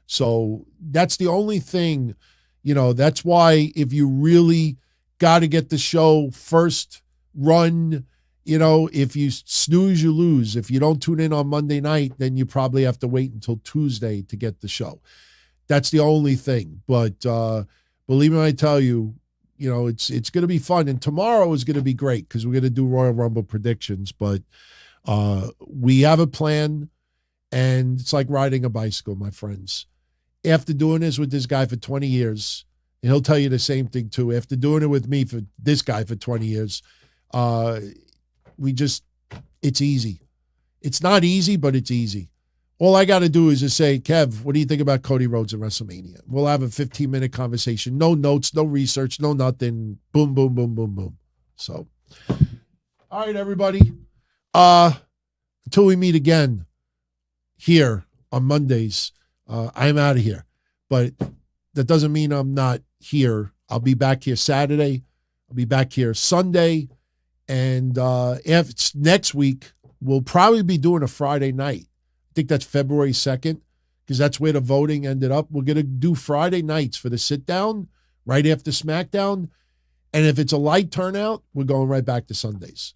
So that's the only thing, that's why if you really got to get the show first run, if you snooze, you lose. If you don't tune in on Monday night, then you probably have to wait until Tuesday to get the show. That's the only thing. But believe me when I tell you, it's going to be fun. And tomorrow is going to be great because we're going to do Royal Rumble predictions. But we have a plan, and it's like riding a bicycle, my friends. After doing this with this guy for 20 years, and he'll tell you the same thing too. After doing it with me for this guy for 20 years, it's easy. It's not easy, but it's easy. All I got to do is just say, Kev, what do you think about Cody Rhodes and WrestleMania? We'll have a 15-minute conversation. No notes, no research, no nothing. Boom, boom, boom, boom, boom. So, all right, everybody. Until we meet again here on Mondays, I'm out of here. But that doesn't mean I'm not here. I'll be back here Saturday. I'll be back here Sunday. And if it's next week, we'll probably be doing a Friday night. I think that's February 2nd because that's where the voting ended up. We're going to do Friday nights for the sit-down right after SmackDown. And if it's a light turnout, we're going right back to Sundays.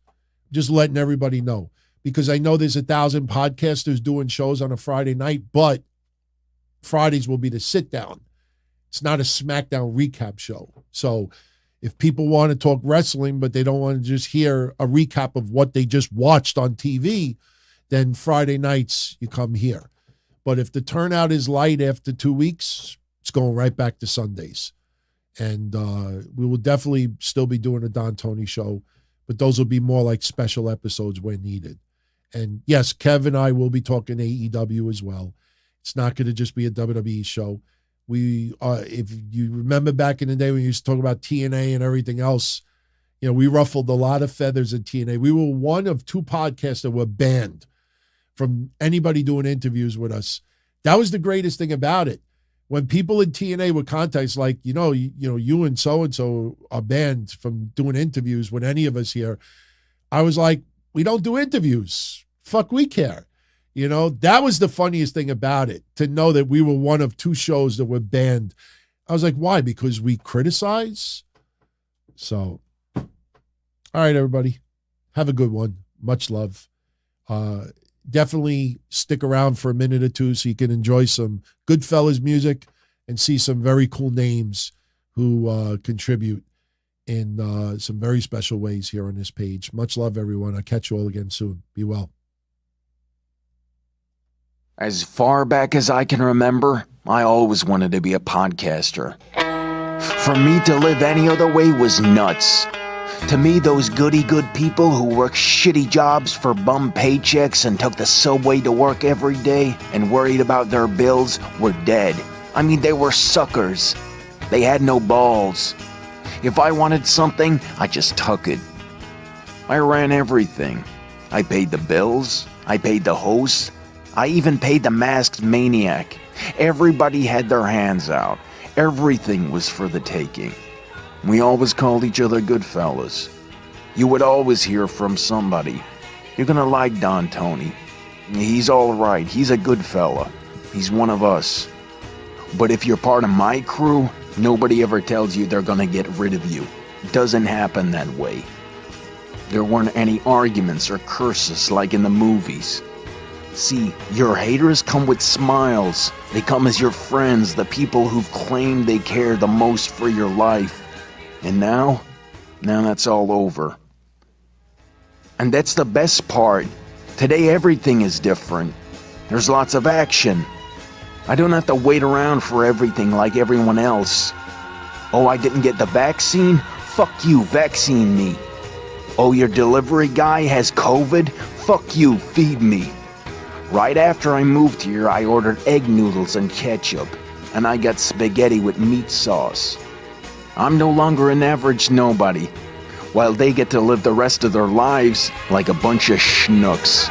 Just letting everybody know. Because I know there's 1,000 podcasters doing shows on a Friday night, but Fridays will be the sit-down. It's not a SmackDown recap show. So if people want to talk wrestling, but they don't want to just hear a recap of what they just watched on TV, then Friday nights you come here. But if the turnout is light after 2 weeks, it's going right back to Sundays. And we will definitely still be doing a Don Tony show, but those will be more like special episodes when needed. And yes, Kev and I will be talking AEW as well. It's not going to just be a WWE show. We, if you remember back in the day when we used to talk about TNA and everything else, we ruffled a lot of feathers at TNA. We were one of 2 podcasts that were banned from anybody doing interviews with us. That was the greatest thing about it. When people in TNA would contact us, like, you and so are banned from doing interviews with any of us here, I was like, we don't do interviews. Fuck, we care. That was the funniest thing about it, to know that we were one of 2 shows that were banned. I was like, why? Because we criticize? So, all right, everybody. Have a good one. Much love. Definitely stick around for a minute or 2 so you can enjoy some Goodfellas music and see some very cool names who contribute in some very special ways here on this page. Much love, everyone. I'll catch you all again soon. Be well. As far back as I can remember, I always wanted to be a podcaster. For me to live any other way was nuts. To me, those goody-good people who worked shitty jobs for bum paychecks and took the subway to work every day and worried about their bills were dead. I mean, they were suckers. They had no balls. If I wanted something, I just took it. I ran everything. I paid the bills. I paid the host. I even paid the masked maniac. Everybody had their hands out. Everything was for the taking. We always called each other good fellas. You would always hear from somebody. You're gonna like Don Tony. He's all right. He's a good fella. He's one of us. But if you're part of my crew, nobody ever tells you they're gonna get rid of you. It doesn't happen that way. There weren't any arguments or curses like in the movies. See, your haters come with smiles. They come as your friends, the people who've claimed they care the most for your life. And now that's all over. And that's the best part. Today everything is different. There's lots of action. I don't have to wait around for everything like everyone else. Oh, I didn't get the vaccine? Fuck you, vaccine me. Oh, your delivery guy has COVID? Fuck you, feed me. Right after I moved here, I ordered egg noodles and ketchup, and I got spaghetti with meat sauce. I'm no longer an average nobody, while they get to live the rest of their lives like a bunch of schnooks.